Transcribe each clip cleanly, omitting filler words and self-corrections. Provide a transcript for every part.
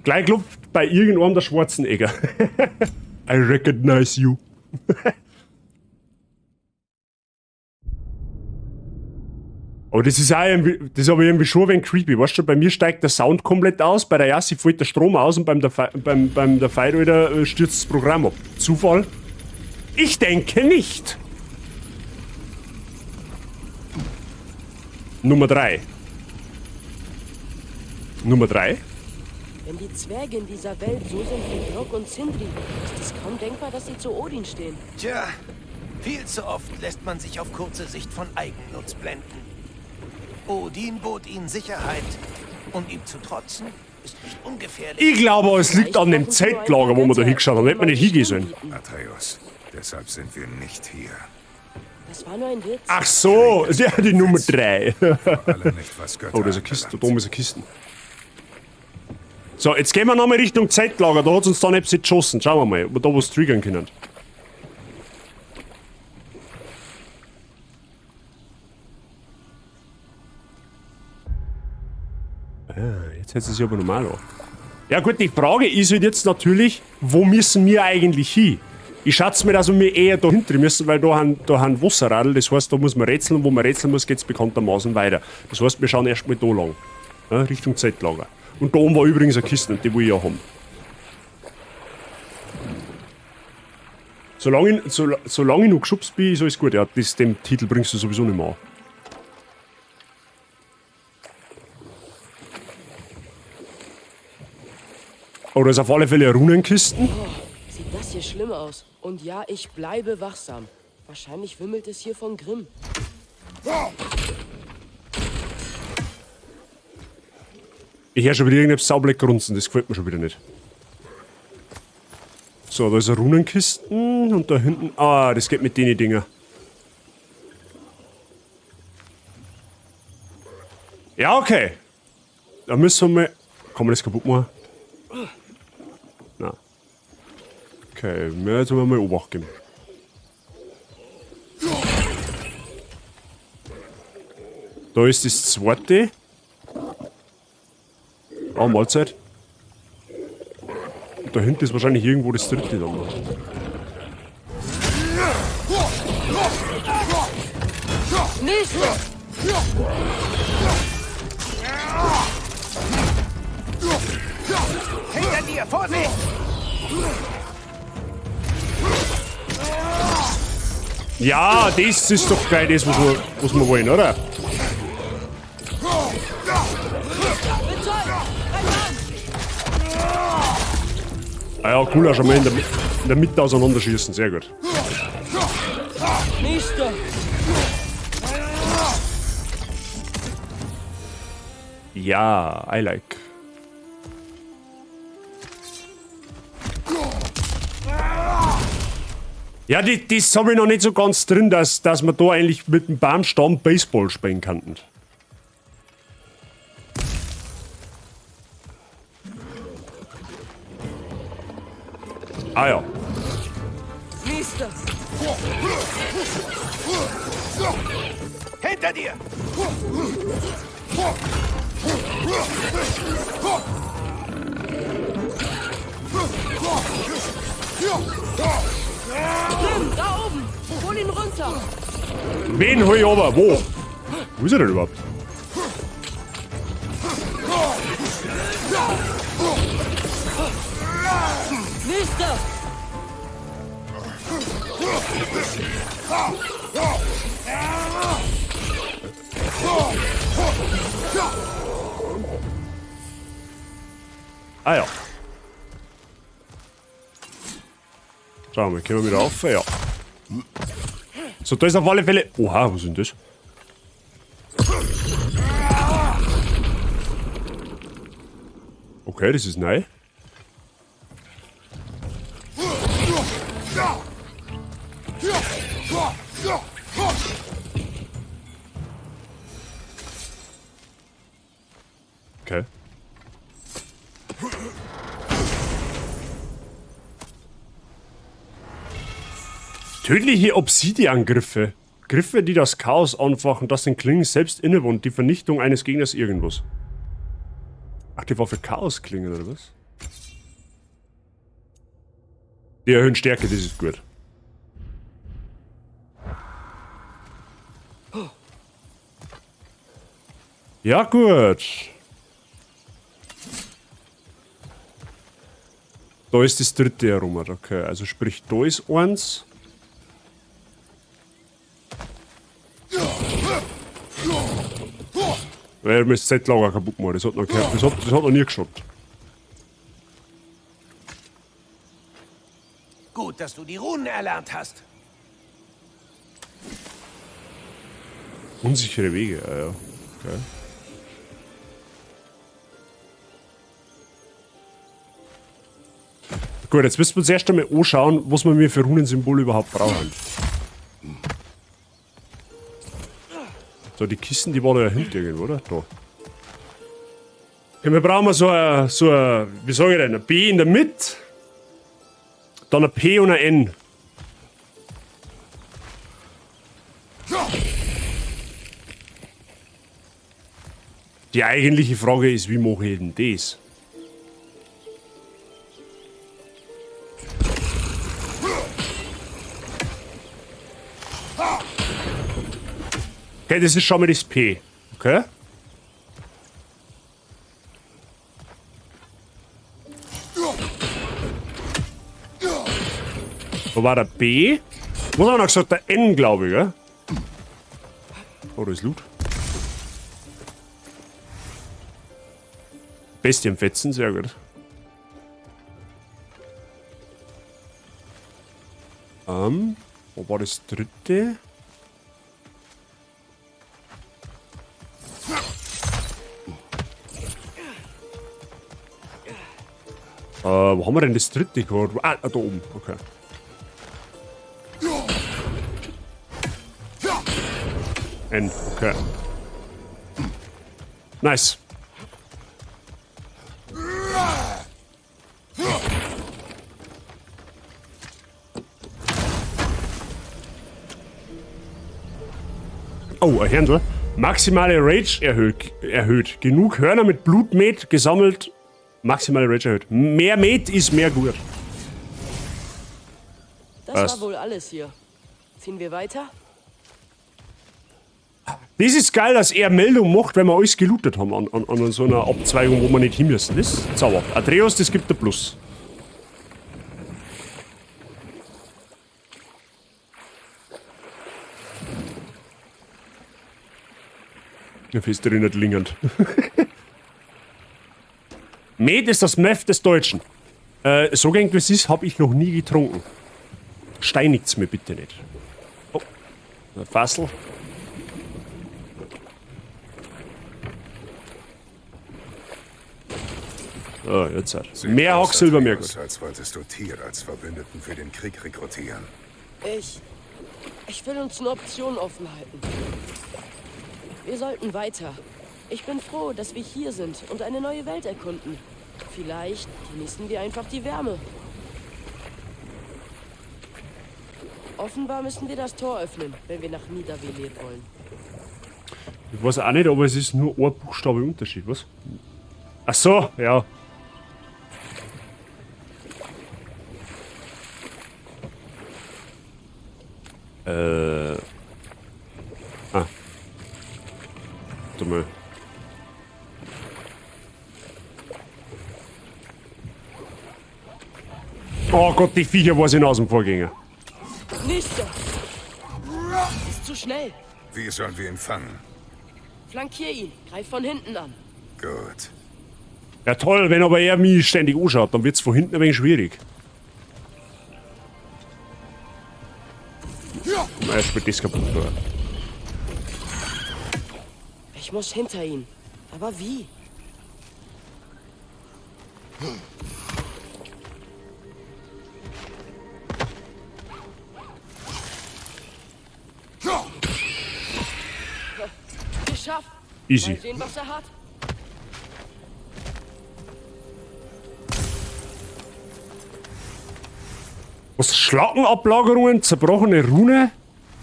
Gleich klopft bei irgendeinem der Schwarzenegger. I recognize you. Aber das ist auch irgendwie, das ist aber irgendwie schon ein wenig creepy. Weißt du, bei mir steigt der Sound komplett aus, bei der Yassi fällt der Strom aus und beim der Fight, Alter, stürzt das Programm ab. Zufall? Ich denke nicht. Nummer 3. Nummer 3? Wenn die Zwerge in dieser Welt so sind wie Brock und Sindri, ist es kaum denkbar, dass sie zu Odin stehen. Tja, viel zu oft lässt man sich auf kurze Sicht von Eigennutz blenden. Odin bot ihnen Sicherheit. Und ihm zu trotzen, ist nicht ungefährlich. Ich glaube, es liegt an dem Zeltlager, wo wir da hingeschaut haben. Hätten wir nicht hingehen sollen. Atreus, deshalb sind wir nicht hier. Das war nur ein Witz. Ach so, ja, die Nummer 3. Alle nicht, was Götter Oh, da ist eine Kiste, da oben ist eine Kiste. So, jetzt gehen wir nochmal Richtung Zeltlager, da hat uns dann etwas geschossen. Schauen wir mal, ob wir da was triggern können. Jetzt hält es sich aber normal an. Ja gut, die Frage ist halt jetzt natürlich, wo müssen wir eigentlich hin? Ich schätze mir, dass wir eher da hinten müssen, weil da haben Wasserradl, das heißt, da muss man rätseln und wo man rätseln muss, geht es bekanntermaßen weiter. Das heißt, wir schauen erstmal da lang, ja, Richtung Zeltlager. Und da oben war übrigens eine Kiste, die will ich ja haben. Solange ich noch geschubst bin, ist alles gut. Ja, dem Titel bringst du sowieso nicht mehr an. Oh, da ist auf alle Fälle eine Runenkisten. Oh, sieht das hier schlimm aus. Und ja, ich bleibe wachsam. Wahrscheinlich wimmelt es hier von Grimm. Ich höre schon wieder irgendein Saublick grunzen, das gefällt mir schon wieder nicht. So, da ist eine Runenkisten und da hinten. Ah, das geht mit den Dinger. Ja, okay. Da müssen wir mal. Kann man das kaputt machen? Nein. Okay, jetzt müssen wir mal Obacht geben. Da ist das zweite. Ah, Mahlzeit. Und da hinten ist wahrscheinlich irgendwo das dritte dann noch. Nicht! Hinter dir, Vorsicht! Ja, das ist doch geil, das, was wir wollen, oder? Ah ja, cool, auch schon mal in der Mitte auseinanderschießen, sehr gut. Nächster! Ja, I like. Ja, das habe ich noch nicht so ganz drin, dass wir da eigentlich mit dem Baumstamm Baseball spielen könnten. Ah ja. Nächster! Hinter dir! Grimm, da oben! Hol ihn runter! Wen hol ich aber? Wo? Wo ist er denn überhaupt? Nächster! Ah ja. Schauen wir, können wir wieder auf? Ja. So, da ist auf alle Fälle. Oha, was ist denn das? Okay, das ist neu. Okay. Tödliche Obsidian-Griffe. Griffe, die das Chaos anfachen, das den Klingen selbst innewohnt. Die Vernichtung eines Gegners irgendwas. Ach, die war für Chaos-Klingen, oder was? Die erhöhen Stärke, das ist gut. Ja, gut. Da ist das dritte herum, okay. Also sprich, da ist eins. Weil wir das Z-Lager kaputt machen, das hat noch gehört. Das hat noch nie geschaut. Gut, dass du die Runen erlernt hast. Unsichere Wege, ja. Okay. Gut, jetzt müssen wir uns erst einmal anschauen, was wir für Runensymbole überhaupt brauchen. So, die Kisten, die waren da ja hinten irgendwo, oder? Da. Okay, wir brauchen so ein, wie sage ich denn, ein B in der Mitte, dann ein P und ein N. Die eigentliche Frage ist, wie mache ich denn das? Okay, das ist schon mal das P. Okay? Wo war der B? Was haben wir noch gesagt? Der N, glaube ich, gell? Oh, da ist Loot. Bestienfetzen, sehr gut. Wo war das dritte? Wo haben wir denn das dritte gehabt? Ah, da oben, okay. N, okay. Nice. Oh, ein Händel. Maximale Rage erhöht. Genug Hörner mit Blutmet gesammelt. Maximale Rage erhöht. Mehr Met ist mehr gut. Das war wohl alles hier. Ziehen wir weiter? Das ist geil, dass er Meldung macht, wenn wir alles gelootet haben an so einer Abzweigung, wo wir nicht hin müssen. Das ist sauber. Atreus, das gibt der Plus. Eine Fest erinnert lingend. Met ist das Meth des Deutschen. So gängig wie es ist, habe ich noch nie getrunken. Steinigt's mir bitte nicht. Oh, ein Fassel. Oh, jetzt hat. Mehr Hacksilber, mehr gut. Als wolltest du Tyr als Verbündeten für den Krieg rekrutieren. Ich will uns eine Option offen halten. Wir sollten weiter. Ich bin froh, dass wir hier sind und eine neue Welt erkunden. Vielleicht genießen wir einfach die Wärme. Offenbar müssen wir das Tor öffnen, wenn wir nach Niedervelir wollen. Ich weiß auch nicht, aber es ist nur ein Buchstabe Unterschied, was? Ach so, ja. Ah. Warte mal. Oh Gott, die Viecher war sind aus dem Vorgänger. Nicht so! Ist zu schnell. Wie sollen wir ihn fangen? Flankier ihn. Greif von hinten an. Gut. Ja toll, wenn aber er mich ständig anschaut, dann wird's von hinten ein wenig schwierig. Er spielt das kaputt, oder? Ich muss hinter ihn. Aber wie? Geschafft. Easy. Mal sehen, was er hat. Was? Schlackenablagerungen, zerbrochene Rune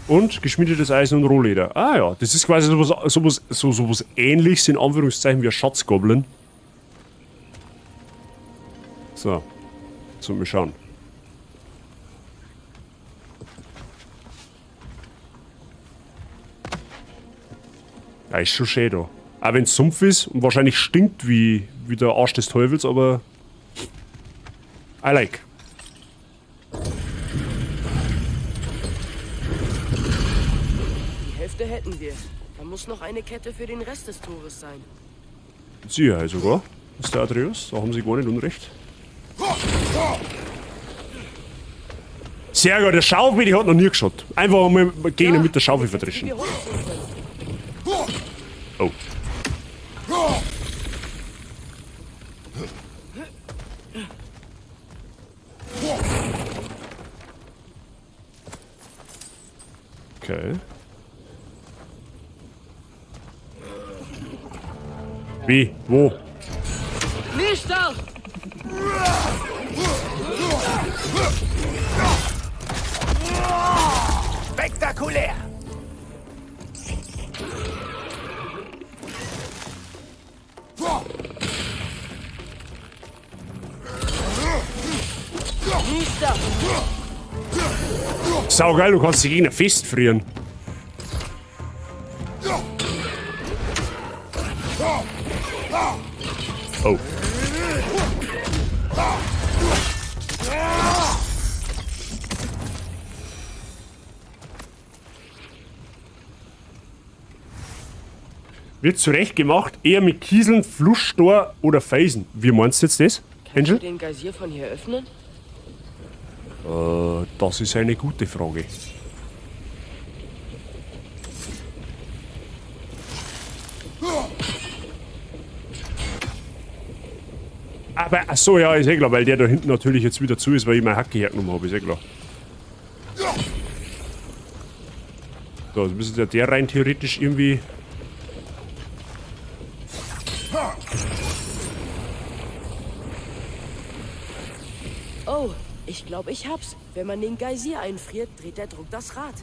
und geschmiedetes Eisen und Rohleder. Ah ja, das ist quasi sowas ähnliches, in Anführungszeichen, wie ein Schatzgoblin. So. So, mal schauen. Ah, ist schon schön da. Auch wenn es Sumpf ist und wahrscheinlich stinkt wie der Arsch des Teufels, aber I like. Die Hälfte hätten wir. Da muss noch eine Kette für den Rest des Tores sein. Mit Sicherheit sogar. Das ist der Atreus, da haben sie gar nicht unrecht. Sehr gut, der Schaufel, die hat noch nie geschaut. Einfach mal gegen mit der Schaufel verdreschen. Oh. Okay. Wie? Wo? Nicht da! Spektakulär! Nicht da! Saugeil, du kannst die Gegner festfrieren. Oh. Wird zurecht gemacht, eher mit Kieseln, Flusstor oder Felsen. Wie meinst du jetzt das, Kannst du Angel? den Geysir von hier öffnen? Das ist eine gute Frage. Aber, achso, ja, ist eh klar, weil der da hinten natürlich jetzt wieder zu ist, weil ich meine Hacke hergenommen habe, ist eh klar. So, jetzt müsste der rein theoretisch irgendwie... Oh, ich glaube, ich hab's. Wenn man den Geysir einfriert, dreht der Druck das Rad.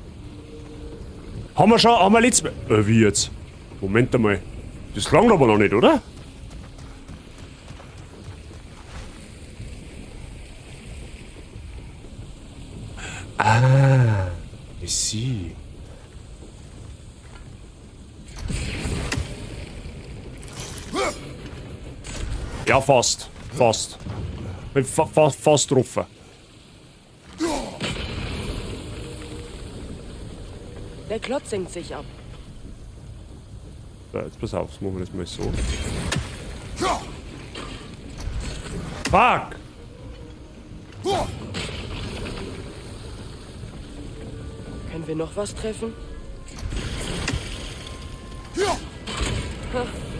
Haben wir letztes Mal... wie jetzt? Moment einmal. Das klang aber noch nicht, oder? Ah, ich sehe. Ja, fast. Fast. Fast drauf. Der Klotz senkt sich ab. So, jetzt pass auf, jetzt machen wir das mal so. Fuck! Können wir noch was treffen?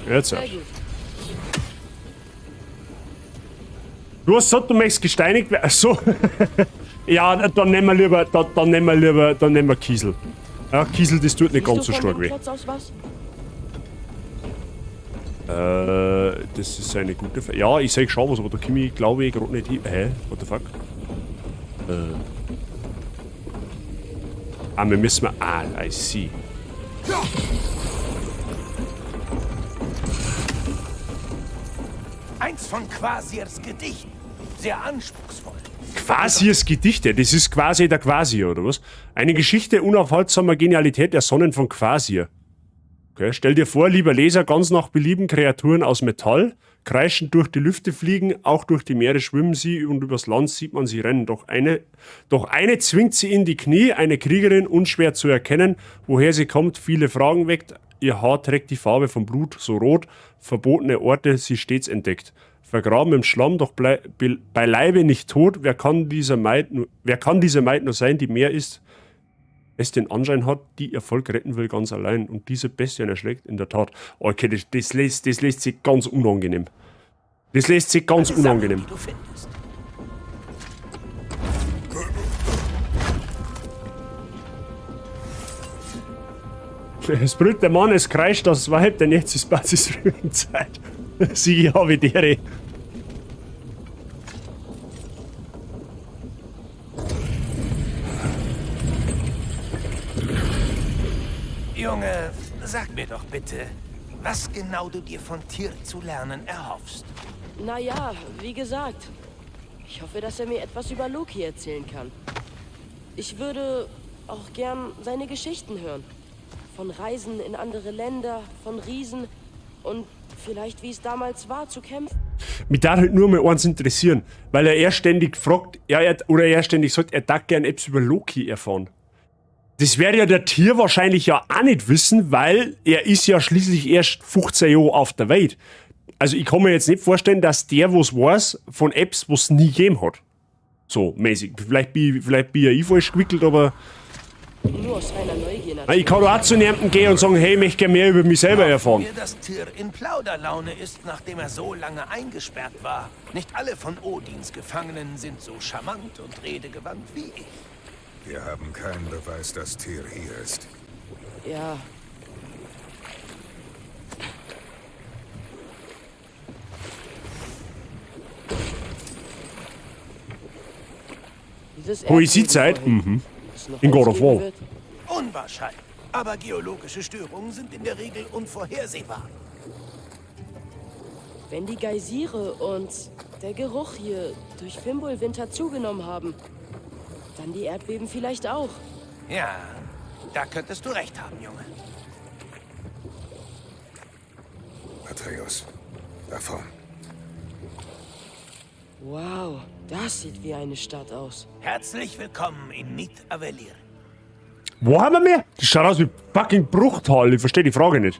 Jetzt Sehr ja. gut. Du hast gesagt, du möchtest gesteinigt werden. Achso. Ja, dann nehmen wir Kiesel. Ja, Kiesel, das tut nicht ganz so stark weh. Klotz aus was? Das ist eine gute Frage. Ja, ich sag schon was, aber da komme ich, glaube ich, gerade nicht hin. Hä? What the fuck? Wir müssen... I see. Eins von Quasirs Gedichten. Sehr anspruchsvoll. Quasirs Gedichte, das ist quasi der Quasir, oder was? Eine Geschichte unaufhaltsamer Genialität der Sonnen von Quasir. Okay, stell dir vor, lieber Leser, ganz nach Belieben Kreaturen aus Metall, kreischend durch die Lüfte fliegen, auch durch die Meere schwimmen sie und übers Land sieht man sie rennen. Doch eine zwingt sie in die Knie, eine Kriegerin, unschwer zu erkennen, woher sie kommt, viele Fragen weckt. Ihr Haar trägt die Farbe von Blut, so rot, verbotene Orte sie stets entdeckt. Vergraben im Schlamm, doch beileibe nicht tot. Wer kann diese Maid nur sein, die mehr ist, es den Anschein hat, die Erfolg retten will ganz allein. Und diese Bestien erschlägt in der Tat. Okay, das lässt sich ganz unangenehm. Das lässt sich ganz unangenehm. Die du findest. Es brüllt der Mann, es kreischt das Weib, denn jetzt ist Basisrühmenzeit. Sieh, Havidere. Junge, sag mir doch bitte, was genau du dir von Tyr zu lernen erhoffst. Naja, wie gesagt. Ich hoffe, dass er mir etwas über Loki erzählen kann. Ich würde auch gern seine Geschichten hören. Von Reisen in andere Länder, von Riesen und vielleicht, wie es damals war, zu kämpfen. Mich darf halt nur mal eins interessieren, weil er ständig fragt, er ständig sagt, er darf gern etwas über Loki erfahren. Das werde ja der Tier wahrscheinlich ja auch nicht wissen, weil er ist ja schließlich erst 15 Jahre auf der Welt. Also ich kann mir jetzt nicht vorstellen, dass der was weiß von Apps, was es nie gegeben hat. So mäßig. Vielleicht bin ich falsch gewickelt, aber Nur aus reiner Neugier natürlich. ich kann da auch zu jemandem gehen und sagen, hey, ich möchte gerne mehr über mich selber erfahren. Mir, dass Tyr in Plauderlaune ist, nachdem er so lange eingesperrt war. Nicht alle von Odins Gefangenen sind so charmant und redegewandt wie ich. Wir haben keinen Beweis, dass Tyr hier ist. Ja. Dieses Poesiezeit? Erdbeben Mhm. es noch In God of eins geben War. wird? Unwahrscheinlich. Aber geologische Störungen sind in der Regel unvorhersehbar. Wenn die Geysire und der Geruch hier durch Fimbulwinter zugenommen haben, dann die Erdbeben vielleicht auch. Ja, da könntest du recht haben, Junge. Atreus, davon. Wow, das sieht wie eine Stadt aus. Herzlich willkommen in Nit Avelir. Wo haben wir mehr? Das schaut aus wie fucking Bruchtal. Ich verstehe die Frage nicht.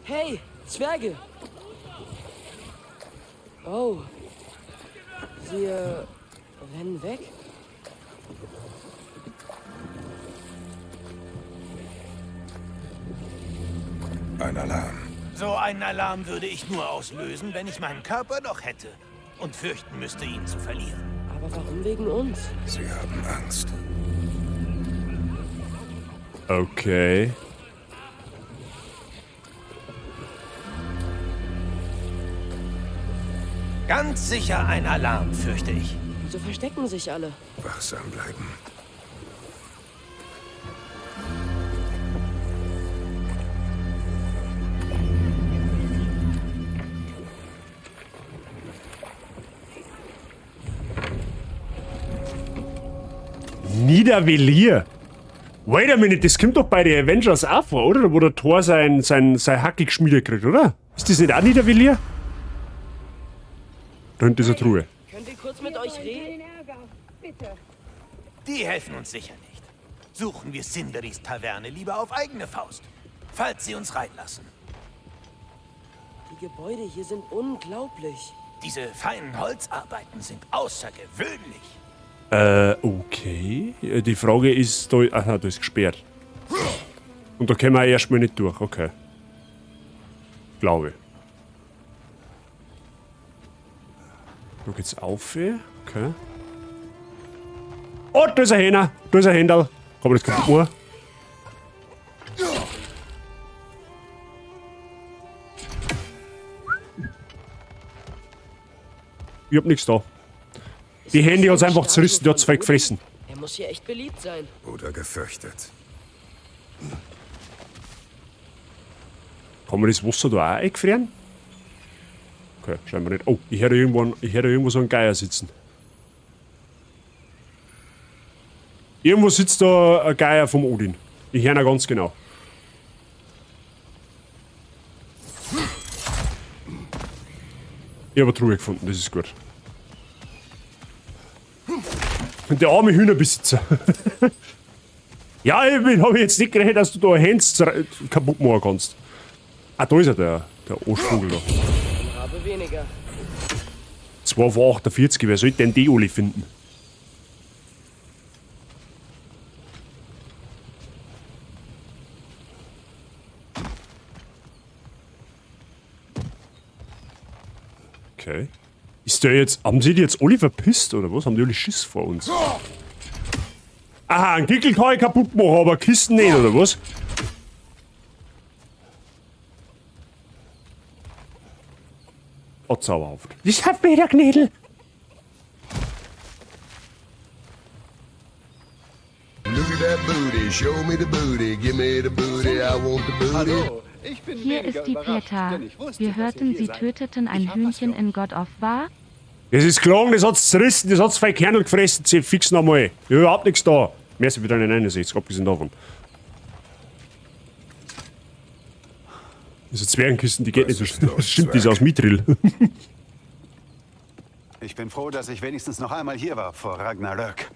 Hey, Zwerge! Oh. Sie rennen weg? Ein Alarm. So einen Alarm würde ich nur auslösen, wenn ich meinen Körper noch hätte und fürchten müsste, ihn zu verlieren. Aber warum wegen uns? Sie haben Angst. Okay. Ganz sicher ein Alarm, fürchte ich. Wieso verstecken sich alle? Wachsam bleiben. Niedervelier. Wait a minute, das kommt doch bei den Avengers auch vor, oder? Wo der Thor sein Hacke geschmiedet kriegt, oder? Ist das nicht auch Niedervelier? Da hinten ist eine Truhe. Könnt ihr kurz mit euch reden? Die helfen uns sicher nicht. Suchen wir Cinderis Taverne lieber auf eigene Faust, falls sie uns reinlassen. Die Gebäude hier sind unglaublich. Diese feinen Holzarbeiten sind außergewöhnlich. Okay. Die Frage ist, da, aha, da ist gesperrt. Und da können wir erstmal nicht durch, okay. Glaube. Da geht's auf, okay. Oh, da ist ein Hähner, da ist ein Händel. Kann man das kaputt machen? Ich hab nichts da. Die Handy hat's einfach zerrissen, die hat's weggefressen. Er muss hier echt beliebt sein. Oder gefürchtet. Kann man das Wasser da auch eingefrieren? Okay, scheinbar nicht. Oh, ich höre irgendwo so einen Geier sitzen. Irgendwo sitzt da ein Geier vom Odin. Ich höre ihn ganz genau. Ich habe eine Truhe gefunden, das ist gut. Und der arme Hühnerbesitzer. Ja, ich habe jetzt nicht gerechnet, dass du da Hands kaputt machen kannst. Ah, da ist er, der Arschvogel da. Habe weniger. 2 von 48, wer soll denn die alle finden? Okay. Ist der jetzt. Haben sie die jetzt alle verpisst oder was? Haben die alle Schiss vor uns? Aha, ein Gickel kann ich kaputt machen, aber Kisten nicht, oder was? Oh, zauberhaft. Ich hab wieder Knädel. Look at that booty, show me the booty, give me the booty, I want the booty. Hallo, Ich bin Hier weniger ist die überrascht, Pieta. denn ich wusste, Wir dass ihr hörten, hier Sie seid. töteten ein Ich hab was Hühnchen für in God of War. Das ist gelogen, das hat's zerrissen, das hat's zwei Kernel gefressen, zählt fix nochmal. Ich hab überhaupt nichts da. Mehr sind wieder eine 69, abgesehen davon. Diese Zwergenkisten, die geht Was nicht ist so. los, Stimmt, die ist Zwerg? aus Mithril. Ich bin froh, dass ich wenigstens noch einmal hier war vor Ragnarök.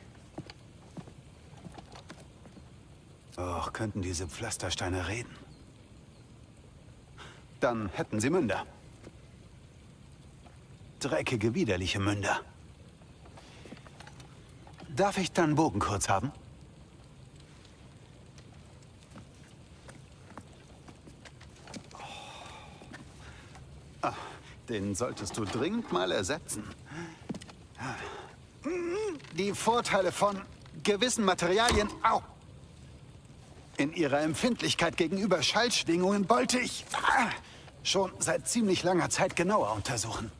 Och, könnten diese Pflastersteine reden? Dann hätten sie Münder. Dreckige, widerliche Münder. Darf ich dann Bogen kurz haben? Ah, den solltest du dringend mal ersetzen. Die Vorteile von gewissen Materialien, in ihrer Empfindlichkeit gegenüber Schallschwingungen wollte ich schon seit ziemlich langer Zeit genauer untersuchen.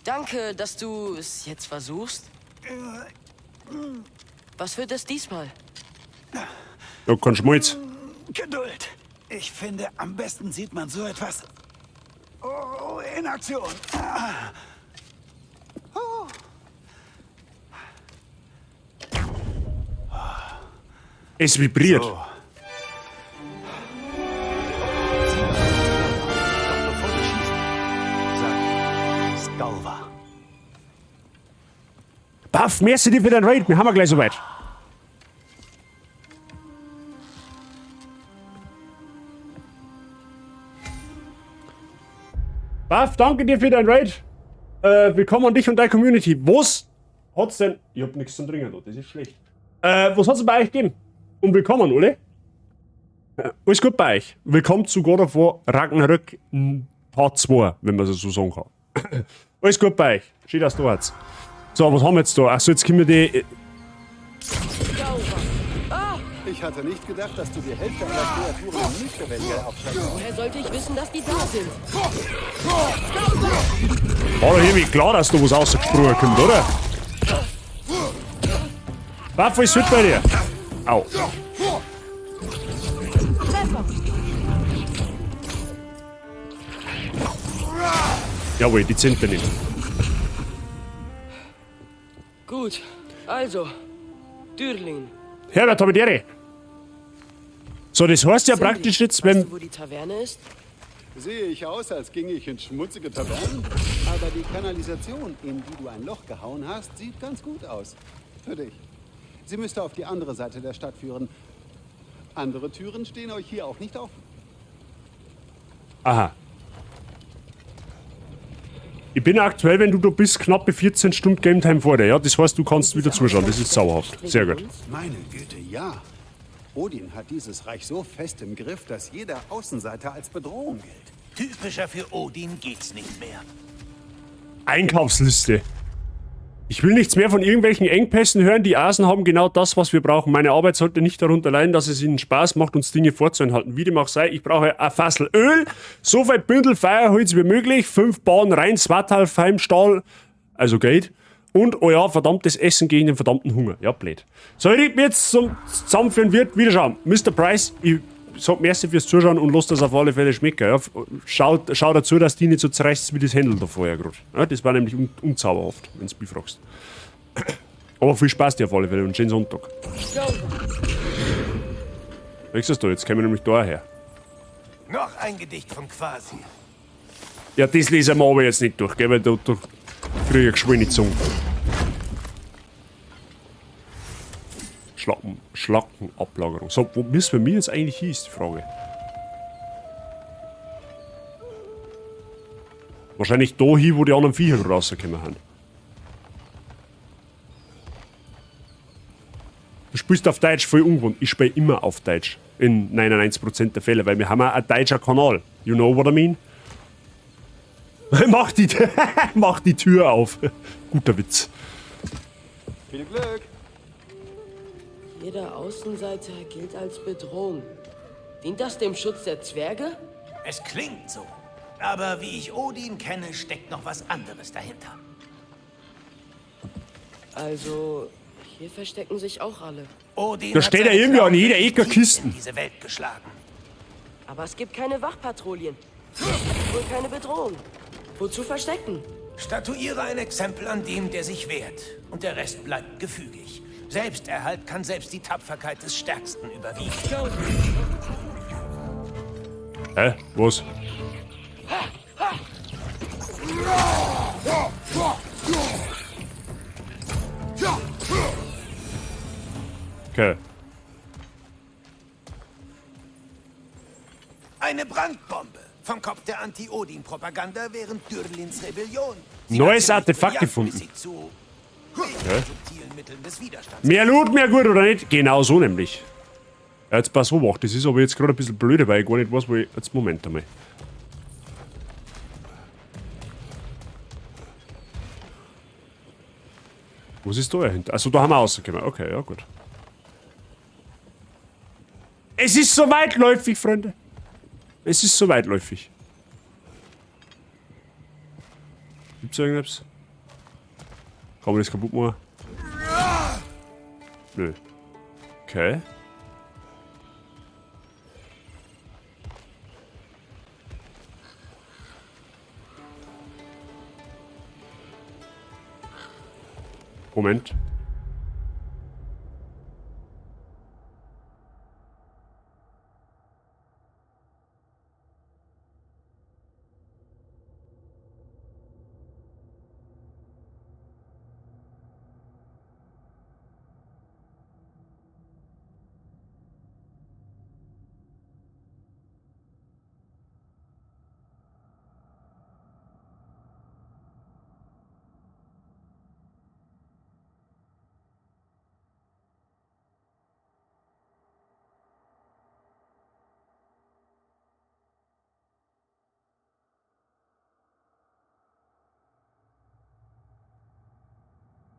Danke, dass du es jetzt versuchst. Was wird es diesmal? Ja, kein Schmalz. Geduld. Ich finde, am besten sieht man so etwas in Aktion. Es vibriert. So. Doch bevor wir schießen, sag Skalva. Baff, merci dir für dein Raid, wir haben ja gleich soweit. Baff, danke dir für dein Raid. Willkommen an dich und deine Community. Was hat's denn? Ich hab nichts zum Trinken, das ist schlecht. Was hat's denn bei euch gegeben? Und willkommen, Ole. Alles gut bei euch. Willkommen zu God of War Ragnarök Part 2, wenn man es so sagen kann. Alles gut bei euch. Schön, dass du warst. So, was haben wir jetzt da? Achso, jetzt können wir die. Ich hatte nicht gedacht, dass du die Hälfte aller Kreaturen im Nicht-Gewände aufschreibst. Woher sollte ich wissen, dass die da sind? War doch irgendwie klar, dass da was rausgesprungen kommt, oder? Baff, was ist heute bei dir? Au. Jawohl, die sind da nicht. Gut, also, Dürlin. Herbert, habe ich die Ehre. So, das heißt ja praktisch jetzt, Weißt wenn. du, wo die Taverne ist? Sehe ich aus, als ginge ich in schmutzige Tavernen? Aber die Kanalisation, in die du ein Loch gehauen hast, sieht ganz gut aus. Für dich. Sie müsste auf die andere Seite der Stadt führen. Andere Türen stehen euch hier auch nicht offen. Aha. Ich bin aktuell, wenn du da bist, knappe 14 Stunden Game Time vor dir, ja? Das heißt, du kannst wieder zuschauen. Das ist sauerhaft. Sehr gut. Meine Güte, ja. Odin hat dieses Reich so fest im Griff, dass jeder Außenseiter als Bedrohung gilt. Typischer für Odin geht's nicht mehr. Einkaufsliste. Ich will nichts mehr von irgendwelchen Engpässen hören. Die Asen haben genau das, was wir brauchen. Meine Arbeit sollte nicht darunter leiden, dass es ihnen Spaß macht, uns Dinge vorzuenthalten. Wie dem auch sei, ich brauche ein Fassel Öl, so viel Bündel Feuerholz wie möglich, 5 Bahnen rein, Swartalfheimstahl, also geht. Und, oh ja, verdammtes Essen gegen den verdammten Hunger. Ja, blöd. So, ich rede mir jetzt zum Zusammenführen wird. Wiederschauen. Mr. Price, ich sag merci fürs Zuschauen und lasst das auf alle Fälle schmecken. Ja. Schau dazu, dass die nicht so zerreißt wie das Händel da vorher gerade. Ja, das war nämlich unzauberhaft, wenn du mich fragst. Aber viel Spaß dir auf alle Fälle und schönen Sonntag. Nächstes da, jetzt kommen wir nämlich daher. Noch ein Gedicht von Quasi. Ja, das lesen wir aber jetzt nicht durch, gell, weil da kriege ich geschwollene Zunge. Schlackenablagerung. So, wo müssen wir mir jetzt eigentlich hin, ist die Frage. Wahrscheinlich da hin, wo die anderen Viecher rausgekommen sind. Du spielst auf Deutsch voll ungewohnt. Ich spiele immer auf Deutsch. In 99% der Fälle, weil wir haben auch einen deutschen Kanal. You know what I mean? Mach die Tür auf. Guter Witz. Viel Glück! Jeder Außenseiter gilt als Bedrohung. Dient das dem Schutz der Zwerge? Es klingt so. Aber wie ich Odin kenne, steckt noch was anderes dahinter. Also, hier verstecken sich auch alle. Odin Da hat steht ja seine irgendwie an Klauen jeder wirklich Ecke tief Kisten. in diese Welt geschlagen. Aber es gibt keine Wachpatrouillen. Wohl keine Bedrohung. Wozu verstecken? Statuiere ein Exempel an dem, der sich wehrt. Und der Rest bleibt gefügig. Selbsterhalt kann selbst die Tapferkeit des Stärksten überwiegen. Hä? Was? Okay. Eine Brandbombe vom Kopf der Anti-Odin-Propaganda während Dürlins Rebellion. Neues Artefakt gefunden. Zu subtilen Mitteln des Widerstands. Mehr Loot, mehr gut, oder nicht? Genau so nämlich. Ja, jetzt pass auf, das ist aber jetzt gerade ein bisschen blöde, weil ich gar nicht weiß, wo ich... Jetzt, Moment einmal. Was ist da dahinter? Also da haben wir rausgekommen. Okay, ja gut. Es ist so weitläufig, Freunde. Es ist so weitläufig. Gibt's irgendwas? Kann man das kaputt machen? Nö. Okay. Moment.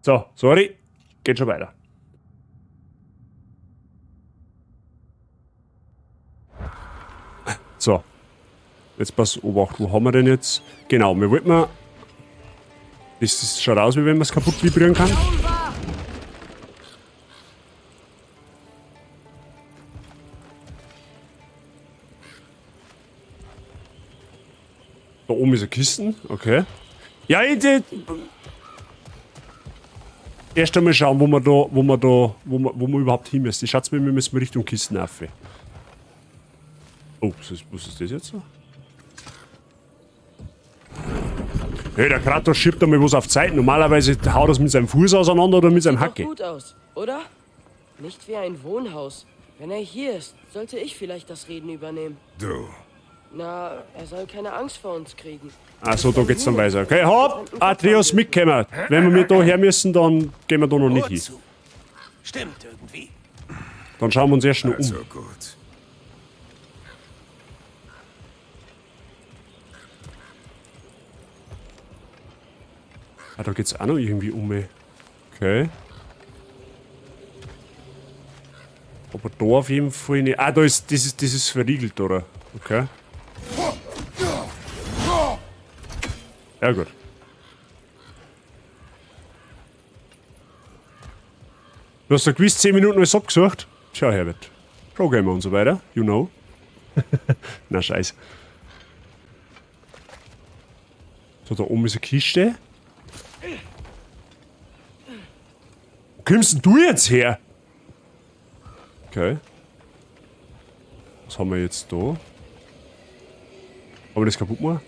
So, sorry. Geht schon weiter. So. Jetzt pass Obacht, wo haben wir denn jetzt? Genau, wir wollten mal... Das schaut aus, wie wenn man es kaputt vibrieren kann. Da oben ist eine Kiste, okay. Ja, erst einmal schauen, wo wir überhaupt hin müssen. Ich schätze mir, wir müssen Richtung Kisten rauf. Oh, was ist das jetzt so? Hey, der Kratos schiebt da mal was auf Zeit. Normalerweise haut er es mit seinem Fuß auseinander oder mit seinem Sieht Hacke. doch gut aus, oder? Nicht wie ein Wohnhaus. Wenn er hier ist, sollte ich vielleicht das Reden übernehmen. Du. Na, er soll keine Angst vor uns kriegen. Achso, da geht's dann weiter. Okay, hopp! Atreus mitkommen. Wenn wir mit da her müssen, dann gehen wir da noch nicht hin. Wozu? Stimmt irgendwie. Dann schauen wir uns erst noch um. Also gut. Ah, da geht's auch noch irgendwie um. Okay. Aber da auf jeden Fall nicht. Ah, da ist das ist verriegelt, oder? Okay. Ja, gut. Du hast ja gewiss 10 Minuten alles abgesucht. Tja, Herbert. Pro-Gamer und so weiter. You know. Na, scheiße. So, da oben ist eine Kiste. Wo kommst denn du jetzt her? Okay. Was haben wir jetzt da? Haben wir das kaputt gemacht?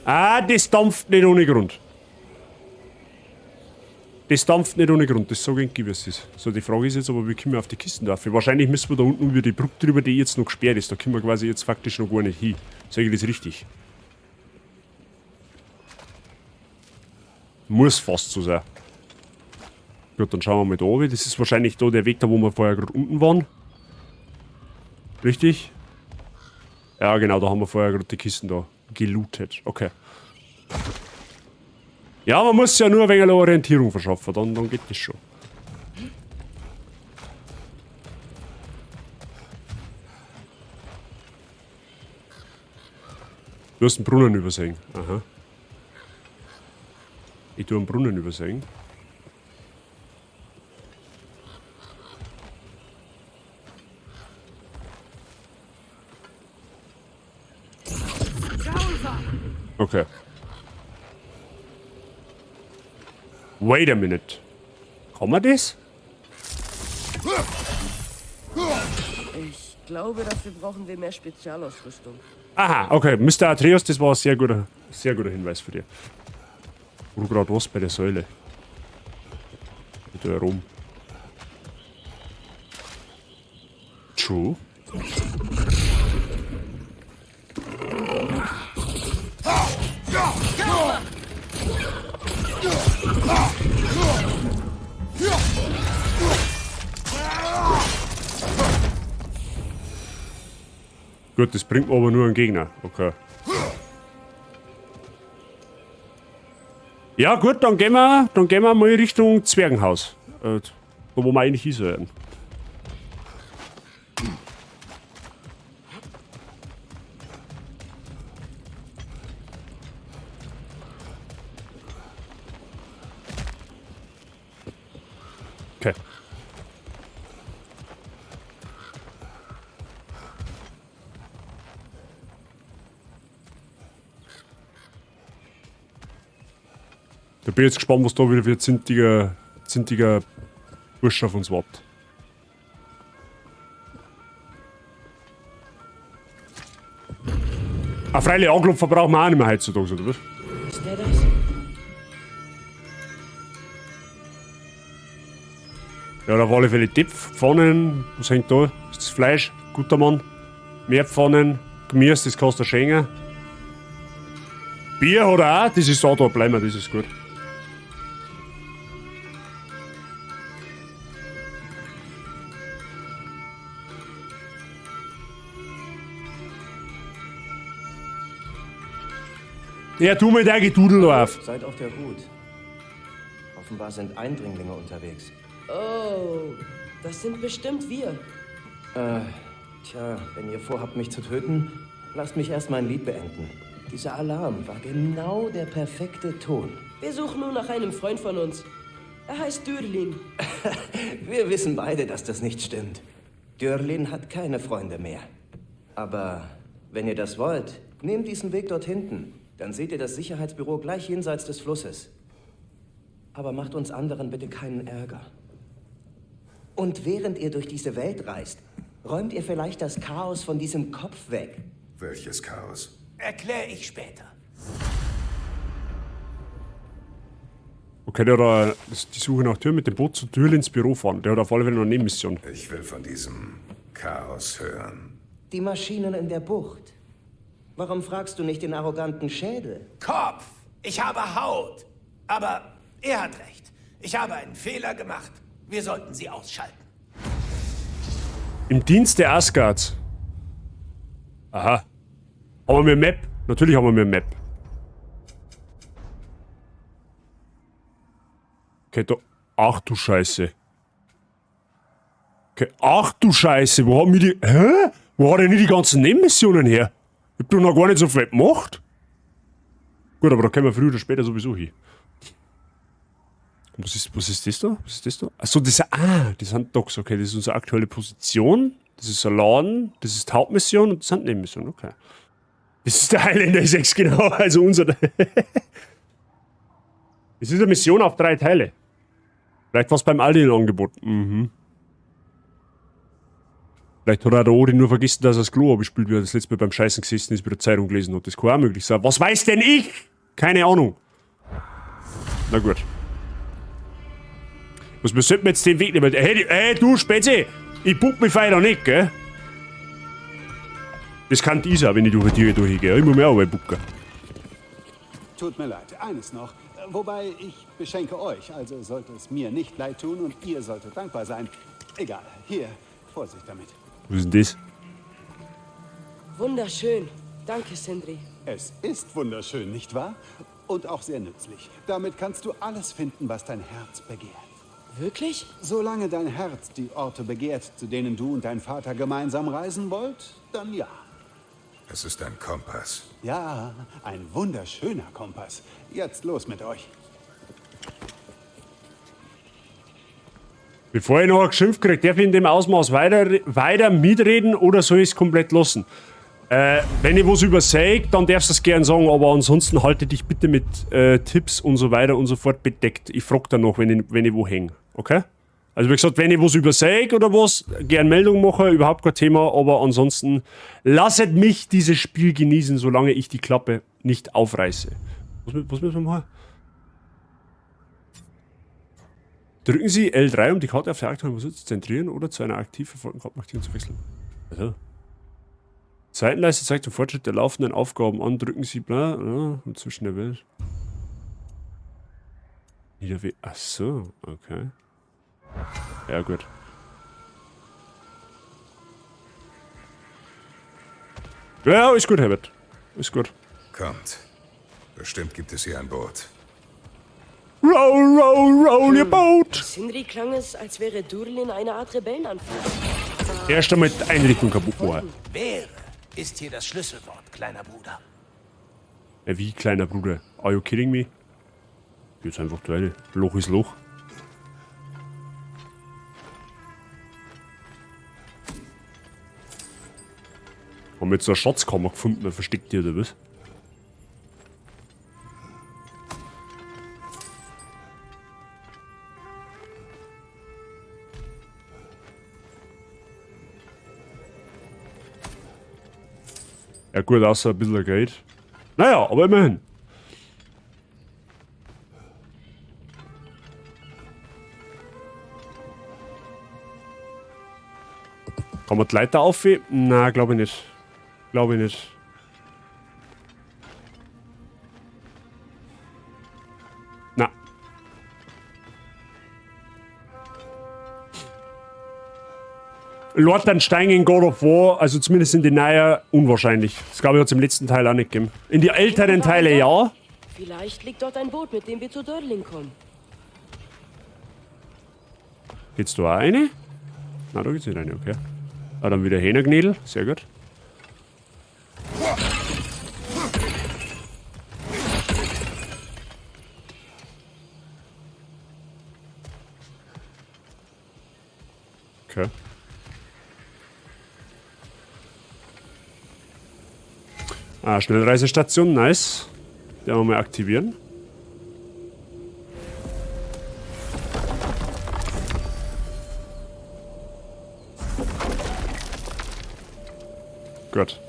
Ah, das dampft nicht ohne Grund. Das dampft nicht ohne Grund, das sage ich nicht, wie es ist. So, die Frage ist jetzt aber, wie kommen wir auf die Kisten drauf? Wahrscheinlich müssen wir da unten über die Brücke drüber, die jetzt noch gesperrt ist. Da können wir quasi jetzt faktisch noch gar nicht hin. Sage ich das richtig? Muss fast so sein. Gut, dann schauen wir mal da oben. Das ist wahrscheinlich da der Weg, da wo wir vorher gerade unten waren. Richtig? Ja, genau, da haben wir vorher gerade die Kisten da gelootet. Okay. Ja, man muss ja nur ein wenig Orientierung verschaffen, dann geht das schon. Du hast einen Brunnen übersehen. Aha. Ich tue einen Brunnen übersehen. Okay. Wait a minute. Kann man das? Ich glaube, dafür brauchen wir mehr Spezialausrüstung. Aha, okay. Mr. Atreus, das war ein sehr guter Hinweis für dich. Wo du gerade was bei der Säule. Mit da rum. True. Gut, das bringt mir aber nur einen Gegner. Okay. Ja gut, dann gehen wir mal Richtung Zwergenhaus. Wo wir eigentlich hin sollen. Okay. Da bin ich jetzt gespannt, was da wieder für zintiger Bursch auf uns wartet. Ah, freilich, Anklopfer brauchen wir auch nicht mehr heutzutage, oder was? Ist der das? Ja, da auf alle Fälle Tipf, Pfannen, was hängt da? Ist das Fleisch? Guter Mann. Mehr Pfannen, Gemüse, das kannst du schenken. Bier hat er auch, das ist da bleiben wir, das ist gut. Ja, tu mir dein Gedudel auf. Seid auf der Hut. Offenbar sind Eindringlinge unterwegs. Oh, das sind bestimmt wir. Tja, wenn ihr vorhabt, mich zu töten, lasst mich erst mein Lied beenden. Dieser Alarm war genau der perfekte Ton. Wir suchen nur nach einem Freund von uns. Er heißt Dürlin. Wir wissen beide, dass das nicht stimmt. Dürlin hat keine Freunde mehr. Aber wenn ihr das wollt, nehmt diesen Weg dort hinten. Dann seht ihr das Sicherheitsbüro gleich jenseits des Flusses. Aber macht uns anderen bitte keinen Ärger. Und während ihr durch diese Welt reist, räumt ihr vielleicht das Chaos von diesem Kopf weg. Welches Chaos? Erkläre ich später. Okay, der hat die Suche nach Tür mit dem Boot zu Dürlins Büro fahren. Der hat auf alle Fälle noch eine Nebenmission. Ich will von diesem Chaos hören. Die Maschinen in der Bucht. Warum fragst du nicht den arroganten Schädel? Kopf! Ich habe Haut! Aber er hat recht. Ich habe einen Fehler gemacht. Wir sollten sie ausschalten. Im Dienst der Asgards. Aha. Haben wir eine Map? Natürlich haben wir eine Map. Okay, da. Ach du Scheiße. Okay, ach du Scheiße. Wo haben wir die. Hä? Wo hat er nicht die ganzen Nebenmissionen her? Ich hab doch noch gar nicht so viel gemacht. Gut, aber da können wir früher oder später sowieso hin. Was ist das da? Was ist das da? Achso, das sind Docks, okay. Das ist unsere aktuelle Position. Das ist ein Laden. Das ist die Hauptmission und das sind Nebenmissionen, okay. Das ist der Highlander 6, genau. Also unser. Das ist eine Mission auf 3 Teile. Vielleicht war es beim Aldi ein Angebot. Mhm. Vielleicht hat auch der Odin nur vergessen, dass er das Klo abgespielt wird, das letzte Mal beim Scheißen gesessen ist, bei der Zeitung gelesen hat. Das kann auch möglich sein. Was weiß denn ich? Keine Ahnung. Na gut. Wir sollten jetzt den Weg nehmen. Hey, du Spezi! Ich buck mich feiner nicht, gell? Das kann ich auch, wenn ich durch die Tür durchgehe. Ich muss mir auch mal bucken. Tut mir leid, eines noch. Wobei, ich beschenke euch, also sollte es mir nicht leid tun und ihr solltet dankbar sein. Egal, hier, Vorsicht damit. Was ist denn das? Wunderschön. Danke, Sindri. Es ist wunderschön, nicht wahr? Und auch sehr nützlich. Damit kannst du alles finden, was dein Herz begehrt. Wirklich? Solange dein Herz die Orte begehrt, zu denen du und dein Vater gemeinsam reisen wollt, dann ja. Es ist ein Kompass. Ja, ein wunderschöner Kompass. Jetzt los mit euch. Bevor ich noch geschimpft kriege, darf ich in dem Ausmaß weiter mitreden oder soll ich es komplett lassen? Wenn ich was übersehe, dann darfst du es gern sagen, aber ansonsten halte dich bitte mit Tipps und so weiter und so fort bedeckt. Ich frage dann noch, wenn ich wo hänge. Okay? Also wie gesagt, wenn ich was übersehe oder was, gern Meldung mache, überhaupt kein Thema, aber ansonsten lasset mich dieses Spiel genießen, solange ich die Klappe nicht aufreiße. Was müssen wir machen? Drücken Sie L3, um die Karte auf der aktuellen Position zu zentrieren oder zu einer aktiv verfolgten Kartenmarkierung zu wechseln. Also. Seitenleiste zeigt den Fortschritt der laufenden Aufgaben an. Drücken Sie bla, und zwischen der Welt. Ach so, okay. Ja, gut. Ja, ist gut, Herbert. Ist gut. Kommt. Bestimmt gibt es hier ein Boot. Roll, roll, roll your boat! Sindri klang es, als wäre Durlin eine Art Rebellenanführer. Erst einmal die Einrichtung kaputt machen. Wäre ist hier das Schlüsselwort, kleiner Bruder. Ja, wie, kleiner Bruder? Are you kidding me? Jetzt einfach Teile. Loch ist Loch. Haben wir jetzt eine Schatzkammer gefunden, versteckt die oder was? Ja gut, außer ein bisschen Geld. Naja, aber immerhin. Kann man die Leiter aufheben? Nein, glaube ich nicht. Glaube ich nicht. Na. Lord an Stein in God of War, also zumindest in den neuen, unwahrscheinlich. Das glaube ich hat es im letzten Teil auch nicht gegeben. In die älteren Teile ja. Vielleicht liegt dort ein Boot, mit dem wir zu Durlin kommen. Geht's da auch eine? Na, da geht's nicht eine, okay. Ah, dann wieder Hähnergnädel, sehr gut. Okay. Ah, Schnellreisestation, nice. Den wollen wir mal aktivieren. Gut.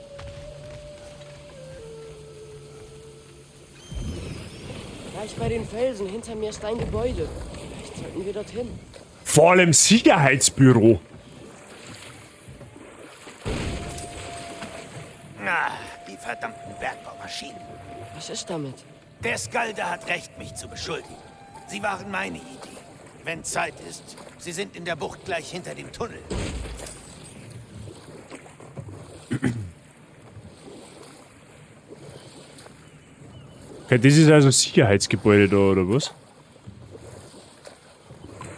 Gleich bei den Felsen, hinter mir ist ein Gebäude. Vielleicht sollten wir dorthin. Vor allem Sicherheitsbüro. Ah, die verdammten Bergbaumaschinen. Was ist damit? Der Skalder hat recht, mich zu beschuldigen. Sie waren meine Idee. Wenn Zeit ist, sie sind in der Bucht gleich hinter dem Tunnel. Okay, das ist also Sicherheitsgebäude da, oder was?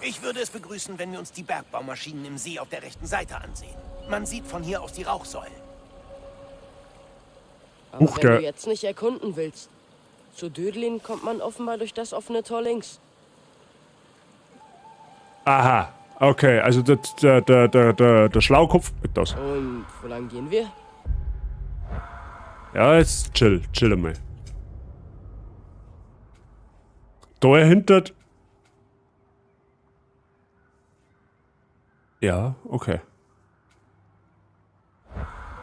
Ich würde es begrüßen, wenn wir uns die Bergbaumaschinen im See auf der rechten Seite ansehen. Man sieht von hier aus die Rauchsäulen. Aber Huch, wenn der- du jetzt nicht erkunden willst. Zu Dödlin kommt man offenbar durch das offene Tor links. Aha, okay, also der Schlaukopf. Das. Und wo lang gehen wir? Ja, jetzt chill mal. Da hinter. Ja, okay.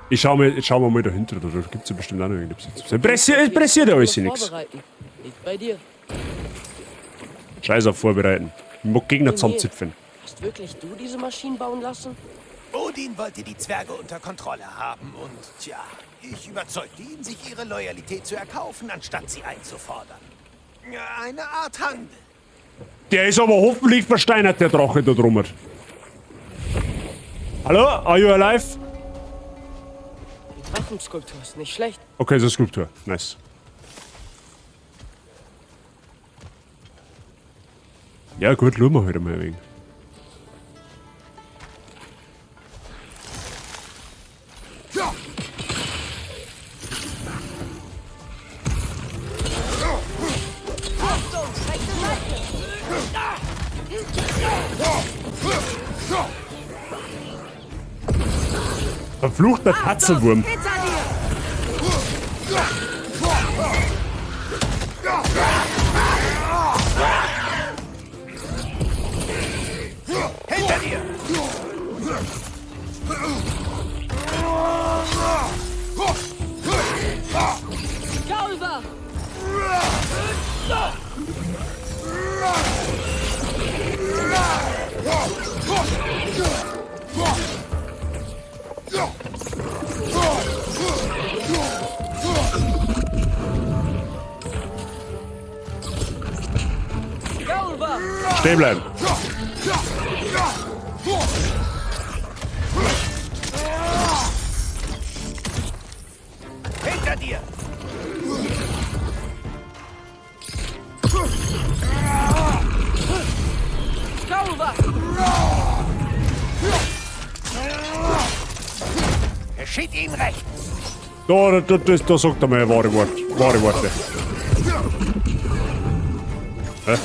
Jetzt schauen wir mal dahinter, da gibt es ja bestimmt auch noch irgendeine Besitz. Pressiert euch nichts. Vorbereiten. Liegt bei dir. Scheiß auf Vorbereiten. Ich mag Gegner zusammenzipfen. Hast wirklich du diese Maschinen bauen lassen? Odin wollte die Zwerge unter Kontrolle haben und, tja, ich überzeugte ihn, sich ihre Loyalität zu erkaufen, anstatt sie einzufordern. Ja, eine Art Handel. Der ist aber hoffentlich versteinert, der Drache da drum. Hallo? Are you alive? Die Drachenskulptur ist nicht schlecht. Okay, das ist Skulptur. Nice. Ja gut, schauen wir heute mal ein wenig. Verfluchter Tatzelwurm. Hinter dir! Stehen bleiben. Hinter dir! Geschieht ihm recht! Da sagt er mal wahre Worte. Hä?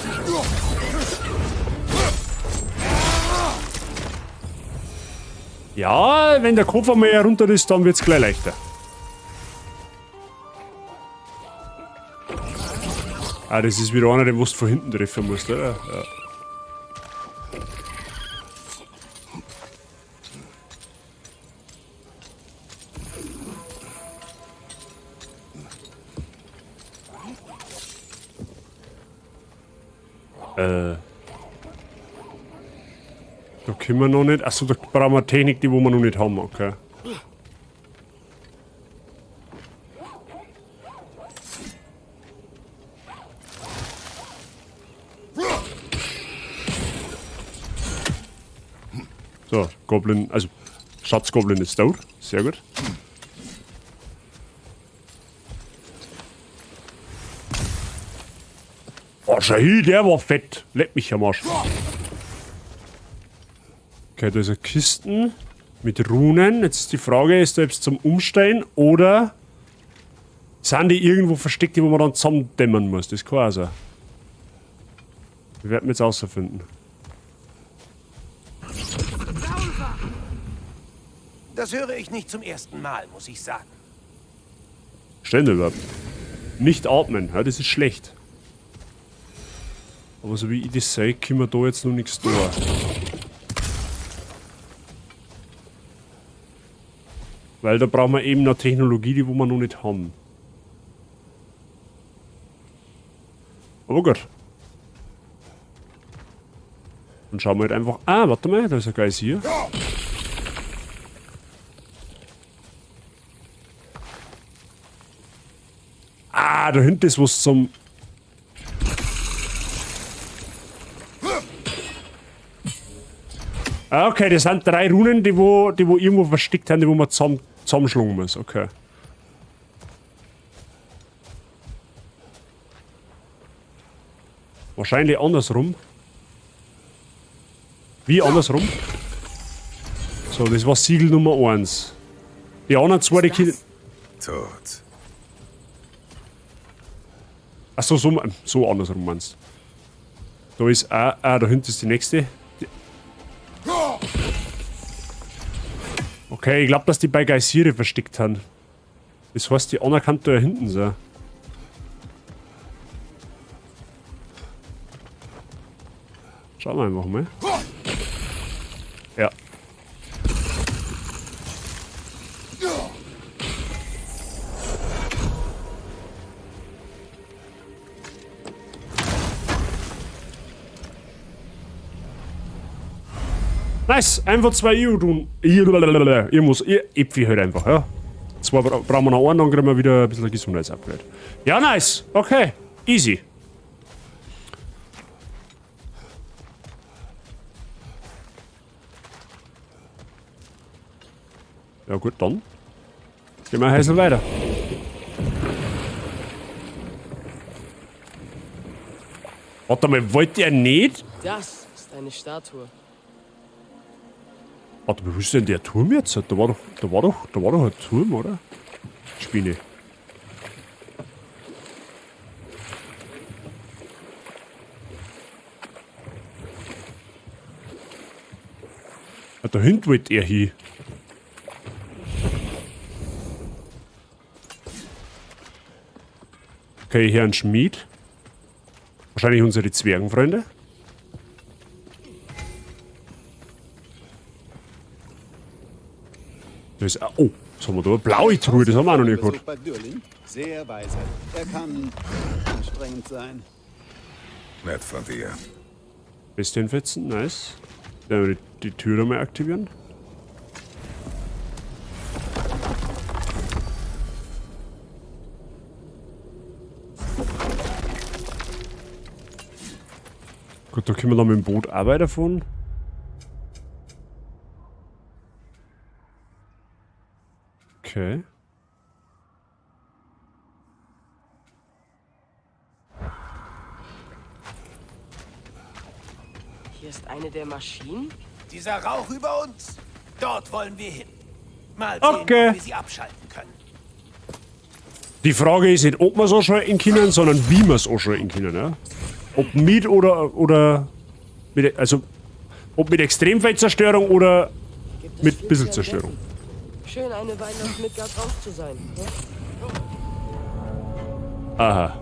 Ja, wenn der Kopf einmal herunter ist, dann wird's gleich leichter. Ah, das ist wieder einer, den du von hinten treffen musst, oder? Ja. Da können wir noch nicht. Achso, da brauchen wir Technik, die wo wir noch nicht haben, okay. So, Goblin, also Schatzgoblin ist tot. Sehr gut. Oh, Shahi, der war fett. Leck mich am Arsch. Okay, da ist eine Kisten mit Runen. Jetzt ist die Frage, ist da jetzt zum Umsteigen oder sind die irgendwo versteckt, die wo man dann zusammendämmern muss? Das kann auch sein. Wir werden jetzt rausfinden. Das höre ich nicht zum ersten Mal, muss ich sagen. Stände überhaupt. Nicht atmen, ja, das ist schlecht. Aber so wie ich das sehe, können wir da jetzt noch nichts tun. Weil da brauchen wir eben noch Technologie, die wo wir noch nicht haben. Aber gut. Dann schauen wir halt einfach... Ah, warte mal, da ist ein Geist hier. Ah, da hinten ist was zum... Ah, okay, das sind 3 Runen, die wo irgendwo versteckt haben, die wo man zusammenschlagen muss. Okay. Wahrscheinlich andersrum. Wie andersrum? So, das war Siegel Nummer 1. Die anderen 2, die Kinder... Tot. Achso, so andersrum meinst du. Da ist auch... Ah, da hinten ist die nächste. Okay, ich glaube, dass die bei Geysire versteckt haben. Das heißt, die anerkannt da hinten sein. Schauen wir einfach mal. Ja. Nice, einfach 2 EU tun. Ihr muss, ihr Äpfel halt einfach, ja. 2 brauchen wir noch einen, dann kriegen wir wieder ein bisschen Gesundheitsupgrade. Ja, nice, okay, easy. Ja gut, dann gehen wir ein Häusl weiter. Warte mal, wollt ihr nicht? Das ist eine Statue. Warte mal, wo ist denn der Turm jetzt? Da war doch ein Turm, oder? Spinne. Ah, da hinten wollte er hin. Okay, hier ein Schmied. Wahrscheinlich unsere Zwergenfreunde. Das ist, oh, was haben wir da? Eine blaue Truhe, das haben wir auch noch nicht gehabt. Besuch bei Dürlin. Sehr weise. Er kann anstrengend sein. Nett von dir. Bist hinfetzen, nice. Dann wir die Tür nochmal aktivieren. Gut, da können wir noch mit dem Boot auch weiterfahren. Okay. Hier ist eine der Maschinen. Dieser Rauch über uns, dort wollen wir hin. Mal sehen, Okay. ob wir sie abschalten können. Die Frage ist nicht, ob wir es auch schon in können, sondern wie wir es auch schon in können. Ja? Ob mit oder mit, also ob mit Extremfeldzerstörung oder Gibt es mit viel bisschen zu Zerstörung. entdecken. Schön, eine Weile aus Midgard raus zu sein. Ne? Aha.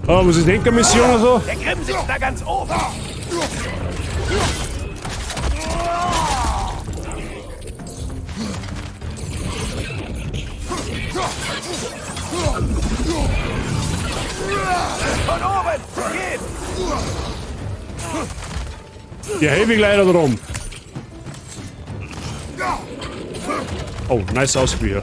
Oh, muss ich denken, Mission oder so? Der Grimm sitzt da ganz oben. Von oben! Geht! Die Heavy-Gleiter drum. Oh, nice Ausspiel.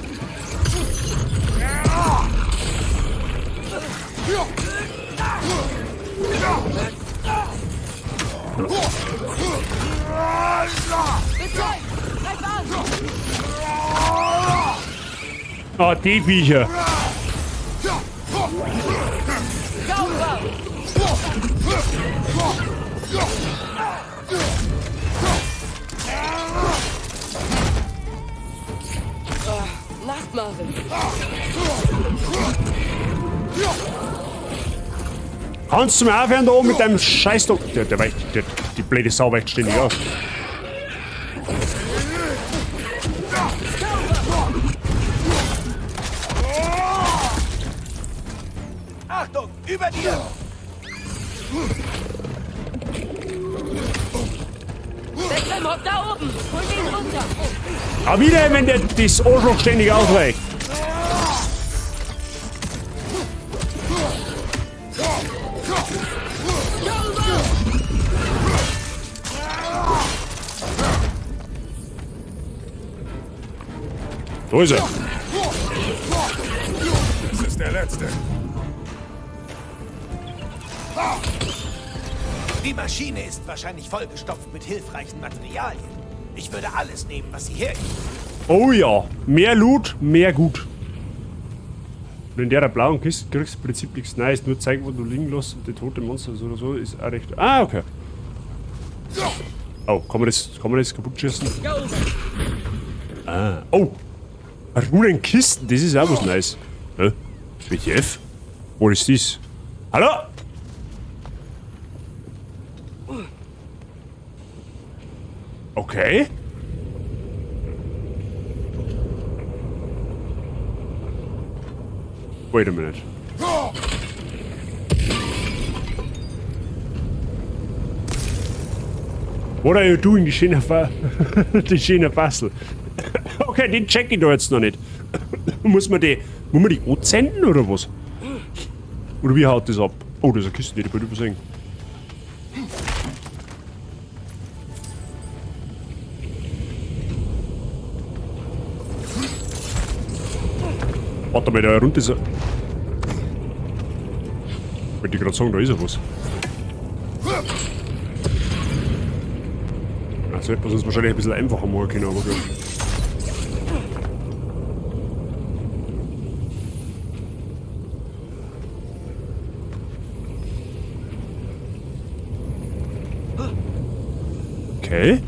Oh, die Viecher. Nacht, Marvin. Kannst du mir aufhören da oben mit deinem Scheißdruck? Die blöde Sau weicht ständig auf. Achtung, über dir! Der Grimm hockt da oben. Hol ihn runter. Aber wieder, wenn der das Arschloch ständig aufweicht. Wo ist er? Das ist der letzte. Die Maschine ist wahrscheinlich vollgestopft mit hilfreichen Materialien. Ich würde alles nehmen, was sie hergibt. Oh ja, mehr Loot, mehr gut. Und in der blauen Kiste kriegst du im Prinzip nichts Neues, nur zeigen, wo du liegen lässt und die tote Monster oder so ist auch recht. Ah, okay. Oh, kann man das kaputt schießen? Ah, oh! Runenkisten, das ist auch was Neues. Hä? WTF? Wo ist das? Hallo? Okay. Wait a minute. What are you doing, die schöne Bastel? Okay, den check ich da jetzt noch nicht. Muss man die senden oder was? Oder wie haut das ab? Oh, das ist eine Kiste, die ich übersehen. Warte mal, da runter ist er. Wollte ich gerade sagen, da ist er was. Also hätte man es wahrscheinlich ein bisschen einfacher machen können, aber gut. Okay.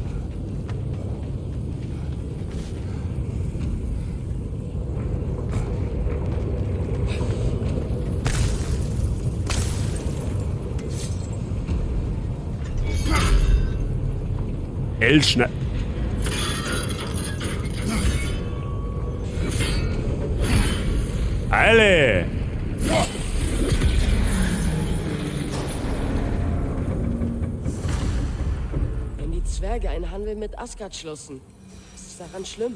Schnell. Alle! Wenn die Zwerge einen Handel mit Asgard schlossen, was ist daran schlimm?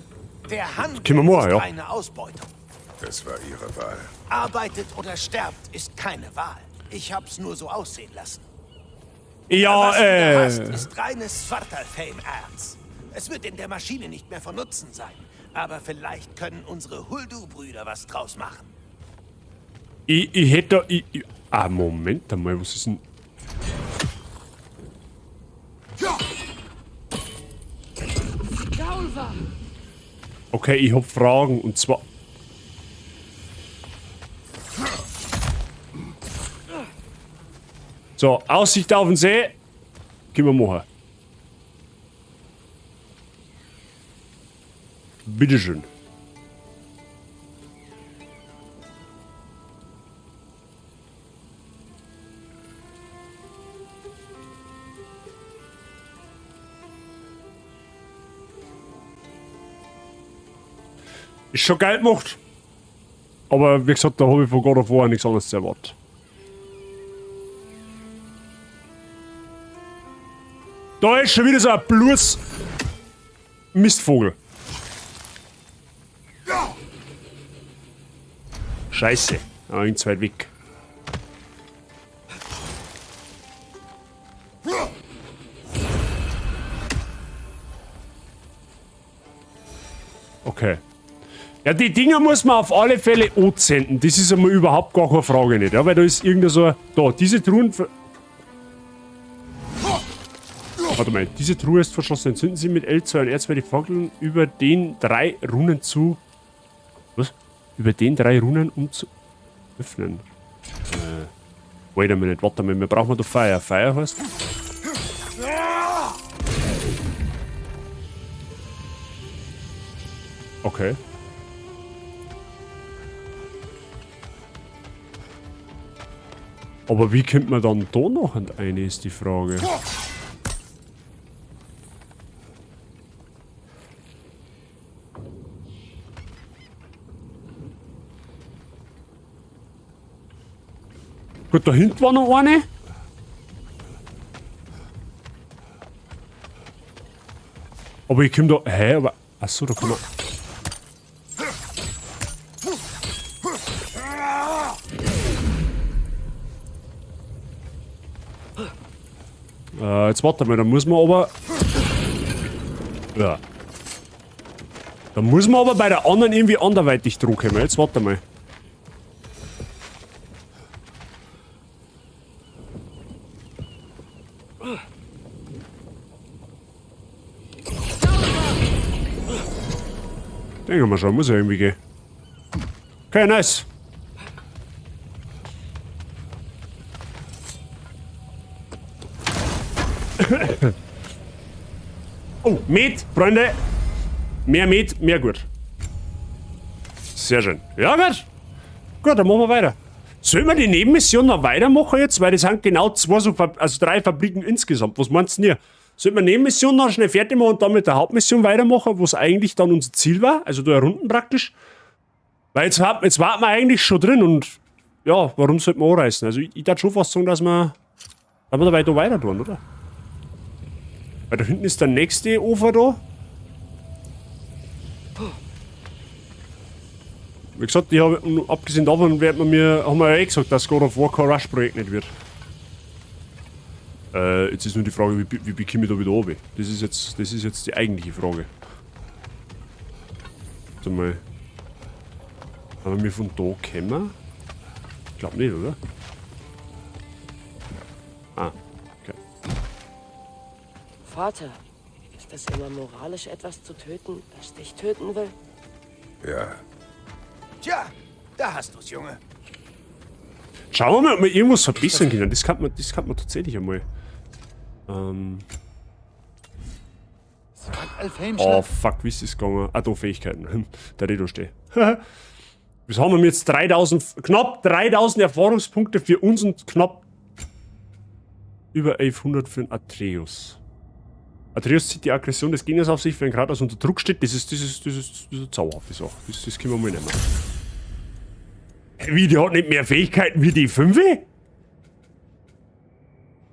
Der Handel Können wir mal, ist ja. reine Ausbeutung. Es war ihre Wahl. Arbeitet oder sterbt ist keine Wahl. Ich hab's nur so aussehen lassen. Ja, Was du da hast, ist reines Svartalfheim-Erz. Es wird in der Maschine nicht mehr von Nutzen sein. Aber vielleicht können unsere Huldu-Brüder was draus machen. ich hätte da... Moment einmal, was ist denn... Gaulva! Okay, ich hab Fragen und zwar... So, Aussicht auf den See. Gehen wir machen. Bitteschön. Ist schon geil gemacht. Aber wie gesagt, da habe ich von God of War nichts anderes erwartet. Da ist schon wieder so ein Blues Mistvogel. Scheiße. Ah, ihn zu weit weg. Okay. Ja, die Dinger muss man auf alle Fälle anzünden. Das ist einmal überhaupt gar keine Frage nicht. Ja, weil da ist irgendein so... Da, diese Truhen... Warte mal, diese Truhe ist verschlossen. Entzünden Sie mit L2 und R2 die Fackeln über den 3 Runen zu... Was? Über den 3 Runen, um zu öffnen. Wait a minute, warte mal, wir brauchen da Feuer. Feuer heißt... Okay. Aber wie kommt man dann da noch an eine, ist die Frage. Gut, da hinten war noch eine. Aber ich komme da... Hä, aber... Achso, da kann man... Jetzt warte mal, da muss man aber... Ja. Da muss man aber bei der anderen irgendwie anderweitig drücken. Jetzt warte mal. Denken wir schon, muss ja irgendwie gehen. Okay, nice. Oh, Met, Freunde. Mehr Met, mehr gut. Sehr schön. Ja, gut. Gut, dann machen wir weiter. Sollen wir die Nebenmission noch weitermachen jetzt? Weil das sind genau 3 Fabriken insgesamt. Was meinst du denn hier? Sollten wir Nebenmission noch schnell fertig machen und dann mit der Hauptmission weitermachen, was eigentlich dann unser Ziel war? Also da Runden praktisch. Weil jetzt warten wir eigentlich schon drin und ja, warum sollten wir anreißen? Also ich darf schon fast sagen, dass wir dabei da weiter tun, oder? Weil da hinten ist der nächste Ufer da. Wie gesagt, abgesehen davon haben wir ja eh gesagt, dass God of War kein Rush-Projekt nicht wird. Jetzt ist nur die Frage, wie bekomme ich da wieder runter? Das ist jetzt die eigentliche Frage. Warte mal. Haben wir von da kommen? Ich glaube nicht, oder? Ah, okay. Vater, ist es immer moralisch, etwas zu töten, das dich töten will? Ja. Tja, da hast du's, Junge. Schauen wir mal, ob wir irgendwas verbessern können. Das kann man tatsächlich einmal. Oh fuck, wie ist das gegangen? Ah, da Fähigkeiten. Der Redo steht. Was haben wir jetzt? Knapp 3000 Erfahrungspunkte für uns und knapp über 1100 für den Atreus. Atreus zieht die Aggression des Gegners auf sich, wenn Kratos unter Druck steht. Das ist eine zauberhafte Sache. Das können wir mal nehmen. Wie, die hat nicht mehr Fähigkeiten wie die 5?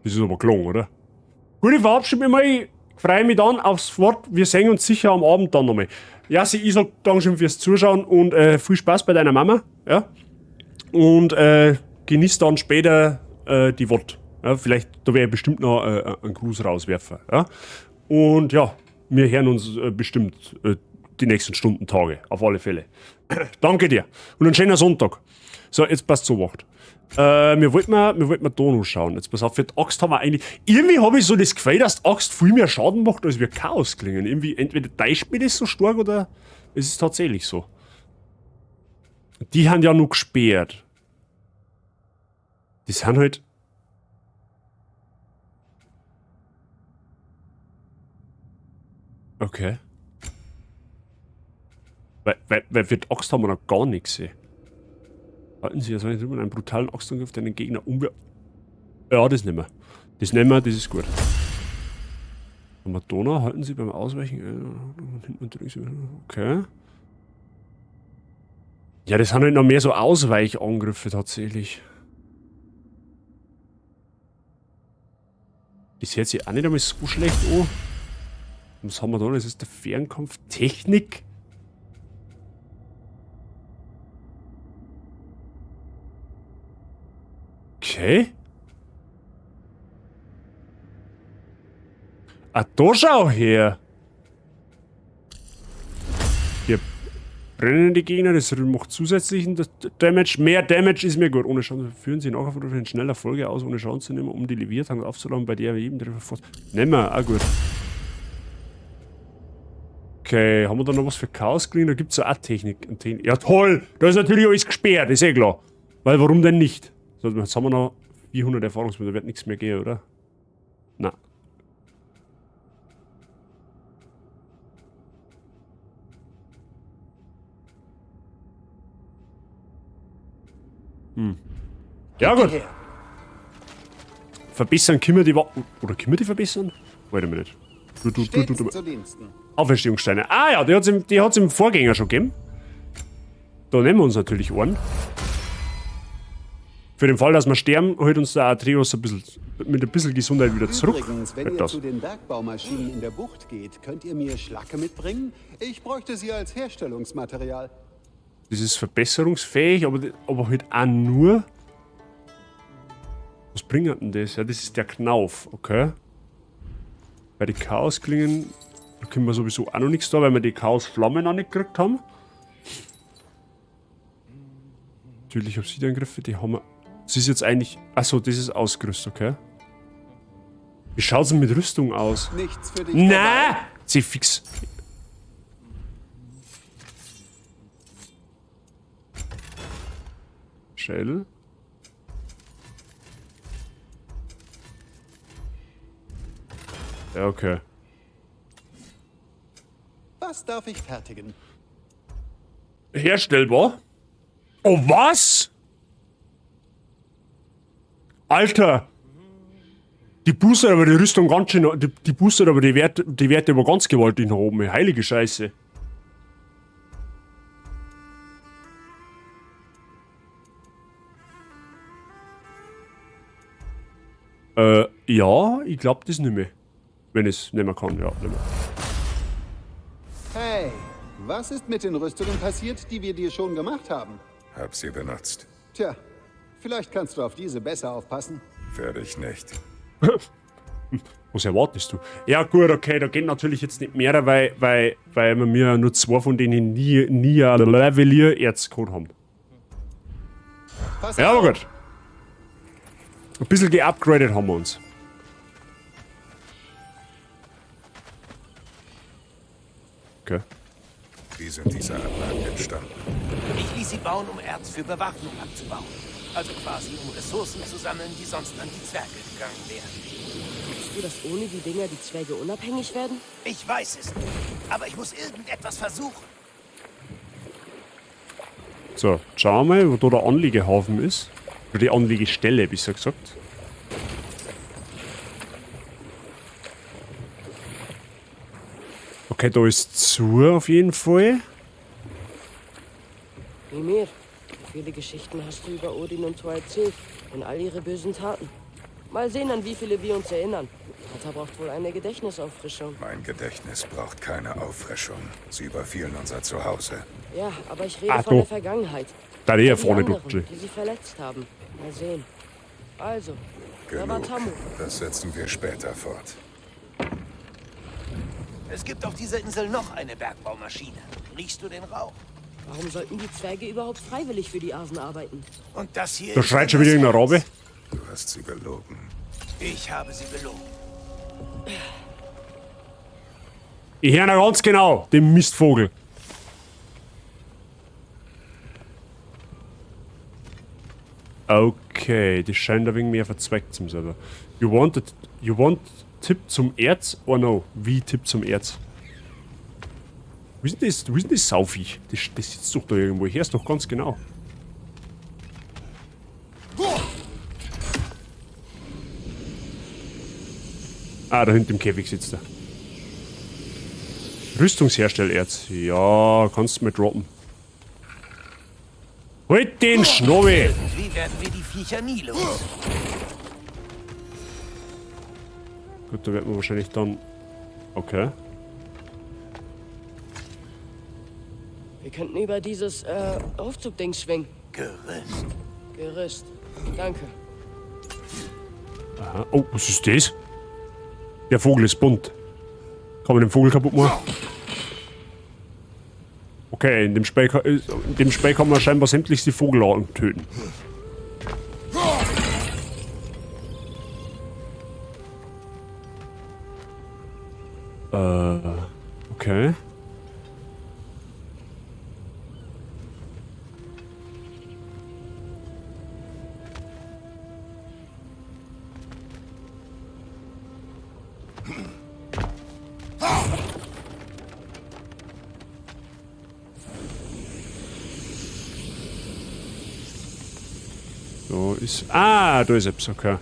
Das ist aber gelungen, oder? Gut, ich verabschiede mich mal. freue mich dann aufs Wort. Wir sehen uns sicher am Abend dann nochmal. Jassi, ich sag Dankeschön fürs Zuschauen und viel Spaß bei deiner Mama. Ja? Und genieß dann später die Wort. Ja? Vielleicht, da werde ich bestimmt noch einen Gruß rauswerfen. Ja? Und ja, wir hören uns bestimmt die nächsten Stunden, Tage. Auf alle Fälle. Danke dir. Und einen schönen Sonntag. So, jetzt passt so Wacht. Wir wollten da noch schauen. Jetzt pass auf, für die Axt haben wir eigentlich. Irgendwie habe ich so das Gefühl, dass die Axt viel mehr Schaden macht, als wir Chaos klingen. Irgendwie, entweder täuscht mir das so stark oder es ist tatsächlich so. Die haben ja noch gesperrt. Die sind halt. Okay. Weil für die Axt haben wir noch gar nichts gesehen. Halten Sie also nicht über einen brutalen Axtangriff, der den Gegner umwehr. Ja, das nehmen wir. Das nehmen wir, das ist gut. Madonna, halten Sie beim Ausweichen. Okay. Ja, das sind halt noch mehr so Ausweichangriffe tatsächlich. Das hört sich auch nicht einmal so schlecht an. Was haben wir da? Das ist der Fernkampf. Technik. Okay. Ah, da schau her. Hier brennen die Gegner, das macht zusätzlichen Damage. Mehr Damage ist mir gut. Ohne Chance führen sie nachher für einen schneller Folge aus, ohne Chance zu nehmen, um die Leviertang aufzuladen, bei der wir jedem Treffer fast. Nehmen wir, auch gut. Okay, haben wir da noch was für Chaos gekriegt? Da gibt es ja auch Technik. Ja toll, da ist natürlich alles gesperrt, ist eh klar. Weil warum denn nicht? So, jetzt haben wir noch 400 Erfahrungspunkte, da wird nichts mehr gehen, oder? Na. Ja gut. Verbessern können wir die Oder können wir die verbessern? Warte mal nicht. Zu Diensten. Auferstehungssteine. Ah ja, die hat's im Vorgänger schon gegeben. Da nehmen wir uns natürlich einen. Für den Fall, dass wir sterben, holt uns der Atreus mit ein bisschen Gesundheit wieder zurück. Übrigens, wenn ihr zu den Bergbaumaschinen in der Bucht geht, könnt ihr mir Schlacke mitbringen? Ich bräuchte sie als Herstellungsmaterial. Das ist verbesserungsfähig, aber halt auch nur. Was bringt denn das? Ja, das ist der Knauf, okay. Bei den Chaosklingen, da können wir sowieso auch noch nichts da, weil wir die Chaosflamme noch nicht gekriegt haben. Natürlich Obsidiangriffe, die haben wir. Das ist jetzt eigentlich. Achso, das ist ausgerüstet, okay. Wie schaut's denn mit Rüstung aus? Nichts für dich. Na! Sie fix. Shell. Ja, okay. Was darf ich fertigen? Herstellbar? Oh, was? Alter! Die boostet aber die Rüstung ganz schön, die boostet aber die Werte aber ganz gewaltig nach oben. Heilige Scheiße. Ja, ich glaube das nicht mehr. Wenn ich es nicht mehr kann, ja, nicht mehr. Hey, was ist mit den Rüstungen passiert, die wir dir schon gemacht haben? Hab sie benutzt. Tja, vielleicht kannst du auf diese besser aufpassen. Werde ich nicht. Was erwartest du? Ja gut, okay, da geht natürlich jetzt nicht mehr, weil wir mir nur 2 von denen nie ein Levelier-Erzcode haben. Pass Ja, auf. aber gut. Ein bisschen geupgradet haben wir uns. Okay. Wie sind diese Anlagen entstanden? Ich ließ sie bauen, um Erz für Bewaffnung abzubauen. Also quasi, um Ressourcen zu sammeln, die sonst an die Zwerge gegangen wären. Glaubst du, dass ohne die Dinger die Zwerge unabhängig werden? Ich weiß es nicht, aber ich muss irgendetwas versuchen. So, schauen wir mal, wo da der Anliegehaufen ist. Oder die Anliegestelle, besser gesagt. Okay, da ist zu auf jeden Fall. Mimir, wie viele Geschichten hast du über Odin und Thor erzählt und all ihre bösen Taten? Mal sehen, an wie viele wir uns erinnern. Vater braucht wohl eine Gedächtnisauffrischung. Mein Gedächtnis braucht keine Auffrischung. Sie überfielen unser Zuhause. Ja, aber ich rede Ah, von du. der Vergangenheit. Da der Die vorne anderen, dutsche. die sie verletzt haben. Mal sehen. Also, da war Genug. Tammo. Das setzen wir später fort. Es gibt auf dieser Insel noch eine Bergbaumaschine. Riechst du den Rauch? Warum sollten die Zwerge überhaupt freiwillig für die Asen arbeiten? Und das hier Da ist schreit schon wieder irgendeine Raube. Du hast sie belogen. Ich habe sie belogen. Ich höre noch ganz genau, den Mistvogel. Okay, das scheint ein wenig mehr verzweckt zu sein. You want Tipp zum Erz? Oh no, wie Tipp zum Erz? Wie ist denn das Sauviech? Das sitzt doch da irgendwo, ich hör's doch ganz genau. Ah, da hinten im Käfig sitzt er. Rüstungsherstellerz. Ja, kannst du mir droppen. Halt den Schnobel! Wie werden wir die Viecher nie los? Gut, da wird man wahrscheinlich dann... Okay. Wir könnten über dieses, Aufzugdings schwingen. Gerüst. Gerüst. Danke. Aha. Oh, was ist das? Der Vogel ist bunt. Kann man den Vogel kaputt machen? Okay, in dem Spiel kann man scheinbar sämtlichste Vogelarten töten. Okay. So ist... Ah, da ist es, okay.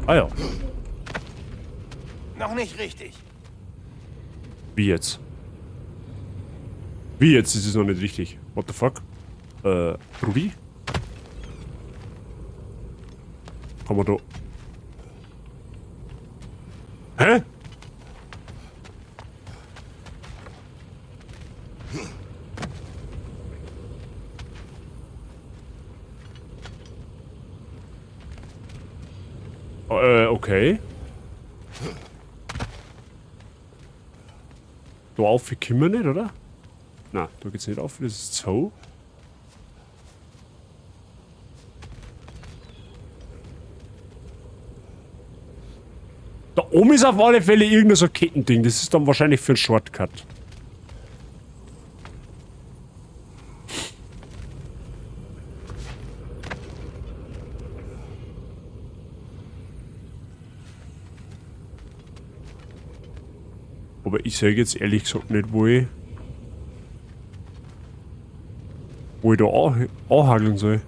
Ah ja, Noch nicht richtig. wie jetzt? Wie jetzt ist es noch nicht richtig? What the fuck? Rudi? Kann man da... Hä? Okay. Da auf, wie können wir nicht, oder? Na, da geht's nicht auf, das ist so. Da oben ist auf alle Fälle irgendein so Kettending, das ist dann wahrscheinlich für einen Shortcut. Aber ich sage jetzt ehrlich gesagt nicht, wo ich da anhageln soll.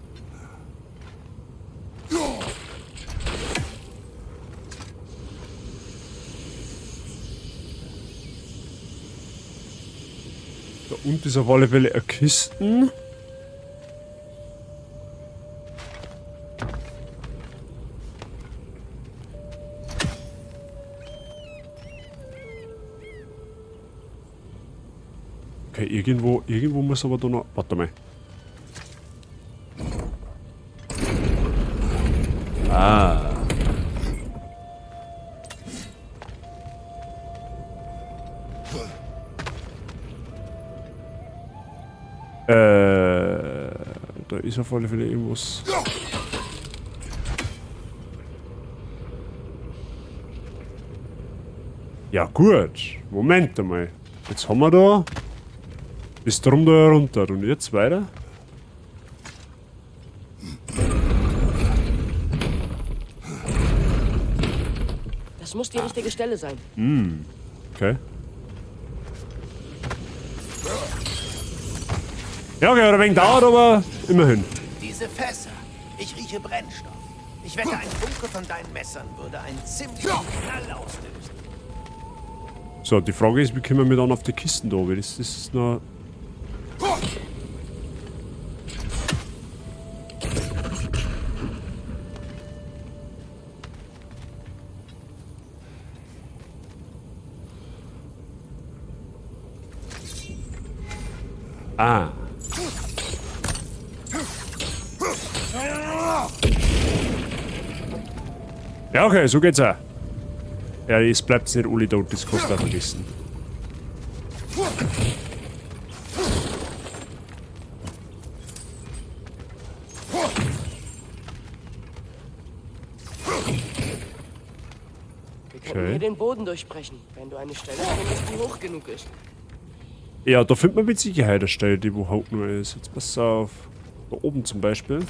Da unten ist auf alle Fälle eine Kiste. Okay, irgendwo muss aber da noch... Warte mal. Ah. Da ist auf alle Fälle irgendwas. Ja gut, Moment einmal. Jetzt haben wir da... Bis drum da runter. Und jetzt weiter? Das muss die richtige Stelle sein. Okay. Ja, okay, ein wenig dauert, aber immerhin. Diese Fässer. Ich rieche Brennstoff. Ich wette, ein Funke von deinen Messern würde einen ziemlichen Knall auslösen. So, die Frage ist, wie kommen wir dann auf die Kisten da? Weil das ist noch... Ah. Ja, okay, so geht's auch. Ja, es bleibt nicht alle tot, das kannst du auch vergessen. Wir können hier den Boden durchbrechen, wenn du eine Stelle findest, die hoch genug ist. Ja, da findet man mit Sicherheit eine Stelle, die wo halt nur ist. Jetzt pass auf. Da oben zum Beispiel.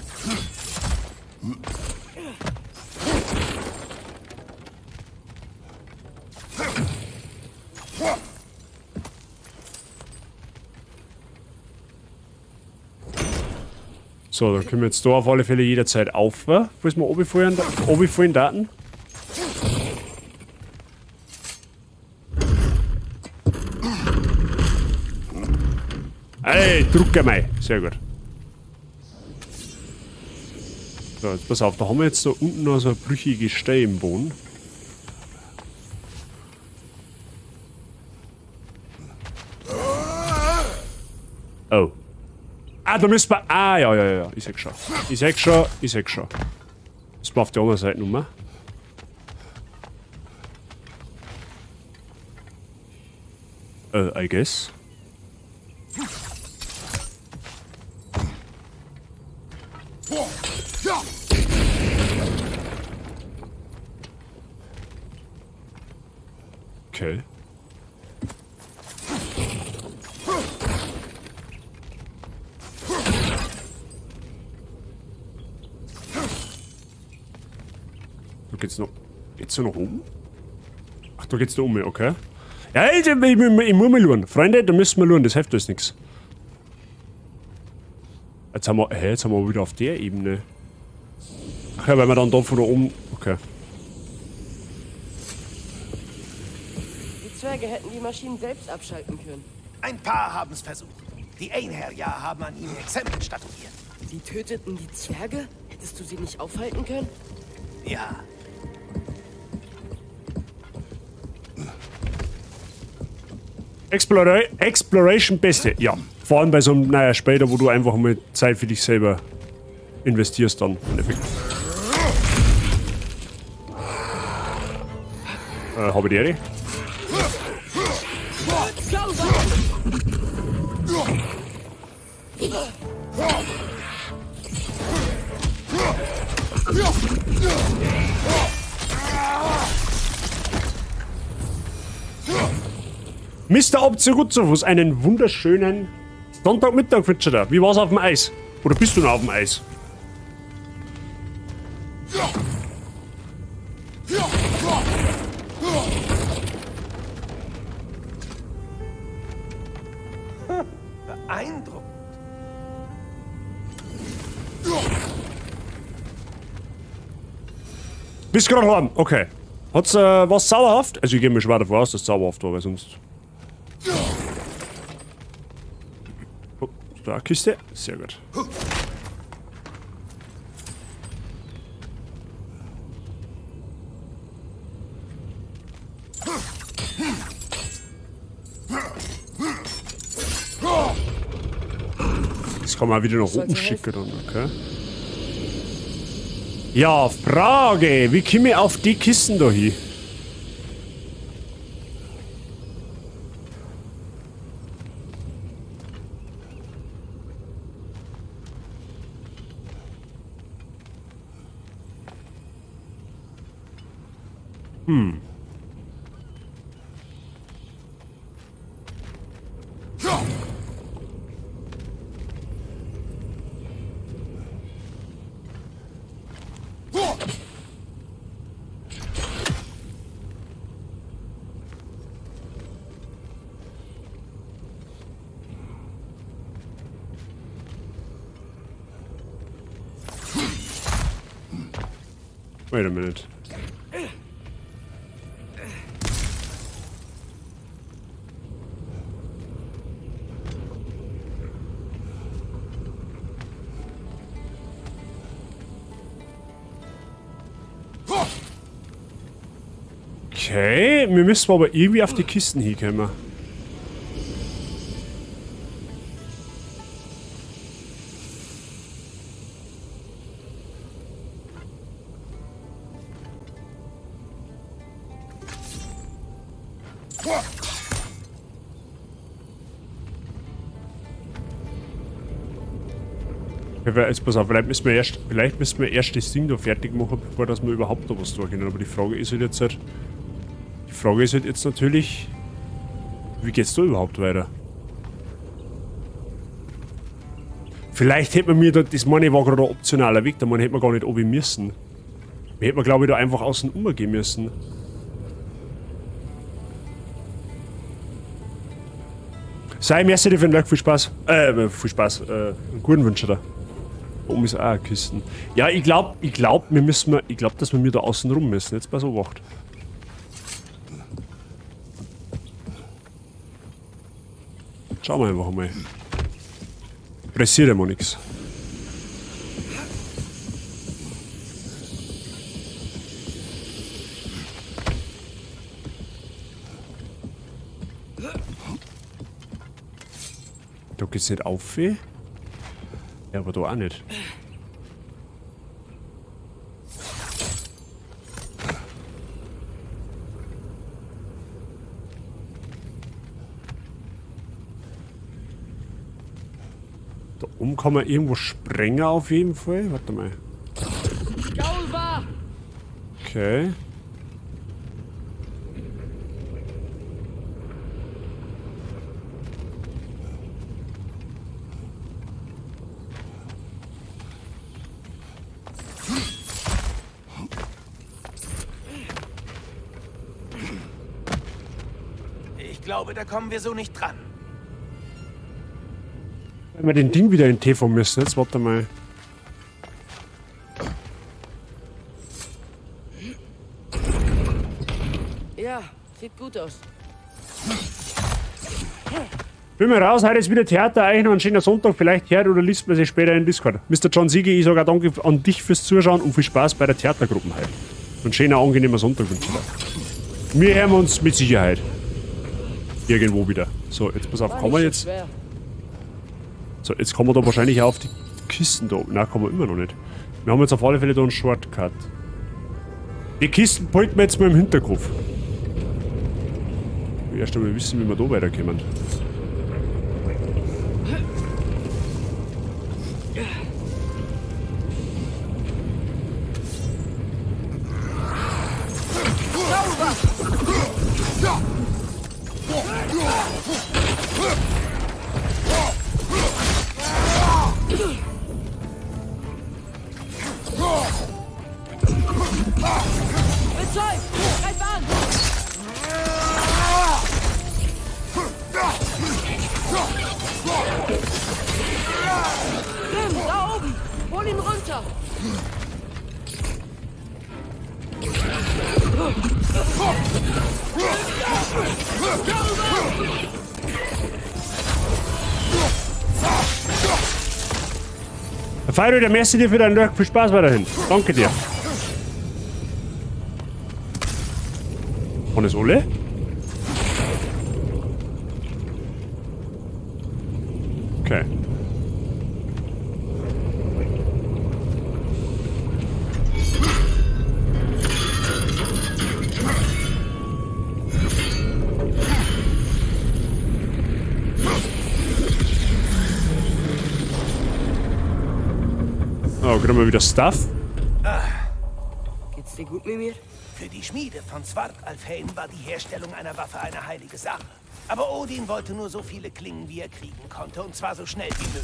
So, dann können wir jetzt da auf alle Fälle jederzeit auf, falls wir runterfallen Daten. Ey, druck einmal. Sehr gut. So, jetzt pass auf, da haben wir jetzt da unten noch so eine brüchige Stelle im Boden. Oh. Ah, da müssen wir... Ah, ja. Ich seh schon. Ich seh schon. Müssen wir auf die andere Seite nochmal. I guess. Okay. Da geht's noch. Geht's da noch oben? Ach, da geht's da um, okay. Ja, ich muss mal schauen. Freunde, da müssen wir schauen, das hilft uns nichts. Jetzt haben wir wieder auf der Ebene. Ach ja, weil wir dann da von da oben. Okay. Die Zwerge hätten die Maschinen selbst abschalten können. Ein paar haben es versucht. Die Einherjar haben an ihnen Exempel statuiert. Sie töteten die Zwerge? Hättest du sie nicht aufhalten können? Ja. Exploration Beste, ja. Vor allem bei so einem, naja, später, wo du einfach mal Zeit für dich selber investierst dann. Habe ich die Ehre? Mr. Obzerutzofuss, einen wunderschönen Sonntagmittag wünsche dir. Wie war's auf dem Eis? Oder bist du noch auf dem Eis? Beeindruckend. Bist gerade heim? Okay. Hat's was sauerhaft? Also ich gehe mir schwer davon aus, dass es sauerhaft war, weil sonst... Oh, da eine Kiste. Sehr gut. Das kann man wieder nach oben schicken dann, okay? Ja, Frage. Wie komme ich auf die Kisten da hin? Wait a minute. Okay, wir müssen aber irgendwie auf die Kisten hinkommen. Okay, jetzt pass auf, vielleicht müssen wir erst das Ding da fertig machen, bevor dass wir überhaupt da was tun können. Aber die Frage ist halt jetzt natürlich, wie geht's da überhaupt weiter? Vielleicht hätte man mir da, das meine ich war gerade ein optionaler Weg, da hätte man gar nicht oben müssen. Wir hätten, glaube ich, da einfach außen umgehen müssen. Sei merci dir für den Like, viel Spaß. Einen guten Wünsche da. Oben ist auch eine Kiste. Ja, ich glaube, dass wir da außen rum müssen. Jetzt pass auf, Wacht. Schauen wir einfach mal. Pressiert immer nichts. Da geht's nicht auf, weh? Ja, aber da auch nicht. Da oben kann man irgendwo sprengen auf jeden Fall. Warte mal. Okay. Ich glaube, da kommen wir so nicht dran. Wenn wir den Ding wieder in TV müssen, jetzt warte mal. Ja, sieht gut aus. Bin mal raus, heute ist wieder Theater, eigentlich noch ein schöner Sonntag, vielleicht hört oder liest man sich später in Discord. Mr. John Siege, ich sage auch danke an dich fürs Zuschauen und viel Spaß bei der Theatergruppe heute. Ein schöner, angenehmer Sonntag wünsche ich dir. Wir hören uns mit Sicherheit. Irgendwo wieder. So, jetzt pass auf, kommen wir jetzt... So, jetzt kommen wir da wahrscheinlich auch auf die Kisten da oben. Nein, kommen wir immer noch nicht. Wir haben jetzt auf alle Fälle da einen Shortcut. Die Kisten behalten wir jetzt mal im Hinterkopf. Ich will erst einmal wissen, wie wir da weiterkommen. Da oben! Hol ihn runter! Fire, der merci dir für deinen Lurk. Viel Spaß weiterhin. Danke dir. Und ist alle? Okay. Oh, kriegen wir wieder Stuff? Geht's dir gut mit mir? Für die Schmiede von Svart Alfheim war die Herstellung einer Waffe eine heilige Sache. Aber Odin wollte nur so viele Klingen, wie er kriegen konnte, und zwar so schnell wie möglich.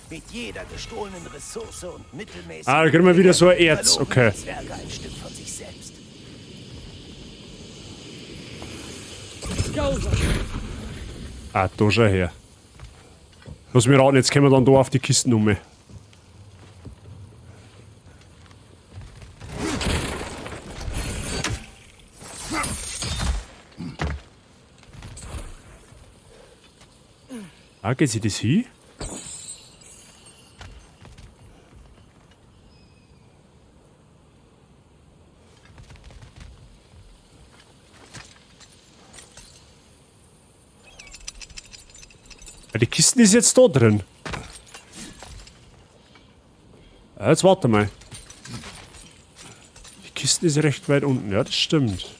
Mit jeder gestohlenen Ressource und mittelmäßig... Ah, da kriegen wir wieder so ein Erz, okay. Zwerge ein Stück von sich selbst. Ah, da schau her. Lass mich raten, jetzt können wir dann da auf die Kisten um. Ah, geht sie das hin? Ja, die Kisten ist jetzt da drin. Ja, jetzt warte mal. Die Kiste ist recht weit unten. Ja, das stimmt.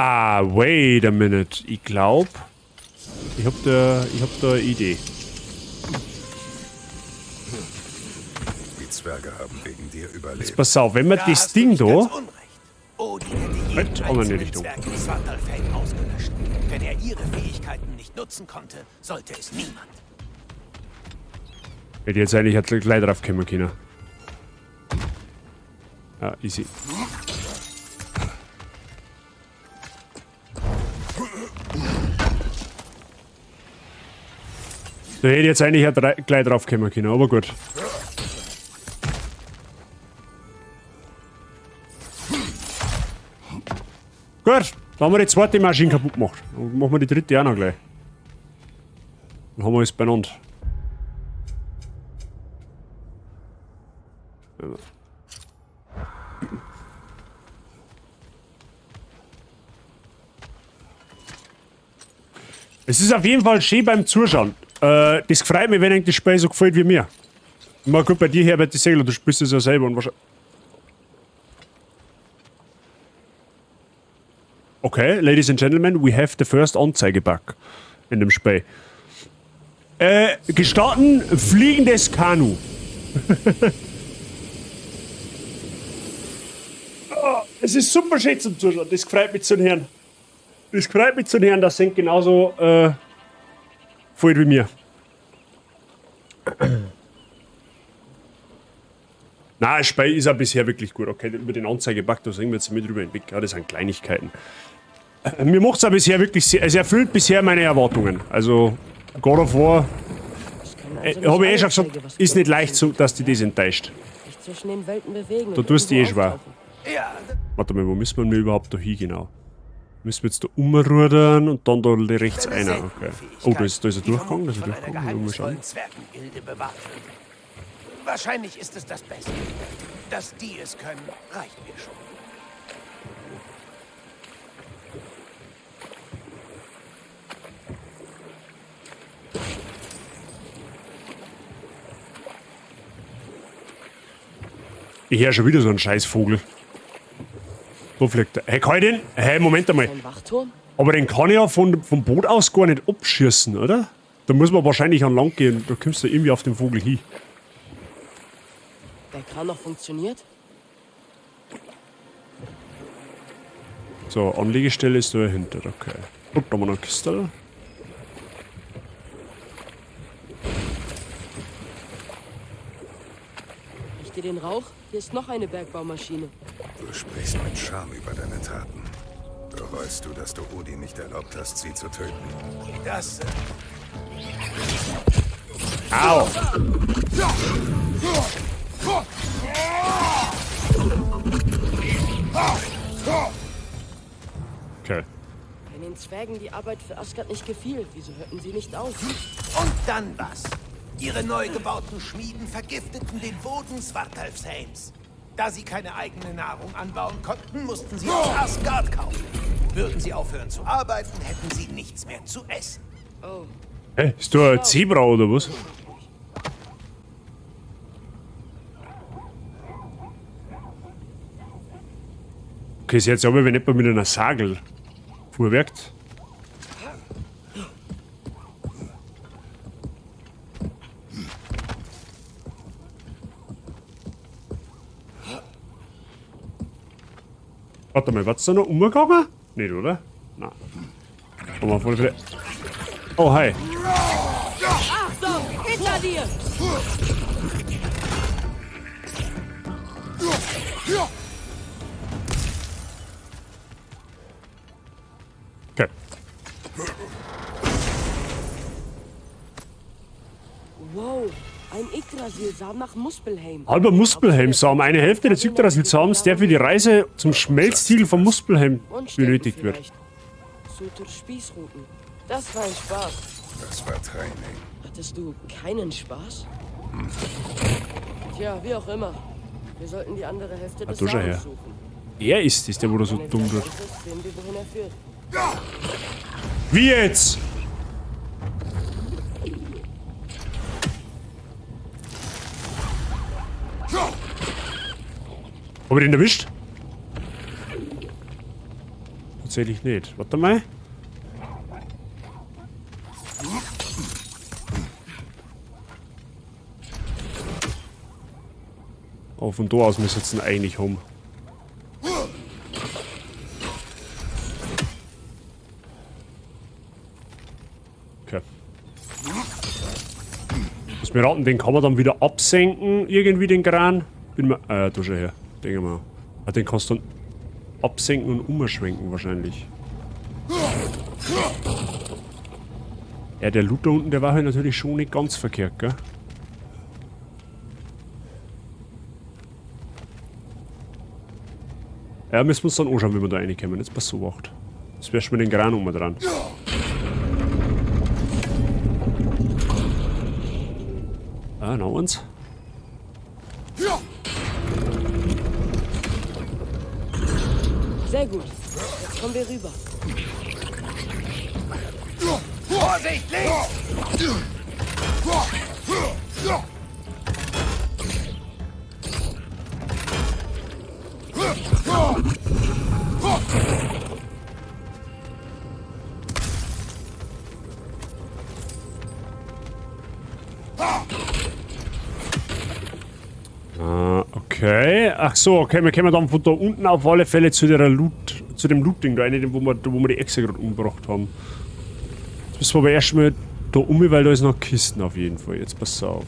Ah, wait a minute. Ich glaube, ich hab da eine Idee. Die Zwerge haben wegen dir überlebt. Pass auf, wenn wir das hast du Ding nicht da... ganz Unrecht. Odin hätte jeden Halt, aber in die einzelnen Richtung. Zwerg in Svartalfheim ausgelöscht. Wenn er ihre Fähigkeiten nicht nutzen konnte, sollte es niemand. Hätte jetzt eigentlich gleich drauf kommen können. Ja, easy. Da hätte ich jetzt eigentlich gleich drauf kommen können, aber gut. Gut, dann haben wir die zweite Maschine kaputt gemacht. Dann machen wir die dritte auch noch gleich. Dann haben wir es beieinander. Es ist auf jeden Fall schön beim Zuschauen. Das freut mich, wenn euch das Spiel so gefällt wie mir. Mal gut bei dir, Herbert, die Segler, du spielst es ja selber und wahrscheinlich. Okay, ladies and gentlemen, we have the first Anzeigebug in dem Spiel. Gestarten, fliegendes Kanu. Oh, es ist super schön zum Zuschauen, das freut mich zu hören. Das freut mich zu hören, das sind genauso voll wie mir. Na, das Spiel ist ja bisher wirklich gut. Okay, über den Anzeigebug, da sind wir jetzt mit drüber hinweg. Ja, das sind Kleinigkeiten. Mir macht es ja bisher wirklich sehr, es erfüllt bisher meine Erwartungen. Also, God of War, habe ich schon gesagt, ist nicht leicht, so, dass die das enttäuscht. Sich zwischen den Welten bewegen. Da tust du eh schwer. Ja, Warte mal, wo müssen wir denn überhaupt da hin genau? Müssen wir jetzt da umrudern und dann da rechts einer. Okay. Oh, da ist ein Durchgang, da ist ein Durchgang. Mal schauen. Zwergengilde bewahrt wird. Wahrscheinlich ist es das Beste. Dass die es können, reicht mir schon. Ich höre schon wieder so einen Scheißvogel. Da fliegt er. Hey, kann ich den? Hey, Moment einmal. Ein Wachturm? Aber den kann ich ja vom Boot aus gar nicht abschießen, oder? Da muss man wahrscheinlich an Land gehen. Da kommst du irgendwie auf den Vogel hin. Der Kran noch funktioniert? So, Anlegestelle ist da dahinter. Okay. Und da haben wir noch eine Kiste. Riecht ihr den Rauch? Hier ist noch eine Bergbaumaschine. Du sprichst mit Scham über deine Taten. Bereust du, dass du Odin nicht erlaubt hast, sie zu töten? Das Au! Okay. Wenn den Zwergen die Arbeit für Asgard nicht gefiel, wieso hörten sie nicht auf? Und dann was? Ihre neu gebauten Schmieden vergifteten den Boden Svartalfheims. Da sie keine eigene Nahrung anbauen konnten, mussten sie aus Asgard kaufen. Würden sie aufhören zu arbeiten, hätten sie nichts mehr zu essen. Oh, Hä? Ist da ein Zebra oder was? Okay, ist jetzt aber, wenn jemand mit einer Sagel fuhrwerkt. Warte mal, war's da noch umgegangen? Nicht, oder? Nein. Komm mal voll wieder. Oh, hi. Achtung! Hinter dir! Okay. Wow, ein Yggdrasil-Samen nach Muspelheim. Halber Muspelheim-Samen. Eine Hälfte des Yggdrasil-Samens, der für die Reise zum Schmelztiegel von Muspelheim Wunschdenken benötigt wird. vielleicht. Sutur Spießruten. Das war ein Spaß. Das war Training. Hattest du keinen Spaß? Tja, wie auch immer. Wir sollten die andere Hälfte des du schau her. Samens suchen. Er ist es, der wo da so Wenn er dumm wird. fertig ist, sehen wir, wohin er führt. Wie jetzt? Hab ich den erwischt? tatsächlich nicht. Warte mal. Oh, von da aus müssen wir jetzt ihn eigentlich haben. Okay. Lass mir raten, den kann man dann wieder absenken, irgendwie den Kran. Bin mir. Da schon her. Denke mal. Ah, den kannst du dann absenken und umschwenken wahrscheinlich. Ja, der Loot da unten, der war halt natürlich schon nicht ganz verkehrt, gell? Ja, müssen wir uns dann anschauen, wie wir da reinkommen. Jetzt passt so wacht. Jetzt wärst du mit den Kran oben dran. Ah, noch eins. Sehr gut. Jetzt kommen wir rüber. Vorsicht, links! Okay. Ach so, okay, wir kommen dann von da unten auf alle Fälle zu dem Loot-Ding da rein, wo wir die Echse gerade umgebracht haben. Jetzt müssen wir aber erstmal da weil da ist noch Kisten auf jeden Fall. Jetzt pass auf.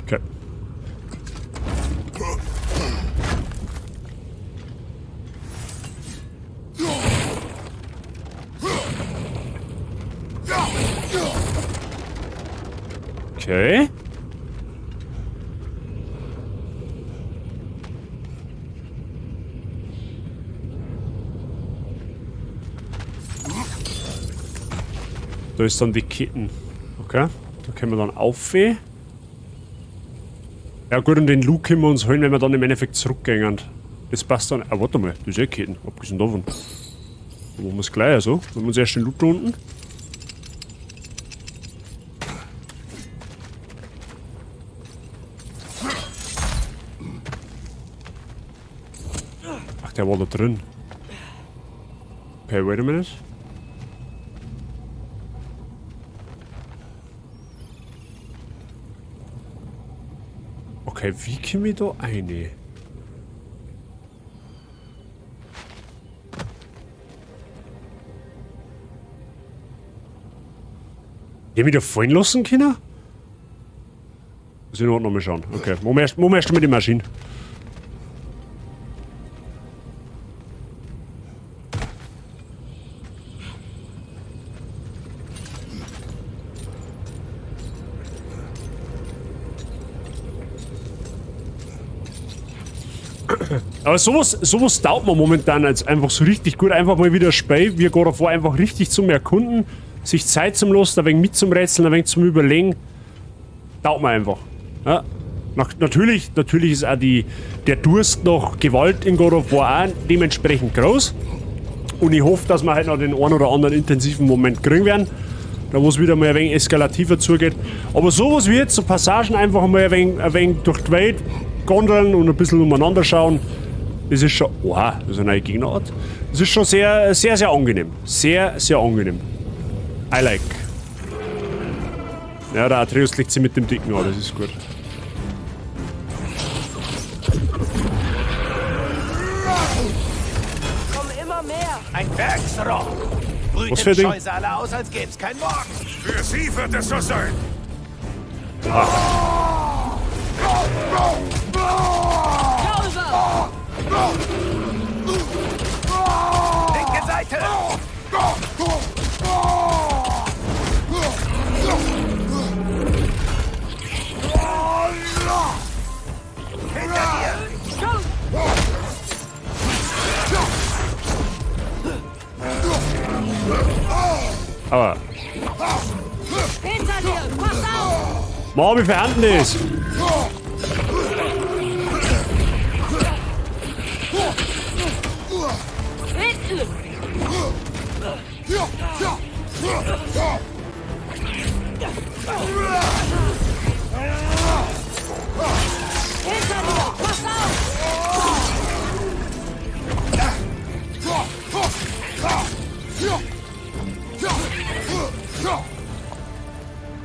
Okay. Okay. Da ist dann die Ketten. Okay. Da können wir dann aufwählen. Ja gut, und den Loot können wir uns holen, wenn wir dann im Endeffekt zurückgehen. Das passt dann. Ah, warte mal, das ist ja Ketten. Abgesehen davon. Dann machen wir es gleich also. Machen wir uns erst den Loot da unten. Ach, der war da drin. Okay, wait a minute. Okay, wie komme ich da rein? Die haben mich da fallen lassen können? Muss ich noch mal schauen. Okay, machen wir erst mal die Maschine. Aber sowas taugt man momentan als einfach so richtig gut. Einfach mal wieder Spiel, wie God of War, einfach richtig zum Erkunden, sich Zeit zum Lassen, ein wenig mit zum Rätseln, ein wenig zum Überlegen. Taugt man einfach. Ja. Natürlich ist auch der Durst nach Gewalt in God of War auch dementsprechend groß. Und ich hoffe, dass wir halt noch den einen oder anderen intensiven Moment kriegen werden. Da wo es wieder mal ein wenig eskalativer zugeht. Aber sowas wie jetzt, so Passagen einfach mal ein wenig durch die Welt gondeln und ein bisschen umeinander schauen. Das ist schon, das ist eine neue Gegnerart. Das ist schon sehr, sehr, sehr angenehm. Sehr, sehr angenehm. I like. Ja, der Atreus legt sie mit dem Dicken an, das ist gut. Kommen immer mehr. Ein Werksrohr. Was für ein Ding? Scheusale aus, als gäb's kein Morgen. Für sie wird es so sein. Linke Seite. Hinter dir. Aber. Hinter dir. Pass auf. Mal, wie vorhanden ist. Hinten. Hinter dir! Pass auf!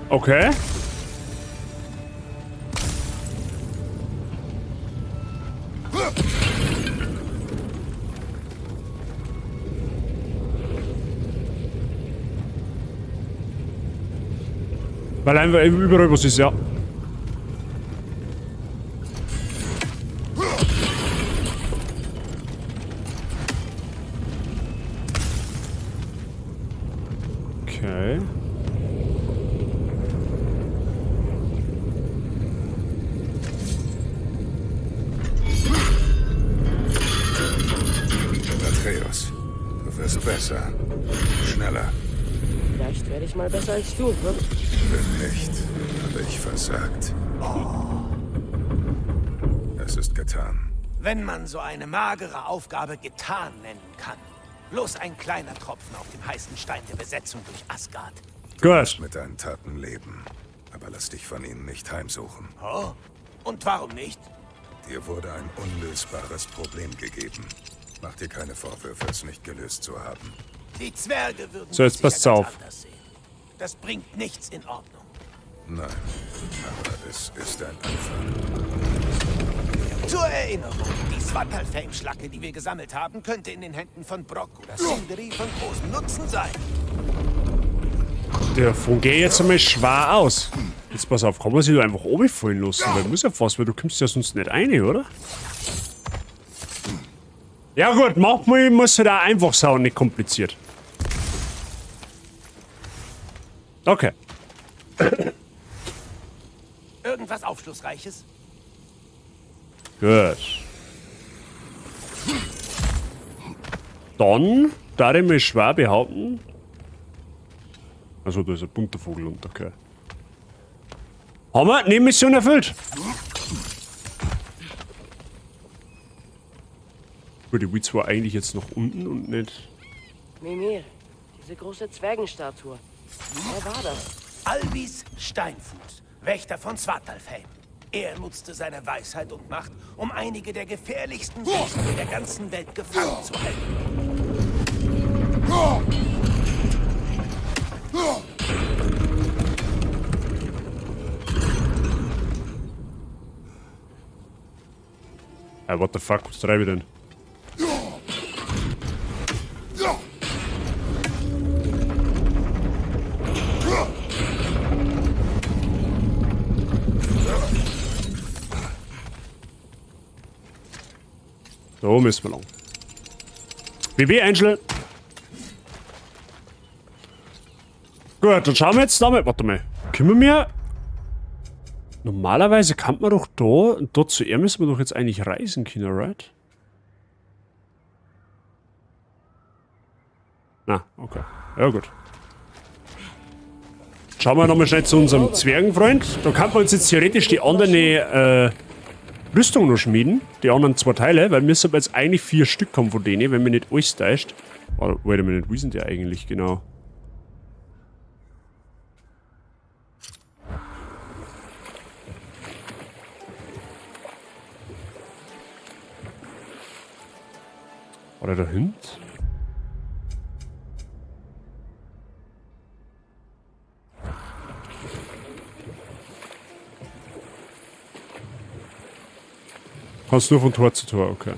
Okay. Weil einfach überall was ist, ja. Okay. Atreus, du wirst besser. Schneller. Vielleicht werde ich mal besser als du, hm? Wenn nicht, habe ich versagt. Es ist getan. Wenn man so eine magere Aufgabe getan nennen kann. Bloß ein kleiner Tropfen auf dem heißen Stein der Besetzung durch Asgard. Gut. Mit deinen Taten leben. Aber lass dich von ihnen nicht heimsuchen. Oh? Und warum nicht? Dir wurde ein unlösbares Problem gegeben. Mach dir keine Vorwürfe, es nicht gelöst zu haben. Die Zwerge würden So, jetzt es passt's sicher ganz auf. anders sehen. Das bringt nichts in Ordnung. Nein, aber es ist ein Anfang. Zur Erinnerung, die Svartalfheim-Schlacke, die wir gesammelt haben, könnte in den Händen von Brock oder Sindri von großem Nutzen sein. Der geht jetzt einmal schwer aus. Jetzt pass auf, kann man sich da einfach runterfallen lassen, weil muss ja fast, weil du kommst ja sonst nicht rein, oder? Ja gut, manchmal muss halt auch einfach sein, nicht kompliziert. Okay. Irgendwas Aufschlussreiches? Gut. Dann darf ich mir schwer behaupten. Also da ist ein bunter Vogel unter, okay. Haben wir Nebenmission erfüllt? Gut, ich will zwar eigentlich jetzt nach unten und nicht... Mimir, diese große Zwergenstatue. Wer war das? Alvis Steinfuß, Wächter von Svartalfheim. Er nutzte seine Weisheit und Macht, um einige der gefährlichsten Wesen der ganzen Welt gefangen zu halten. Hey, what the fuck, was treibe ich denn? So müssen wir lang. BB Angel. Gut, dann schauen wir jetzt damit. Warte mal. Können wir... Normalerweise kann man doch da zu ihr müssen wir doch jetzt eigentlich reisen können, right? Na, okay. Ja, gut. Schauen wir nochmal schnell zu unserem Zwergenfreund. Da kann man uns jetzt theoretisch die andere Rüstung noch schmieden. Die anderen 2 Teile, weil wir müssen jetzt eigentlich 4 Stück haben von denen, wenn mir nicht alles täuscht. Warte mal, wo sind die eigentlich genau? Oder der Hund? Kannst nur von Tor zu Tor, okay.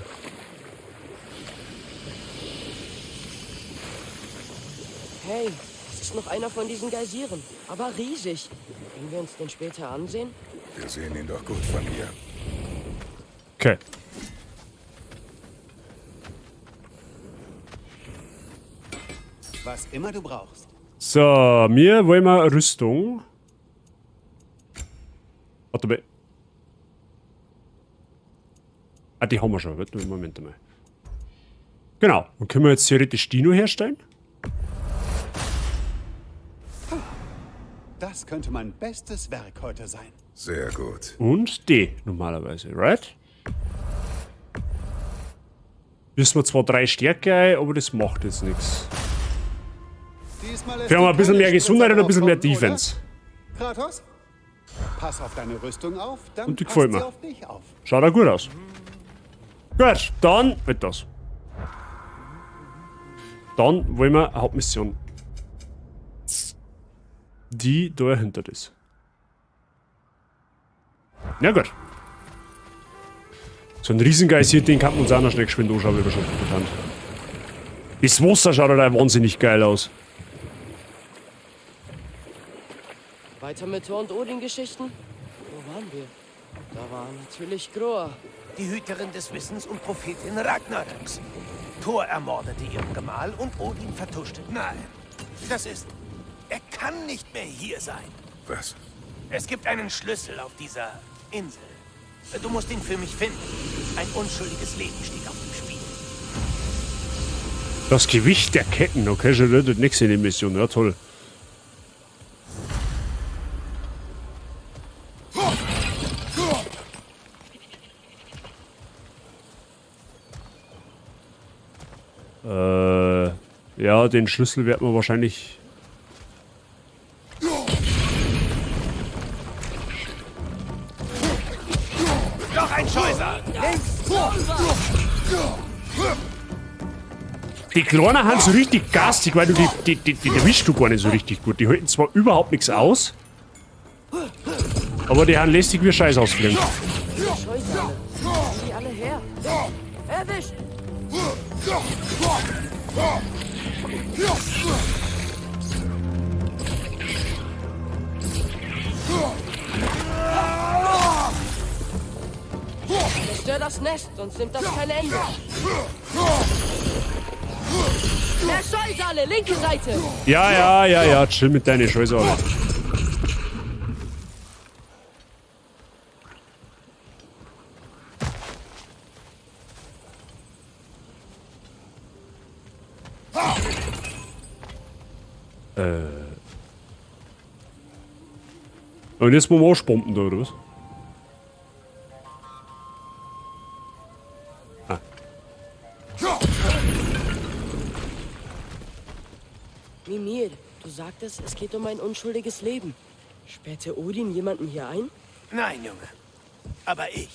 Hey, das ist noch einer von diesen Geysiren. Aber riesig. Können wir uns den später ansehen? Wir sehen ihn doch gut von hier. Okay. Was immer du brauchst. So, wir wollen mal Rüstung. Warte mal. Ah, die haben wir schon. Warte, Moment mal. Genau. Und können wir jetzt theoretisch Dino herstellen? Das könnte mein bestes Werk heute sein. Sehr gut. Und D normalerweise, right? Müssen wir zwar 3 Stärke ein, aber das macht jetzt nichts. Diesmal lässt Wir haben du ein bisschen keine mehr Gesundheit und ein bisschen mehr Spritzer draufkommen, Defense. oder? Kratos, pass auf deine Rüstung auf, dann Und die passt gefällt sie mir. auf dich auf. Schaut auch gut aus. Gut, dann wird das. Dann wollen wir Hauptmission. Die da hinter ist. Na gut. So ein Riesengeist hier, den kann man uns auch noch schnell geschwind anschauen, wie wir schon getan haben. Das Wasser schaut halt auch wahnsinnig geil aus. Weiter mit Thor und Odin-Geschichten? Wo waren wir? Da war natürlich Groa. Die Hüterin des Wissens und Prophetin Ragnaröks. Thor ermordete ihren Gemahl und Odin vertuschte. Nein, das ist... Er kann nicht mehr hier sein. Was? Es gibt einen Schlüssel auf dieser Insel. Du musst ihn für mich finden. Ein unschuldiges Leben steht auf dem Spiel. Das Gewicht der Ketten, okay, schon das nächste in die Mission, ja toll. Ja, den Schlüssel werden wir wahrscheinlich... Noch ein Scheusal! Die Kleinen haben so richtig garstig, weil du die erwischst du gar nicht so richtig gut. Die halten zwar überhaupt nichts aus, aber die haben lästig wie Scheiß ausfliegen. Scheusale. Wo die alle her? Erwischt! Zerstör das Nest, sonst nimmt das kein Ende. Der Scheusale, linke Seite! Ja, chill mit deinen Scheusale. Und jetzt muss man Arschbomben da, oder was? Mimir, du sagtest, es geht um ein unschuldiges Leben. Sperrte Odin jemanden hier ein? Nein, Junge. Aber ich.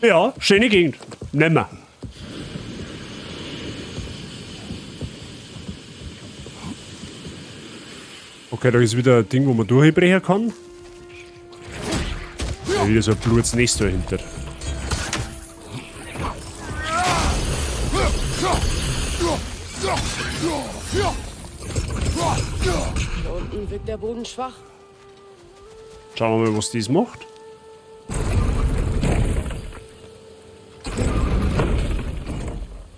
Ja, schöne Gegend. Nehmen wir. Okay, da ist wieder ein Ding, wo man durchbrechen kann. Da wieder so ein Blutsnest dahinter. Da unten wirkt der Boden schwach. Schauen wir mal, was dies macht.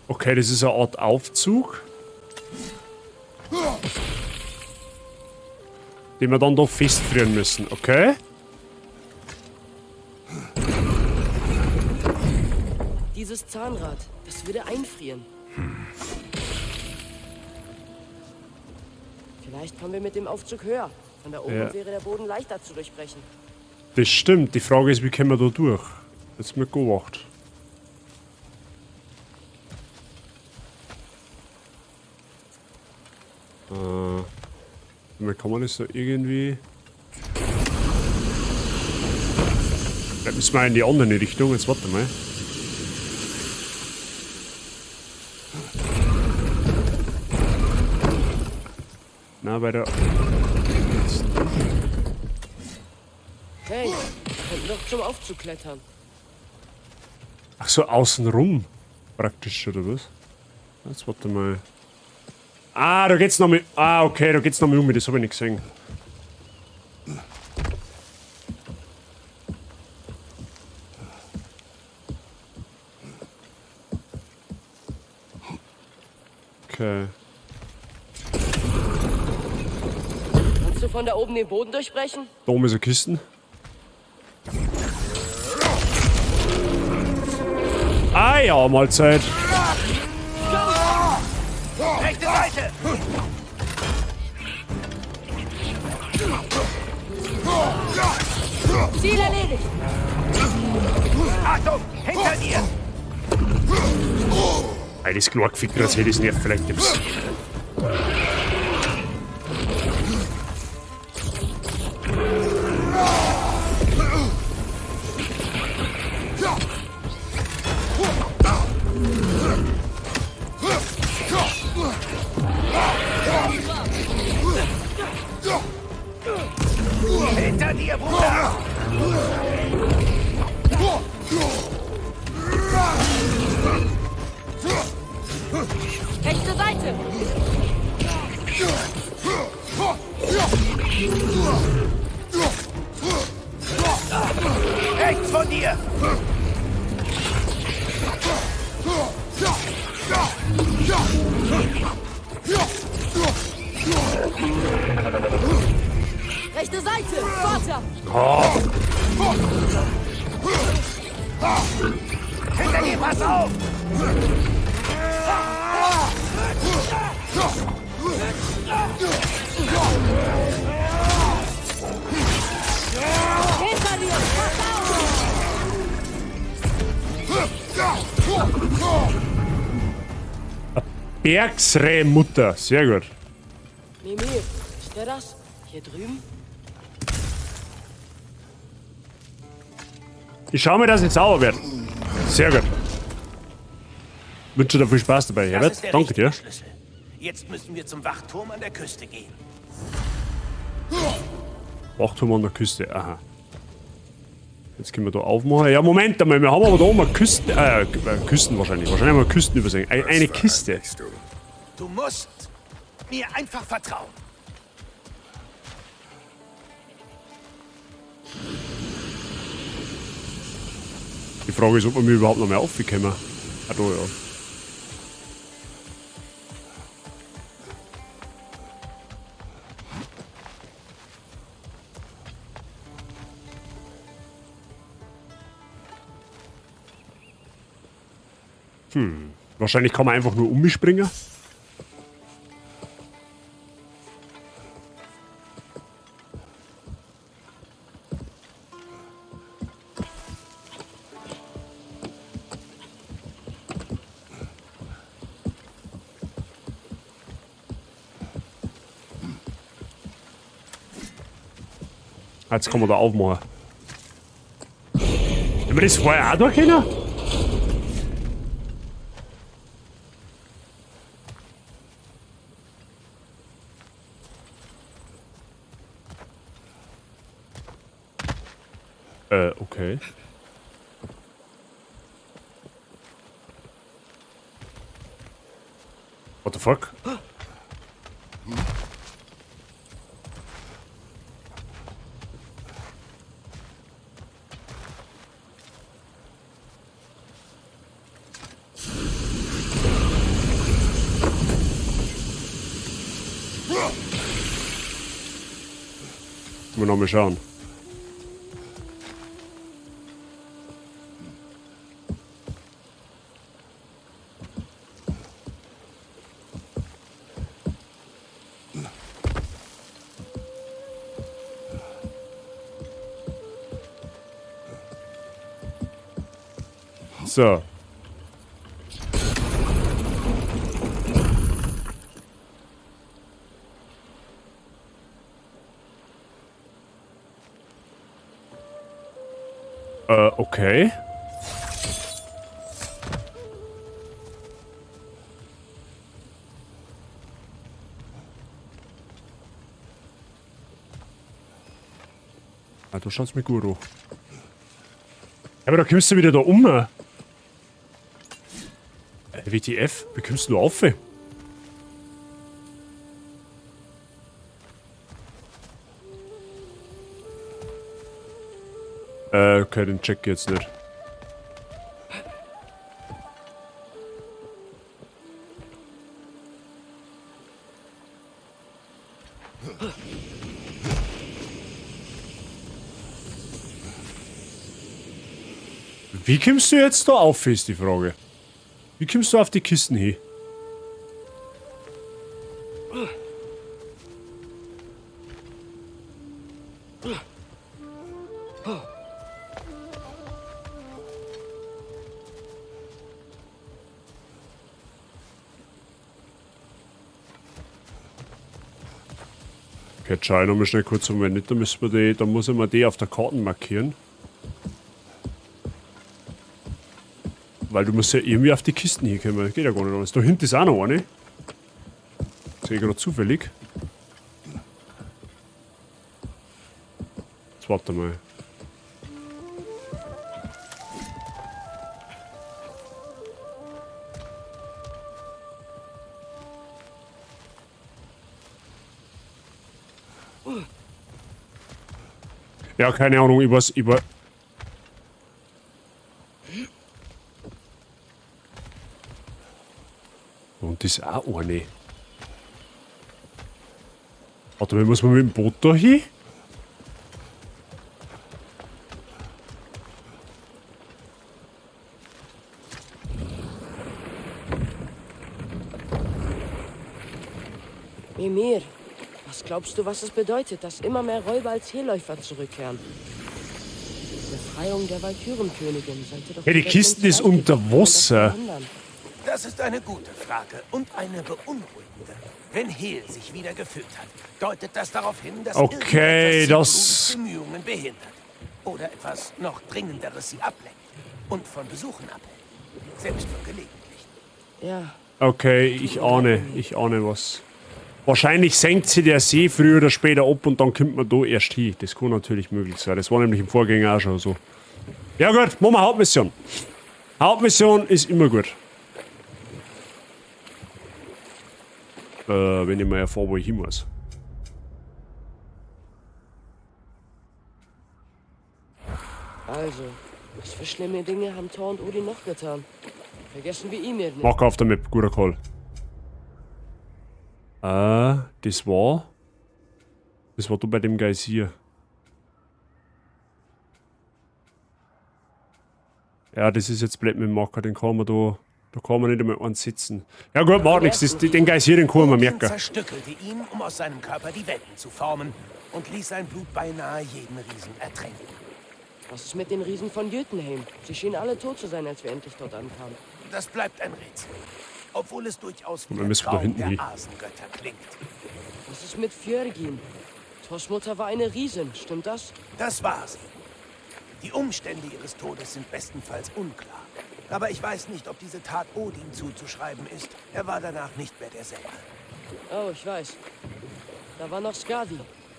Okay, das ist eine Art Aufzug, den wir dann doch festfrieren müssen, okay? Dieses Zahnrad, das würde einfrieren. Vielleicht kommen wir mit dem Aufzug höher. Von da oben Ja. wäre der Boden leichter zu durchbrechen. Das stimmt, die Frage ist, wie kommen wir da durch? Jetzt mit beobachtet. Wie kann man das so irgendwie... Da müssen wir in die andere Richtung, jetzt warte mal. Na, bei der... Hey, wir könnten doch zum Aufzug klettern. Ach so, außenrum. Praktisch, oder was? Jetzt warte mal. Ah, da geht's noch mit... Ah, okay, da geht's noch mit um, das habe ich nicht gesehen. Okay. Kannst du von da oben den Boden durchbrechen? Da oben ist eine Kiste. Ah ja, Mahlzeit. Rechte Seite! Ziel erledigt! Achtung! Hinter dir! Das klar gefickt, als hätte ich es nicht vielleicht gibt's. Hinter dir, Bruder! Rechte Seite! Rechts von dir! Rechte Seite! Vater! Hinter dir, pass auf! Hinter dir! Pass auf! Bergsrehmutter, sehr gut. Mimir, ist der das? Hier drüben? Ich schau mir, dass ich sauber werde. Sehr gut. Wünsche dir viel Spaß dabei, Das Herbert. ist der Danke dir. richtige Schlüssel. Jetzt müssen wir zum Wachturm an der Küste gehen. Wachturm an der Küste, aha. Jetzt können wir da aufmachen. Ja, Moment einmal, wir haben aber da oben eine Küsten, Küsten wahrscheinlich. Wahrscheinlich haben wir Küsten übersehen. Eine Kiste. Verheimlichst du? Du musst mir einfach vertrauen. Die Frage ist, ob wir mir überhaupt noch mehr aufbekommen. Ah, da ja. Wahrscheinlich kann man einfach nur um mich springen. Jetzt kann man da aufmachen. Haben wir das vorher auch da können? Okay. What the fuck? Mal noch mal schauen. So. Okay. Ah, du schaust mir gut an. Aber da kommst du wieder da um. WTF, wie kommst du auf? Okay, den check ich jetzt nicht. Wie kommst du jetzt da auf, ist die Frage. Wie kommst du auf die Kisten hin? Okay, schau ich nochmal schnell kurz um, wenn nicht, dann müssen wir die, dann muss ich mir die auf der Karte markieren. Weil du musst ja irgendwie auf die Kisten hinkommen. Geht ja gar nicht alles. Da hinten ist auch noch eine. Sehe ich gerade zufällig. Jetzt warte mal. Ja, keine Ahnung, über. Und das ist auch eine. Warte mal, muss man mit dem Boot da hin? Mimir, was glaubst du, was es bedeutet, dass immer mehr Räuber als Heerläufer zurückkehren? Die Befreiung der Walkürenkönigin sollte doch... Ja, die Kiste ist unter Wasser. Das ist eine gute Frage und eine beunruhigende. Wenn Heel sich wieder gefüllt hat, deutet das darauf hin, dass okay, irgendetwas die Bemühungen behindert. Oder etwas noch Dringenderes sie ablenkt. Und von Besuchen ablenkt. Selbst von gelegentlich. Ja. Okay, ich ahne was. Wahrscheinlich senkt sie der See früher oder später ab und dann kommt man da erst hin. Das kann natürlich möglich sein. Das war nämlich im Vorgänger auch schon so. Ja gut, machen wir Hauptmission. Hauptmission ist immer gut. Wenn ich mal erfahre, wo ich hin muss. Also, was für schlimme Dinge haben Thor und Odin noch getan? Vergessen wir Ymir nicht. Mach auf der Map, guter Call. Das war da bei dem Geysir. Ja, das ist jetzt blöd mit dem Marker, den kann man da kann man nicht einmal ansitzen. Ja gut, macht nichts, den Geysir, den kann man Odin merken. zerstückelte ihn, um aus seinem Körper die Welten zu formen und ließ sein Blut beinahe jeden Riesen ertränken. Was ist mit den Riesen von Jötunheim? Sie schienen alle tot zu sein, als wir endlich dort ankamen. Das bleibt ein Rätsel. Obwohl es durchaus wie dann der müssen wir da Traum hinten der hin. Asengötter klingt. Was ist mit Fjörgin? Thors Mutter war eine Riesin, stimmt das? Das war sie. Die Umstände ihres Todes sind bestenfalls unklar. Aber ich weiß nicht, ob diese Tat Odin zuzuschreiben ist. Er war danach nicht mehr derselbe. Oh, ich weiß. Da war noch Skavi,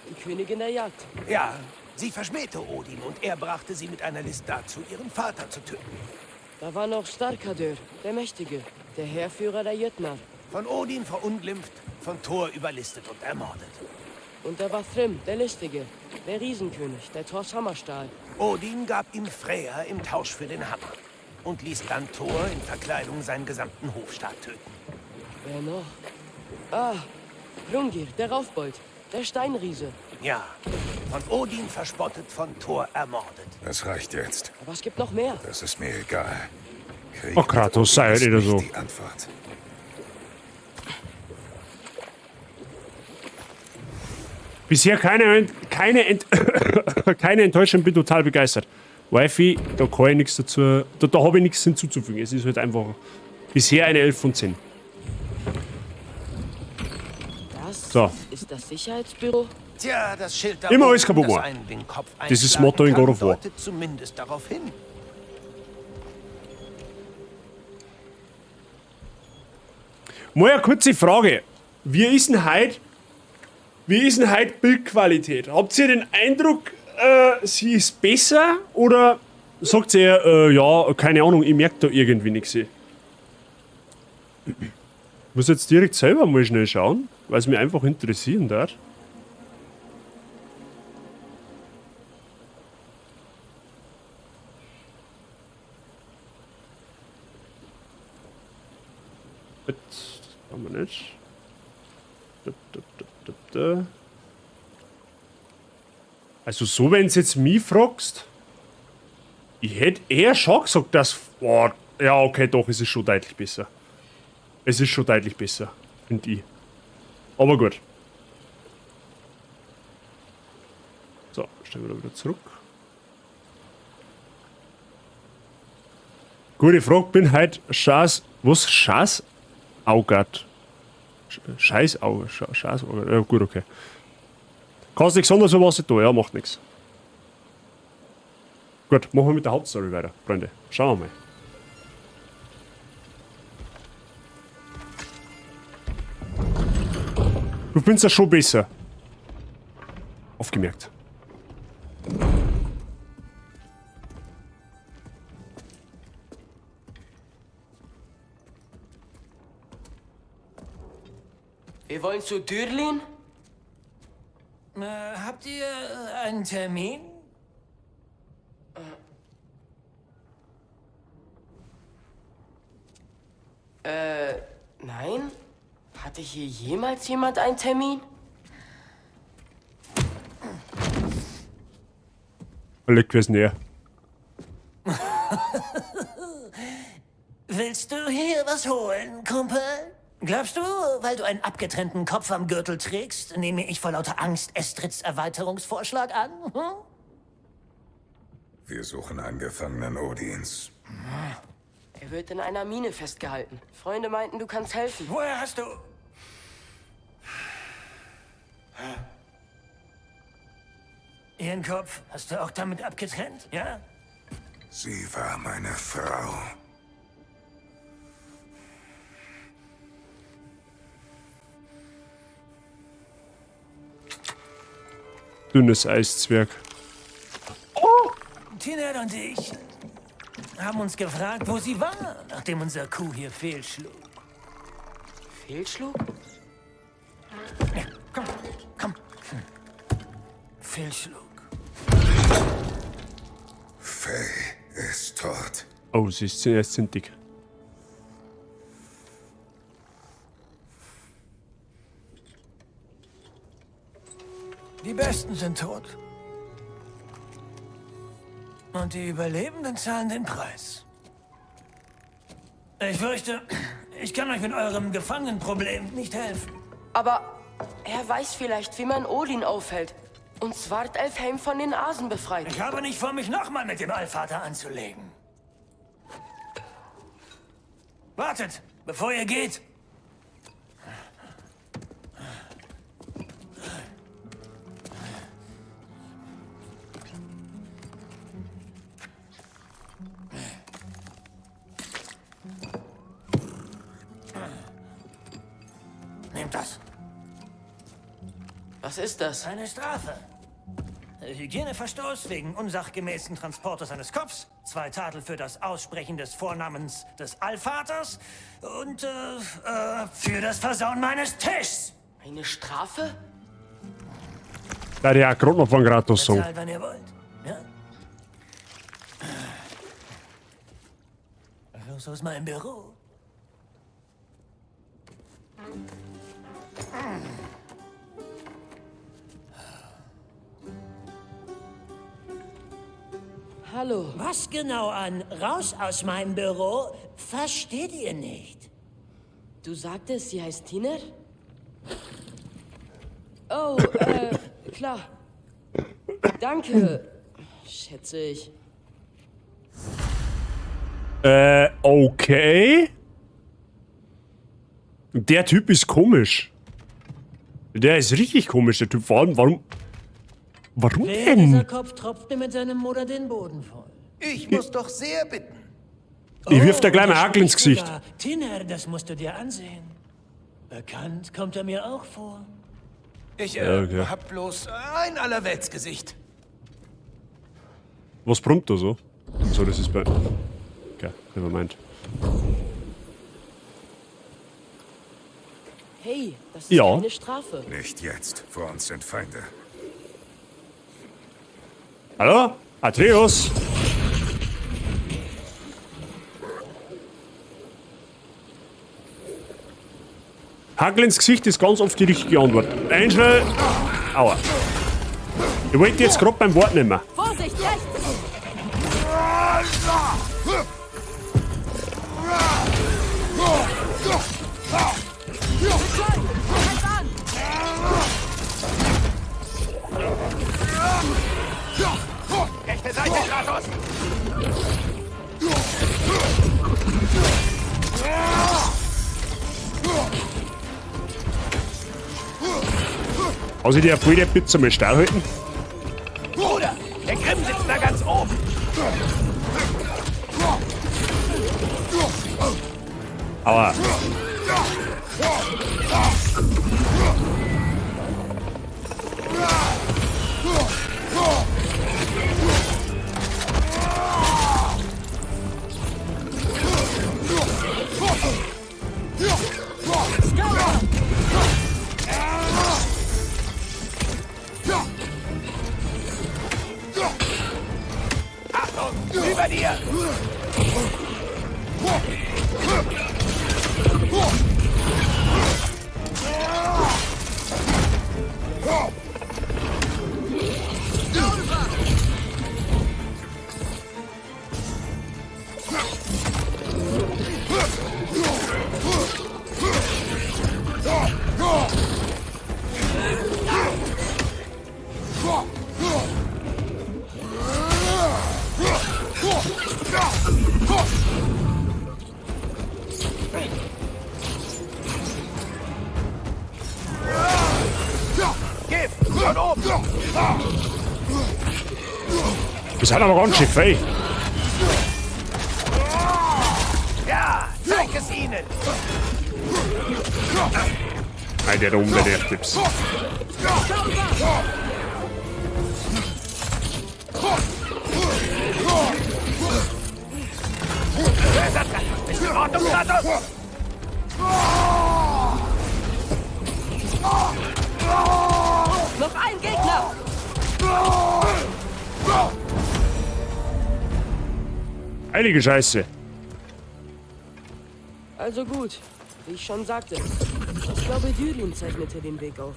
die Königin der Jagd. Ja, sie verschmähte Odin und er brachte sie mit einer List dazu, ihren Vater zu töten. Da war noch Starkadr, der Mächtige, der Heerführer der Jötnar. Von Odin verunglimpft, von Thor überlistet und ermordet. Und da war Thrym, der Listige, der Riesenkönig, der Thors Hammer stahl. Odin gab ihm Freyja im Tausch für den Hammer und ließ dann Thor in Verkleidung seinen gesamten Hofstaat töten. Wer noch? Ah, Hrungnir, der Raufbold, der Steinriese. Ja, von Odin verspottet, von Thor ermordet. Das reicht jetzt. Aber es gibt noch mehr. Das ist mir egal. Krieg Oh, Kratos, sei ist halt wieder so. nicht die Antwort. Bisher keine Enttäuschung, bin total begeistert. Wifi, da kann ich nichts dazu, da habe ich nichts hinzuzufügen. Es ist halt einfach bisher eine 11 von 10. Das So. ist das Sicherheitsbüro. Tja, das Schild da Immer oben, alles kaputt das machen. einen den Kopf Das ist das einschlagen Motto in kann, God of War. deutet zumindest darauf hin. Mal eine kurze Frage. Wie ist denn heute Bildqualität? Habt ihr den Eindruck, sie ist besser? Oder sagt ihr, ja, keine Ahnung, ich merke da irgendwie nichts? Ich muss jetzt direkt selber mal schnell schauen, weil es mich einfach interessieren darf. Das haben wir nicht. Also so, wenn du jetzt mich fragst, ich hätte eher schon gesagt, dass... Boah, ja, okay, doch, es ist schon deutlich besser. Es ist schon deutlich besser, finde ich. Aber gut. So, stellen wir wieder zurück. Gute Frage, bin halt Scheiß... Was? Scheißaugert? Scheißauge? Scheißauge? Ja, gut, okay. Kannst nichts anderes für was ich tue, ja, macht nichts. Gut, machen wir mit der Hauptstory weiter, Freunde. Schauen wir mal. Du findest das schon besser. Aufgemerkt. Wir wollen zu Dürlin? Habt ihr einen Termin? Nein? Hatte hier jemals jemand einen Termin? Leg was näher. Willst du hier was holen, Kumpel? Glaubst du, weil du einen abgetrennten Kopf am Gürtel trägst, nehme ich vor lauter Angst Estrids Erweiterungsvorschlag an? Hm? Wir suchen einen Gefangenen Odins. Er wird in einer Mine festgehalten. Freunde meinten, du kannst helfen. Woher hast du... Ihren Kopf hast du auch damit abgetrennt, ja? Sie war meine Frau. Dünnes Eiszwerg. Tinette und ich haben uns gefragt, wo sie war, nachdem unser Kuh hier fehlschlug. Fehlschlug? Ja, komm, komm. Fehlschlug. Faye ist tot. Oh, sie ist erst zintig. Die Besten sind tot. Und die Überlebenden zahlen den Preis. Ich fürchte, ich kann euch mit eurem Gefangenenproblem nicht helfen. Aber er weiß vielleicht, wie man Odin aufhält und Svartalfheim von den Asen befreit. Ich habe nicht vor, mich nochmal mit dem Allvater anzulegen. Wartet, bevor ihr geht. Nehmt das. Was ist das? Eine Strafe. Hygieneverstoß wegen unsachgemäßen Transportes eines Kopfs, 2 Tadel für das Aussprechen des Vornamens des Allvaters und für das Versauen meines Tischs. Eine Strafe? Da hätte ich auch gerade noch von Gratos Song. Bezahlt, wann ihr wollt. Ja? Los aus meinem Büro. Hallo. Was genau an raus aus meinem Büro versteht ihr nicht? Du sagtest, sie heißt Tiner? Oh, klar. Danke, schätze ich. Okay. Der Typ ist komisch. Der ist richtig komisch, der Typ. Vor allem, warum Dieser denn? Kopf tropft mir mit seinem Mutter den Boden voll. Ich muss doch sehr bitten. Ich wirf da gleich mal der Hakel ins spricht Gesicht. sogar. Tiner, das musst du dir ansehen. Bekannt kommt er mir auch vor. Ich okay. hab bloß ein Allerweltsgesicht. Was brummt da so? So, das ist bei... Okay, nevermind. Hey, das ist Ja. keine Strafe. Nicht jetzt. Vor uns sind Feinde. Hallo? Atreus? Hagel ins Gesicht ist ganz oft die richtige Antwort. Angel! Aua. Ich wollte jetzt gerade beim Wort nehmen. Vorsicht, rechts! Rechte Seite, Kratos! Kann sich der voll der Pizza mal steil halten? Bruder, der Grimm sitzt da ganz oben. Aua. Achtung, über dir. Gift, von oben. Wir sind aber ganz schön fähig. Ja, zeig es ihnen. Nein, der da oben, der Tipps. Ist in Ordnung, Kratos? Noch ein Gegner! Heilige Scheiße. Also gut, wie ich schon sagte. Ich glaube, Dürien zeichnete den Weg auf.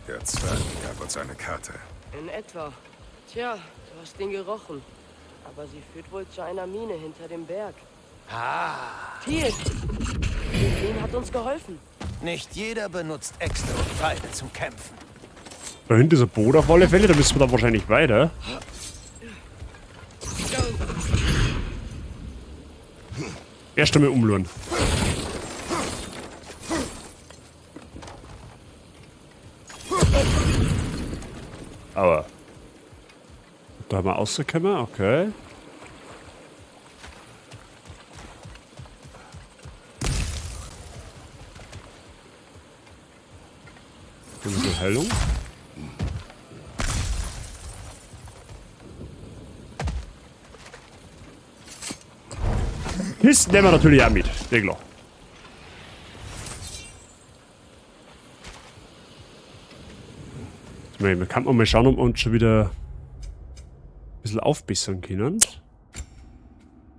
Der Zwerg gab uns eine Karte. In etwa. Tja, du hast den gerochen. Aber sie führt wohl zu einer Mine hinter dem Berg. Hier! Dürien hat uns geholfen. Nicht jeder benutzt Äxte und Pfeile zum Kämpfen. Da hinten ist ein Boot auf alle Fälle, da müssen wir dann wahrscheinlich weiter. Erst einmal umluren. Aber. Da haben wir rausgekommen, okay. Ein bisschen Heilung. Kisten nehmen wir natürlich auch mit, sehr klar. Man kann mal schauen, ob wir uns schon wieder ein bisschen aufbessern können.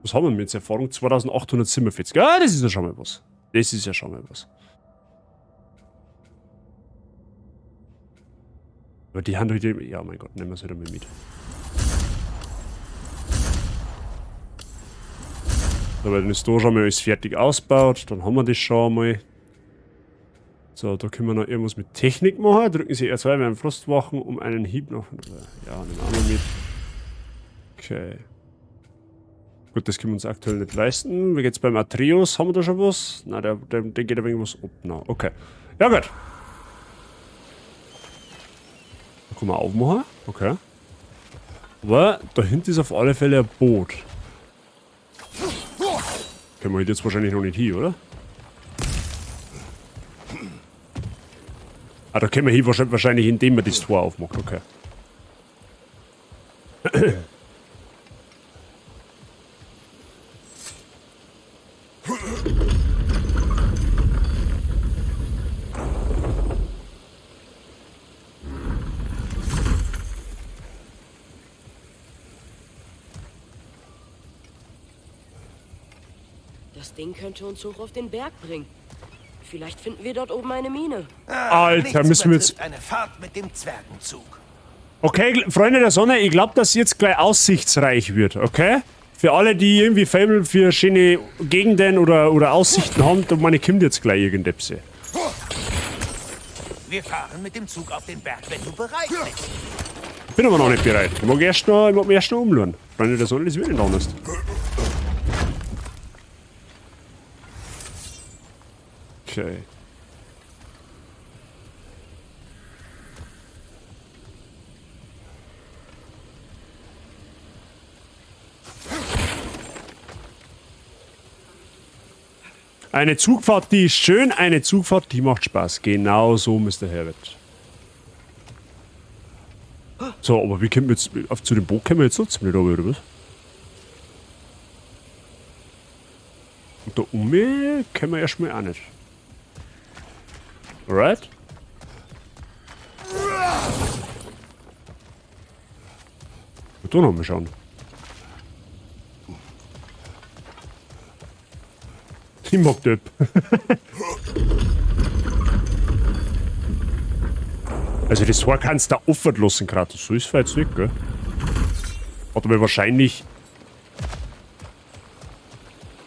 Was haben wir mit jetzt Erfahrung? 2847. Ja, das ist ja schon mal was. Das ist ja schon mal was. Aber die haben heute... Ja, mein Gott, nehmen wir es wieder mal mit. Aber dann ist da schon mal alles fertig ausgebaut. Dann haben wir das schon mal. So, da können wir noch irgendwas mit Technik machen. Drücken Sie R2 während Frostwachen, um einen Hieb noch... Ja, nehmen wir auch noch mit. Okay. Gut, das können wir uns aktuell nicht leisten. Wie geht's beim Atreus? Haben wir da schon was? Nein, der geht ein wenig was ab. No, okay. Ja, gut. Da können wir aufmachen. Okay. Aber da hinten ist auf alle Fälle ein Boot. Können wir jetzt wahrscheinlich noch nicht hin, oder? Ah, da können wir hin wahrscheinlich, indem man das Tor aufmacht. Okay. Das Ding könnte uns hoch auf den Berg bringen. Vielleicht finden wir dort oben eine Mine. Alter, müssen wir jetzt... Eine Fahrt mit dem Zwergenzug. Okay, Freunde der Sonne, ich glaube, dass jetzt gleich aussichtsreich wird, okay? Für alle, die irgendwie Fable für schöne Gegenden oder Aussichten haben, da meine, kommt jetzt gleich irgendetwas. Wir fahren mit dem Zug auf den Berg, wenn du bereit bist. Bin aber noch nicht bereit. Ich mag mich erst noch umluren. Freunde der Sonne, das wird nicht anders. Okay. Eine Zugfahrt, die ist schön, eine Zugfahrt, die macht Spaß. Genau so, Mr. Herbert. So, aber wie kommen wir jetzt, zu dem Boot kommen wir jetzt trotzdem nicht runter, oder was? Und da oben können wir erstmal auch nicht. Alright? Und da noch mal schauen. Ich mag das. Also das Tor kannst du da offen lassen gerade. So ist es jetzt nicht, gell? Hat aber wahrscheinlich...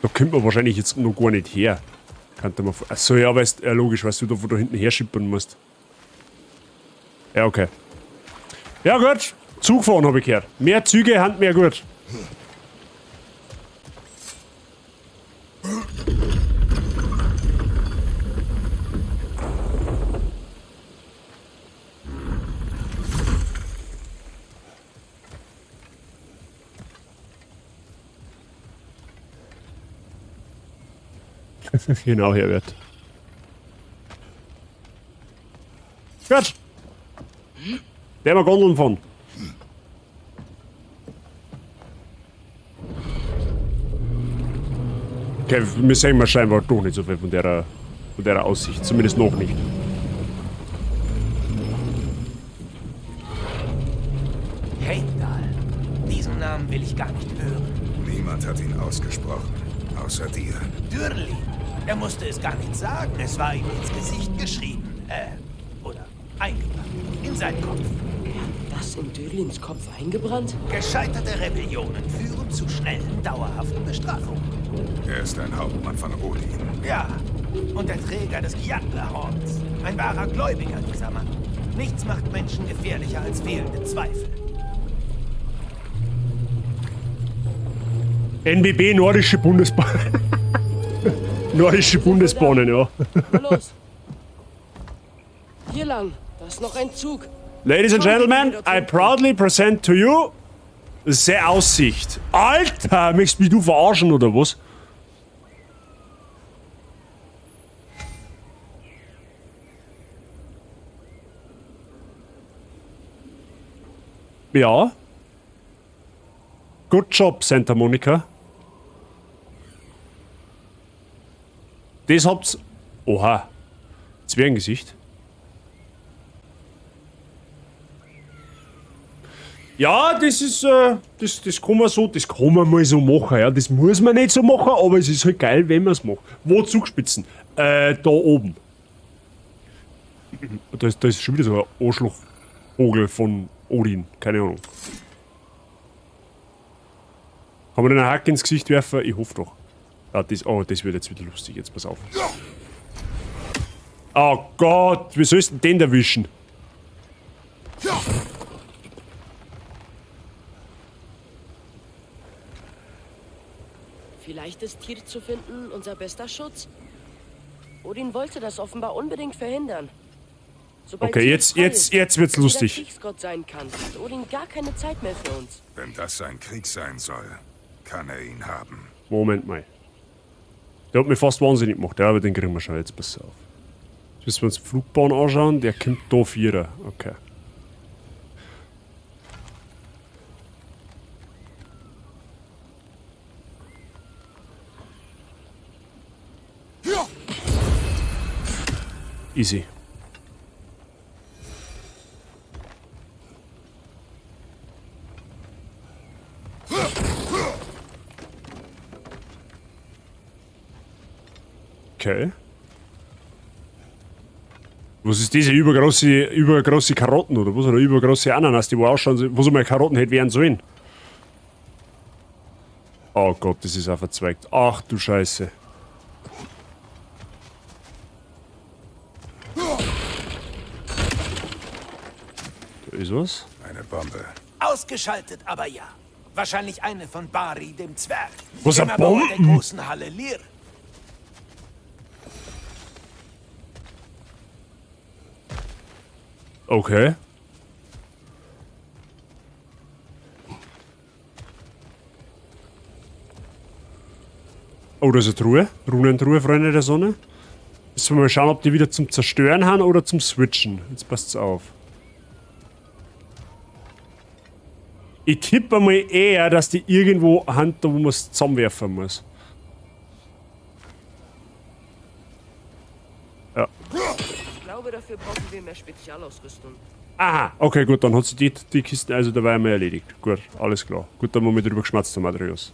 Da kommt man wahrscheinlich jetzt noch gar nicht her. Könnte man... Achso, ja, weißt ja logisch, weißt du, da wo du hinten her schippern musst. Ja, okay. Ja gut, Zug fahren habe ich gehört. Mehr Züge, Hand mehr gut. Genau, Herbert. Gut. Der mal Gondeln fahren. Okay, wir sehen mal scheinbar doch nicht so viel von der Aussicht. Zumindest noch nicht. Heimdall. Diesen Namen will ich gar nicht hören. Niemand hat ihn ausgesprochen, außer dir. Dürli. Er musste es gar nicht sagen. Es war ihm ins Gesicht geschrieben. Oder eingebrannt. In seinen Kopf. Das in Dürlins Kopf eingebrannt? Gescheiterte Rebellionen führen zu schnellen, dauerhaften Bestrafungen. Er ist ein Hauptmann von Odin. Ja, und der Träger des Gjandlerhorns. Ein wahrer Gläubiger, dieser Mann. Nichts macht Menschen gefährlicher als fehlende Zweifel. NBB, Nordische Bundesbahn. Nordische Bundesbahnen, ja. Na los. Hier lang. Da ist noch ein Zug. Ladies and Gentlemen, I proudly present to you the Aussicht. Alter, möchtest mich du verarschen oder was? Ja. Good job, Santa Monica. Das habt's... Oha. Zwergengesicht. Ja, das ist, das kann man so, das kann man mal so machen, ja. Das muss man nicht so machen, aber es ist halt geil, wenn man es macht. Wo Zugspitzen? Da oben. Da ist schon wieder so ein Arschlochvogel von Odin, keine Ahnung. Kann man den einen Hack ins Gesicht werfen? Ich hoffe doch. Ah, das wird jetzt wieder lustig, jetzt pass auf. Oh Gott, wie sollst du denn den erwischen? Vielleicht ist hier zu finden unser bester Schutz. Odin wollte das offenbar unbedingt verhindern. Sobald Okay, jetzt wird's lustig. Kriegsgott sein kann, hat Odin gar keine Zeit mehr für uns. Wenn das sein Krieg sein soll, kann er ihn haben. Moment mal. Der hat mich fast wahnsinnig gemacht, ja, aber den kriegen wir schon, jetzt pass auf. Jetzt müssen wir uns die Flugbahn anschauen, der kommt da 4. Okay. Easy. Okay. Was ist diese übergroße Karotten oder was? Oder übergroße Ananas, die wo ausschauen, wo so mal Karotten hätte werden sollen? Oh Gott, das ist auch verzweigt. Ach du Scheiße. Da ist was. Eine Bombe. Ausgeschaltet, aber ja. Wahrscheinlich eine von Bari, dem Zwerg. Was, dem ein Erbauer der Bomben? großen Halle Lir. Okay. Oh, da ist eine Truhe. Runentruhe, Freunde der Sonne. Müssen wir mal schauen, ob die wieder zum Zerstören haben oder zum Switchen. Jetzt passt's auf. Ich tippe mal eher, dass die irgendwo haben, da wo man es zusammenwerfen muss. Ja. Ich glaube, dafür brauchen wir mehr Spezialausrüstung. Aha, okay, gut, dann hat sie die Kisten also dabei einmal erledigt. Gut, alles klar. Gut, dann haben wir drüber geschmatzt, der Madrius.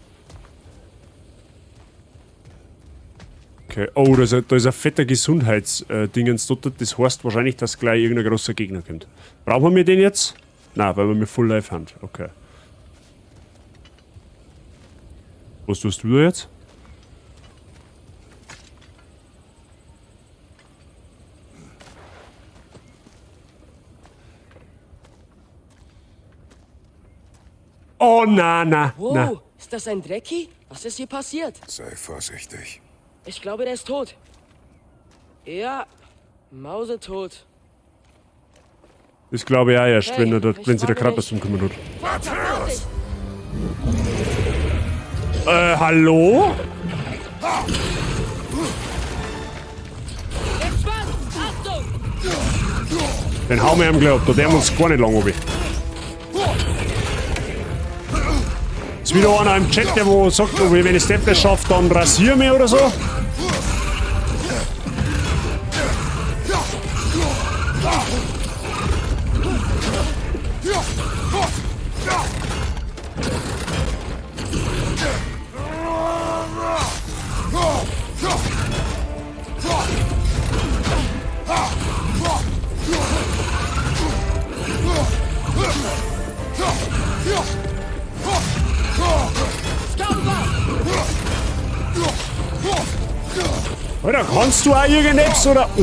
Okay, oh, da ist ein fetter Gesundheitsdingens dort. Das heißt wahrscheinlich, dass gleich irgendein großer Gegner kommt. Brauchen wir den jetzt? Nein, weil wir mit Full Life haben. Okay. Was tust du da jetzt? Oh, na. Wow, ist das ein Drecki? Was ist hier passiert? Sei vorsichtig. Ich glaube, der ist tot. Ja, mausetot. Das glaube ich auch erst, Hey, wenn sie da ich gerade frage was drum kümmern hat. Vorsicht! Hallo? Der Schwanz! Achtung! Den hauen wir ihm gleich ab, da werden wir uns gar nicht lang oben. Ist wieder einer im Chat, der wo sagt, oh, wenn ich Steppe schaffe, dann rasier mich oder so. Alter, kannst du auch irgendetwas oder? Oh.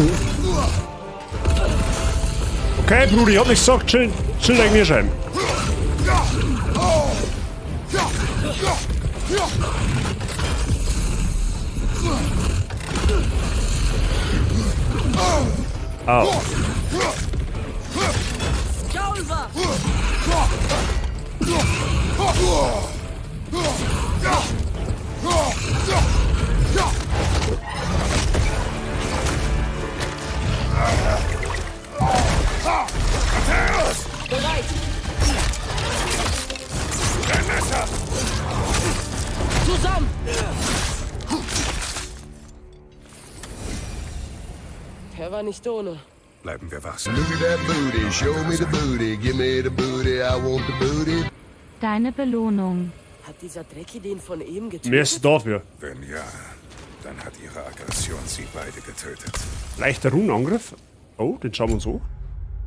Okay, Bruder, ich hab nicht gesagt, chill wegen mir schreiben. Au. Bereit! Dein Messer! Zusammen! Der war nicht ohne. Bleiben wir wachsam. Look at that booty, show me the booty, give me the booty, I want the booty. Deine Belohnung. Hat dieser Drecki den von eben getötet? Mehr ist dafür. Wenn ja, dann hat ihre Aggression sie beide getötet. Leichter Runenangriff. Oh, den schauen wir uns an.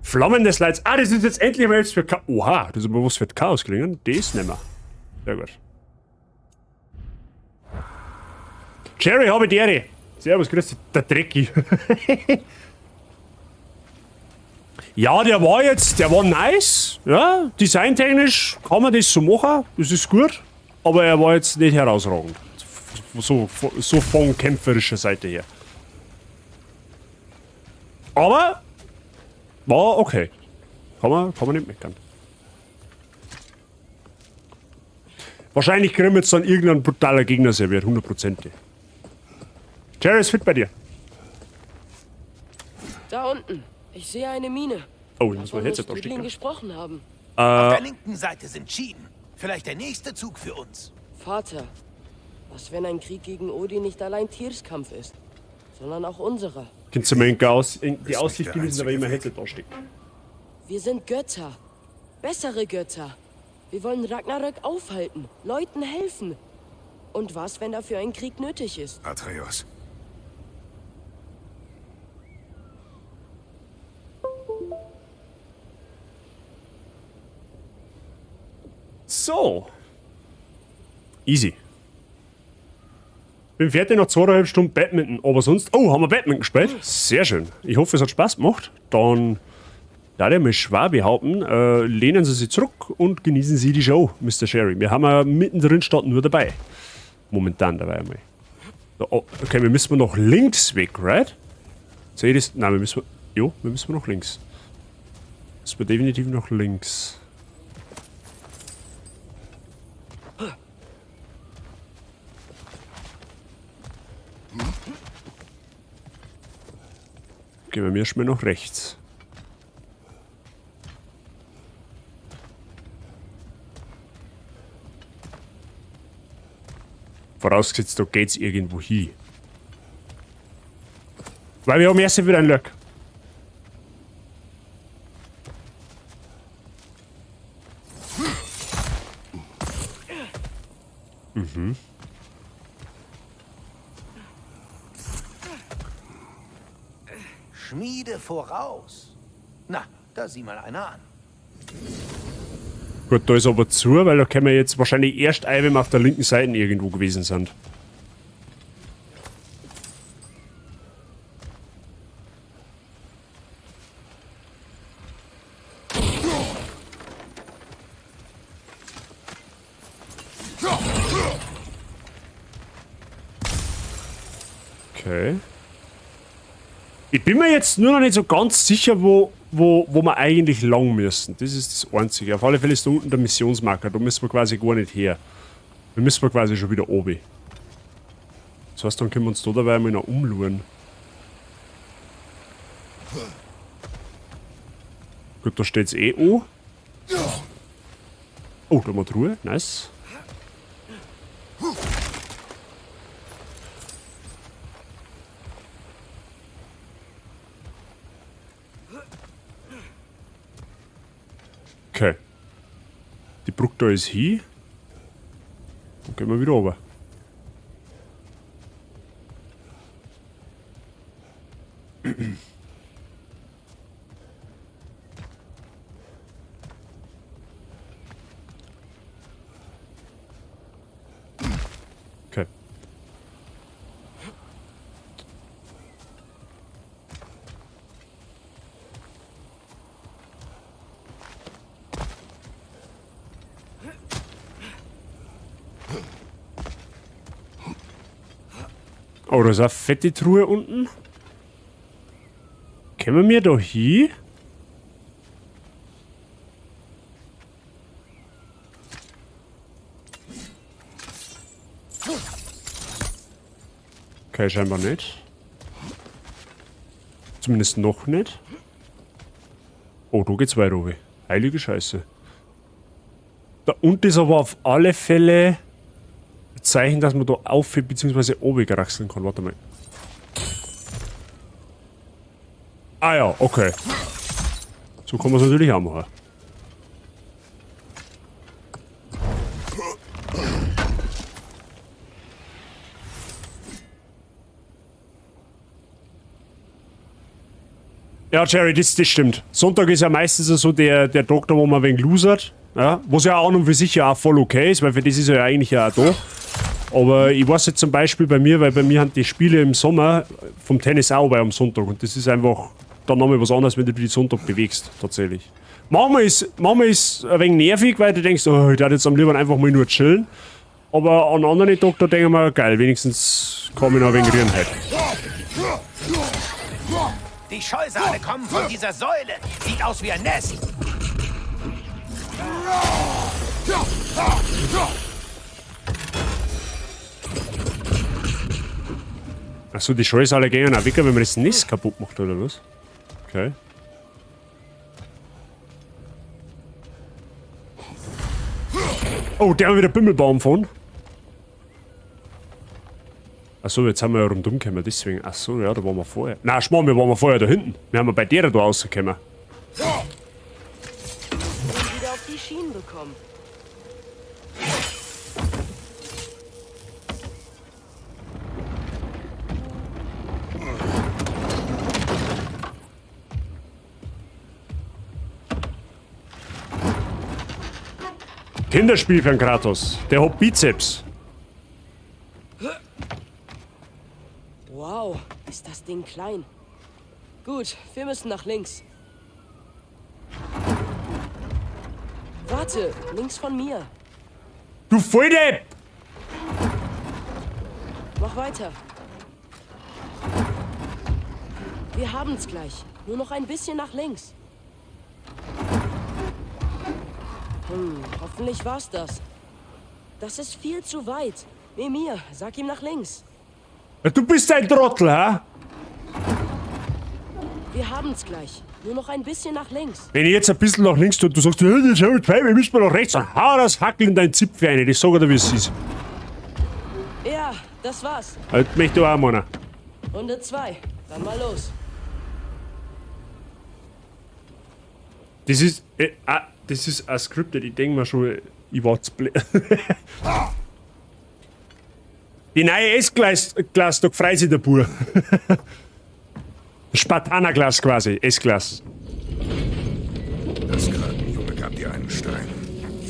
Flammen des Leids. Ah, das ist jetzt endlich mal jetzt für Chaos. Oha, das ist aber was für Chaos gelingen. Das nehmen wir. Sehr gut. Jerry, habe die Ehre. Servus, grüß dich, der Drecki. Ja, der war nice. Ja, designtechnisch kann man das so machen. Das ist gut. Aber er war jetzt nicht herausragend. So von kämpferischer Seite her. Aber war okay. Kann man nicht meckern. Wahrscheinlich kriegen wir jetzt dann irgendein brutaler Gegner serviert, 100%. Jerry ist fit bei dir. Da unten. Ich sehe eine Mine. Oh, ich muss mein Wovon Headset muss Dudlin ausstecken. gesprochen haben. Auf der linken Seite sind Schienen. Vielleicht der nächste Zug für uns. Vater, was wenn ein Krieg gegen Odin nicht allein Tierskampf ist, sondern auch unserer? Könnt ihr mir die nicht Aussicht der genießen, aber ich mein einzige Headset ausstecken. Wir sind Götter. Bessere Götter. Wir wollen Ragnarök aufhalten, Leuten helfen. Und was, wenn dafür ein Krieg nötig ist? Atreus. So. Easy. Bin fertig nach 2,5 Stunden Badminton, aber sonst... Oh, haben wir Badminton gespielt? Sehr schön. Ich hoffe, es hat Spaß gemacht. Dann da der mal schwer behaupten, lehnen Sie sich zurück und genießen Sie die Show, Mr. Sherry. Wir haben ja mittendrin statt nur dabei. Momentan dabei einmal. So, oh, okay, wir müssen noch links weg, right? Sehe ich das? Nein, wir müssen... Jo, wir müssen noch links. Müssen wir definitiv noch links. Gehen wir mir erstmal nach rechts. Vorausgesetzt, da geht's irgendwo hin. Weil wir haben erst wieder ein Löck. Mhm. Schmiede voraus. Na, da sieh mal einer an. Gut, da ist aber zu, weil da können wir jetzt wahrscheinlich erst ein, wenn wir auf der linken Seite irgendwo gewesen sind. Okay. Ich bin mir jetzt nur noch nicht so ganz sicher, wo wir eigentlich lang müssen. Das ist das Einzige. Auf alle Fälle ist da unten der Missionsmarker. Da müssen wir quasi gar nicht her. Da müssen wir quasi schon wieder oben. Das heißt, dann können wir uns da dabei mal noch umluren. Gut, da steht es eh an. Oh, da haben wir die Ruhe. Nice. Okay. Die Brücke da ist hin. Dann gehen wir wieder runter. Okay. Oh, da ist eine fette Truhe unten. Können wir da hin? Okay, scheinbar nicht. Zumindest noch nicht. Oh, da geht's weiter oben. Heilige Scheiße. Da unten ist aber auf alle Fälle ein Zeichen, dass man da auf bzw. oben geraxeln kann. Warte mal. Ah ja, okay. So kann man es natürlich auch machen. Ja, Jerry, das stimmt. Sonntag ist ja meistens so der Tag, da wo man ein wenig losert. Ja, was ja auch und für sich ja auch voll okay ist, weil für das ist er ja eigentlich ja auch da. Aber ich weiß jetzt zum Beispiel bei mir, weil bei mir haben die Spiele im Sommer vom Tennis auch bei am Sonntag. Und das ist einfach dann nochmal was anderes, wenn du dich Sonntag bewegst, tatsächlich. Manchmal ist ein wenig nervig, weil du denkst, oh, ich darf jetzt am liebsten einfach mal nur chillen. Aber an anderen Tagen, da denke ich mir, geil, wenigstens kann ich noch ein wenig rühren heute. Die Scheusale kommen von dieser Säule. Sieht aus wie ein Nest. Achso, die Scheusale gehen auch weg, wenn man das Nest kaputt macht, oder was? Okay. Oh, der hat wieder Bimmelbaum von. Achso, jetzt haben wir ja rundum gekommen, deswegen. Achso, ja, da waren wir vorher. Nein, Schmarrn, wir waren vorher da hinten. Wir haben bei der da rausgekommen. Und wieder auf die Schienen bekommen. Kinderspiel für den Kratos. Der hat Bizeps. Wow, ist das Ding klein. Gut, wir müssen nach links. Warte, links von mir. Du Volldepp! Mach weiter. Wir haben's gleich. Nur noch ein bisschen nach links. Hoffentlich war's das. Das ist viel zu weit. Mimir, sag ihm nach links. Du bist ein Trottel, hä? Wir haben's gleich. Nur noch ein bisschen nach links. Wenn ich jetzt ein bisschen nach links tue, du sagst, hey, das haben wir müssen wir nach rechts. Dann hau das Hackel in deinen Zipfel rein. Ich sag dir, wie es ist. Ja, das war's. Halt mich da auch, Mann. Runde 2. Dann mal los. Das ist ein Scripted. Ich denke mir schon, ich war's Die neue S-Glas, da freut sich der Bur. Spartanerglas quasi, S-Glas. Das Krakenjunge gab dir einen Stein.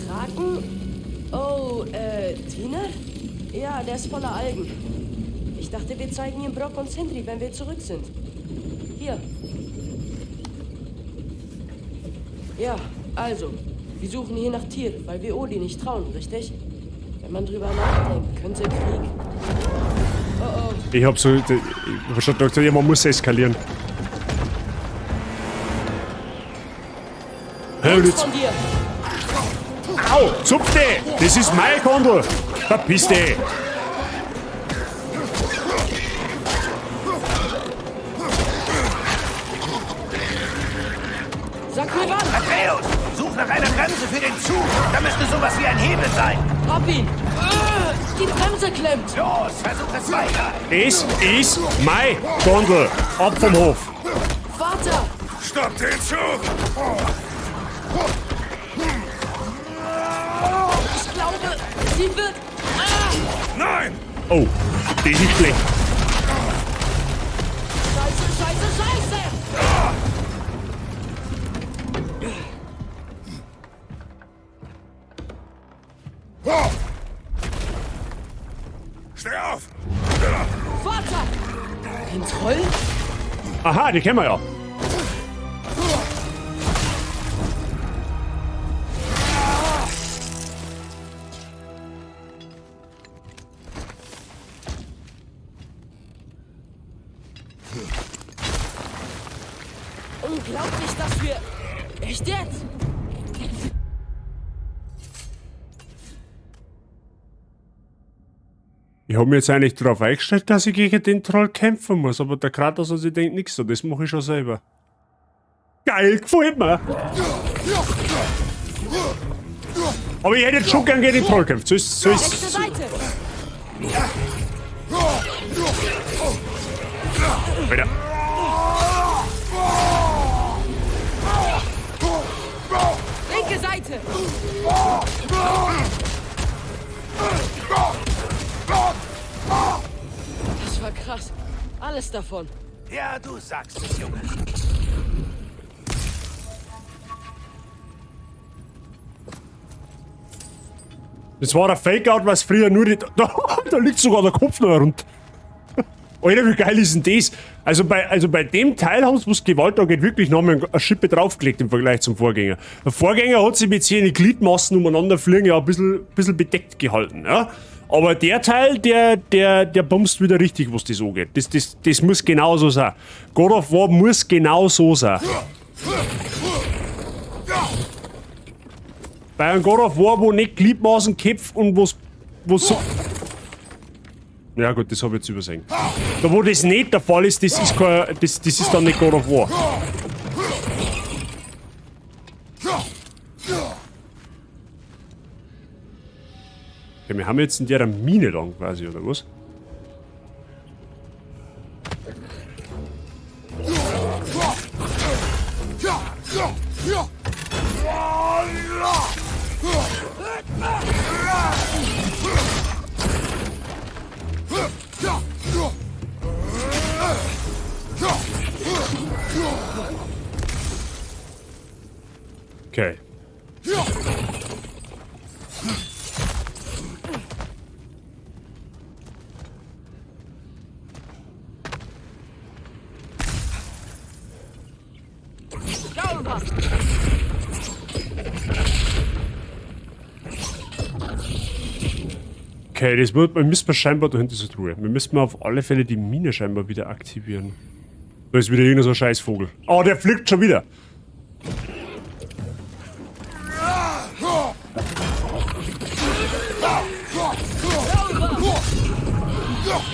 Kraken? Oh, Tina? Ja, der ist voller Algen. Ich dachte, wir zeigen ihm Brock und Sindri, wenn wir zurück sind. Hier. Ja, also, wir suchen hier nach Tyr, weil wir Odin nicht trauen, richtig? Wenn man drüber nachdenkt, könnte Krieg... Oh oh. Ich hab schon gedacht, ja, man muss eskalieren. Links von dir! Au, zupfte! Das ist mein Gondel! Verpiss dich! Sag mir wann! Atreus, such nach einer Bremse für den Zug. Da müsste sowas wie ein Hebel sein. Hab ihn! Die Bremse klemmt! Los, versuch es weiter. Es ist mein Gondel! Ab vom Hof! Vater! Stopp den Zug! Ich glaube, sie wird... Nein! Oh, das ist schlecht. Scheiße! Steh auf! Vater! Ein Troll? Aha, die kennen wir ja. Unglaublich, dass wir... Echt jetzt? Ich habe mir jetzt eigentlich darauf eingestellt, dass ich gegen den Troll kämpfen muss, aber der Kratos hat sich denkt nichts so, das mache ich schon selber. Geil, gefällt mir! Aber ich hätte jetzt schon gern gegen den Troll kämpft. So Rechte ist. Seite! Weiter. Linke Seite! Das war krass. Alles davon. Ja, du sagst es, Junge. Das war ein Fake-Out, was früher nur die. Da liegt sogar der Kopf noch herunter. Alter, wie geil ist denn das? Also bei dem Teil haben sie, was Gewalt angeht, wirklich nochmal eine Schippe draufgelegt im Vergleich zum Vorgänger. Der Vorgänger hat sich mit seinen Gliedmassen umeinander fliegen ja ein bisschen bedeckt gehalten, ja. Aber der Teil, der bumst wieder richtig, was das angeht. Das muss genauso sein. God of War muss genau so sein. Bei einem God of War, wo nicht Gliedmaßen, Köpfe und was so... Ja gut, das habe ich jetzt übersehen. Da wo das nicht der Fall ist, das ist dann nicht God of War. Okay, wir haben jetzt in der Mine lang quasi, oder was? Okay. Okay, das wird, wir müssen scheinbar da hinter so Truhe. Wir müssen auf alle Fälle die Mine scheinbar wieder aktivieren. Da ist wieder irgendein so ein Scheißvogel. Oh, der fliegt schon wieder.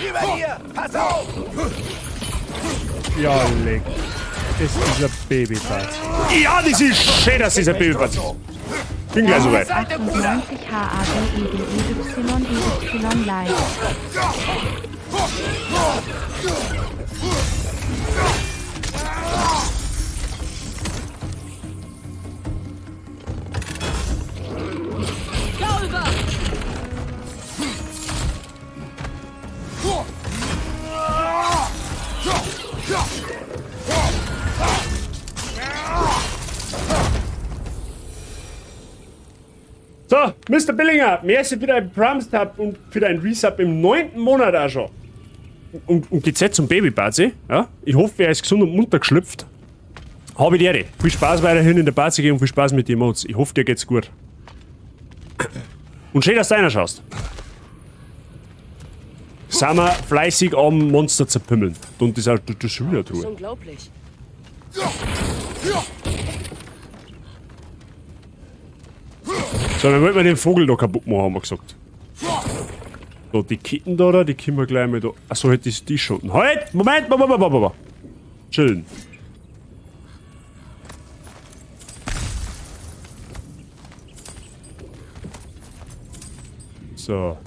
Über hier! Pass auf! Ja, leck. das ist ein Babybad. Ja, das ist schön, dass das ein Babybad ist. Bin gleich soweit. 98 HABEDY live. So, Mr. Billinger, merci für deinen Prime-Sub und für deinen Resub im 9. Monat auch schon. Und geht's jetzt zum Babybad, ja? Ich hoffe, er ist gesund und munter geschlüpft. Habe die Ehre. Viel Spaß weiterhin in der Bazi und viel Spaß mit den Emotes. Ich hoffe, dir geht's gut. Und schön, dass du einer schaust. Sind wir fleißig am Monster zerpimmeln. Und das ist das schon wieder Das ist drüber. unglaublich. So, dann wollten wir den Vogel da kaputt machen, haben wir gesagt. So, die Ketten da, die können wir gleich mal da. Achso, halt die schon. Halt! Moment! Chillen. So.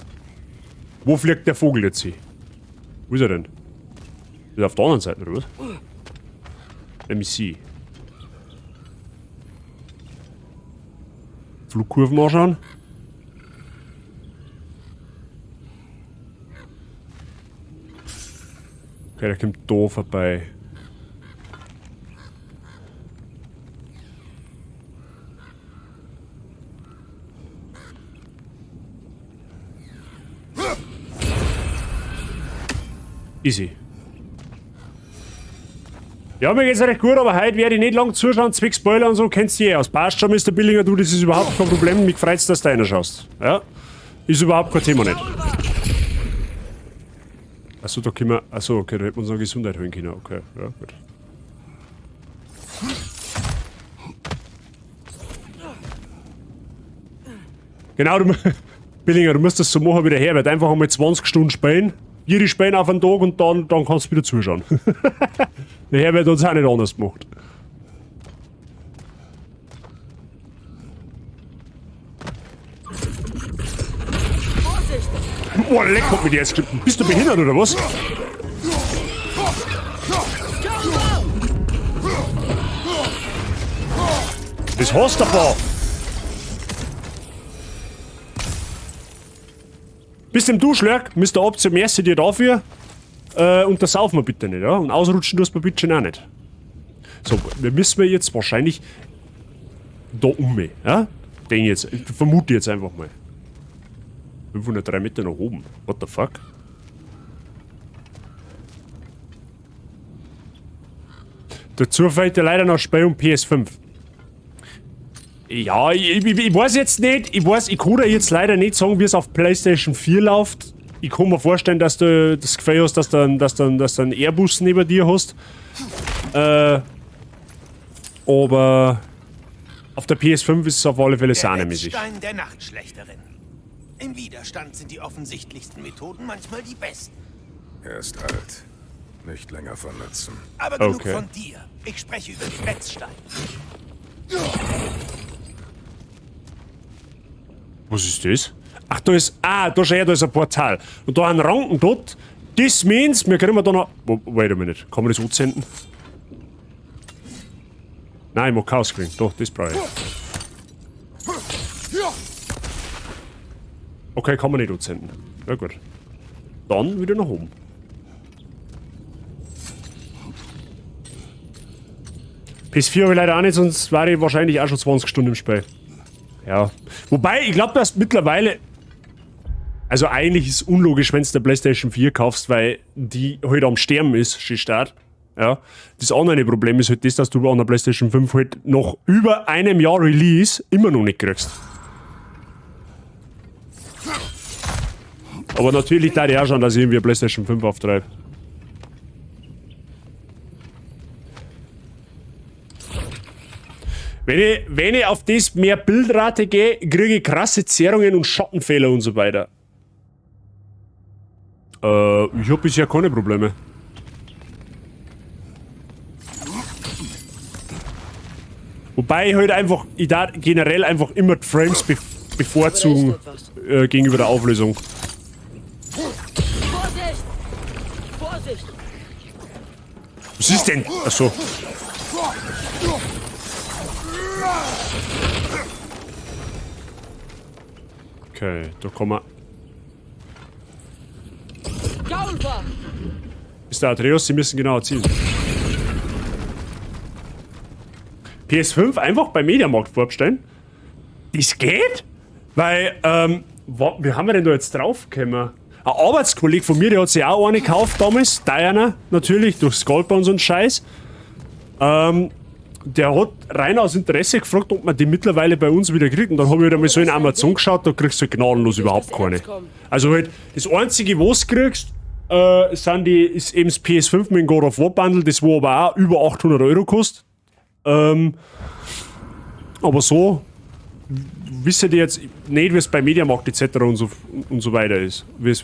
Wo fliegt der Vogel jetzt hin? Wo ist er denn? Ist er auf der anderen Seite, oder was? Let me see. Flugkurven anschauen. Okay, der kommt da vorbei. Easy. Ja, mir geht's recht gut, aber heute werde ich nicht lang zuschauen, zwecks Spoiler und so, kennst du eh aus. Passt schon, Mr. Billinger, du, das ist überhaupt kein Problem. Mich freut's, dass du einer schaust. Ja? Ist überhaupt kein Thema nicht. Achso, da können wir. Achso, okay, da hätten wir unsere Gesundheit holen können. Okay, ja, gut. Genau, du, Billinger, du musst das so machen wie der Herbert. Einfach einmal 20 Stunden spielen. Jede spielen auf einen Tag und dann kannst du wieder zuschauen. Der Herbert hat es auch nicht anders gemacht. Oh, leck, hat mich jetzt geschnitten. Bist du behindert oder was? Das hast du davon. Bis dem Duschlerk, Mr. Option, merci dir dafür. Und das saufen wir bitte nicht, ja? Und ausrutschen tust du bitte auch nicht. So, wir müssen jetzt wahrscheinlich da ja? Den jetzt, ich vermute jetzt einfach mal. 503 Meter nach oben. What the fuck? Dazu fällt ja leider noch Spiel um PS5. Ja, ich weiß jetzt nicht, ich kann dir jetzt leider nicht sagen, wie es auf PlayStation 4 läuft. Ich kann mir vorstellen, dass du das Gefühl hast, dass du einen Airbus neben dir hast. Aber auf der PS5 ist es auf alle Fälle sahnemäßig. Der Wetzstein der Nachtschlechterin. Im Widerstand sind die offensichtlichsten Methoden manchmal die besten. Er ist alt. Nicht länger von Nutzen. Aber genug von dir. Ich spreche über den Wetzstein. Was ist das? Ach, da ist. Ah, da ist ein Portal. Und da ein Ranken dort. Das means, wir können da noch. Wait a minute. Kann man das ansenden? Nein, ich mag kein Screen. Doch, das brauche ich. Okay, kann man nicht ansenden. Ja, gut. Dann wieder nach oben. PS4 habe ich leider auch nicht, sonst war ich wahrscheinlich auch schon 20 Stunden im Spiel. Ja. Wobei, ich glaube, dass mittlerweile. Also, eigentlich ist es unlogisch, wenn du der PlayStation 4 kaufst, weil die halt am Sterben ist, Start. Ja. Das andere Problem ist halt das, dass du an der PlayStation 5 halt nach über einem Jahr Release immer noch nicht kriegst. Aber natürlich da ich auch schon, dass ich irgendwie eine PlayStation 5 auftreibe. Wenn ich auf das mehr Bildrate gehe, kriege ich krasse Zerrungen und Schattenfehler und so weiter. Ich habe bisher keine Probleme. Wobei ich halt einfach, ich da generell einfach immer die Frames bevorzugen gegenüber der Auflösung. Vorsicht! Vorsicht! Was ist denn? Achso. Okay, da kommen wir. Gaulver! Mr. Atreus, Sie müssen genauer zielen. PS5 einfach bei Mediamarkt vorbestellen? Das geht? Weil, wie haben wir denn da jetzt draufgekommen? Ein Arbeitskollege von mir, der hat sich auch eine gekauft damals, Diana, natürlich, durch Scalper und so einen Scheiß. Der hat rein aus Interesse gefragt, ob man die mittlerweile bei uns wieder kriegt. Und dann habe ich halt einmal so in Amazon geschaut, da kriegst du gnadenlos überhaupt keine. Also halt, das einzige, was du kriegst, ist eben das PS5 mit dem God of War Bundle, das wo aber auch über 800 Euro kostet. Aber so wissen die jetzt nicht, wie es bei Mediamarkt etc. und so weiter ist.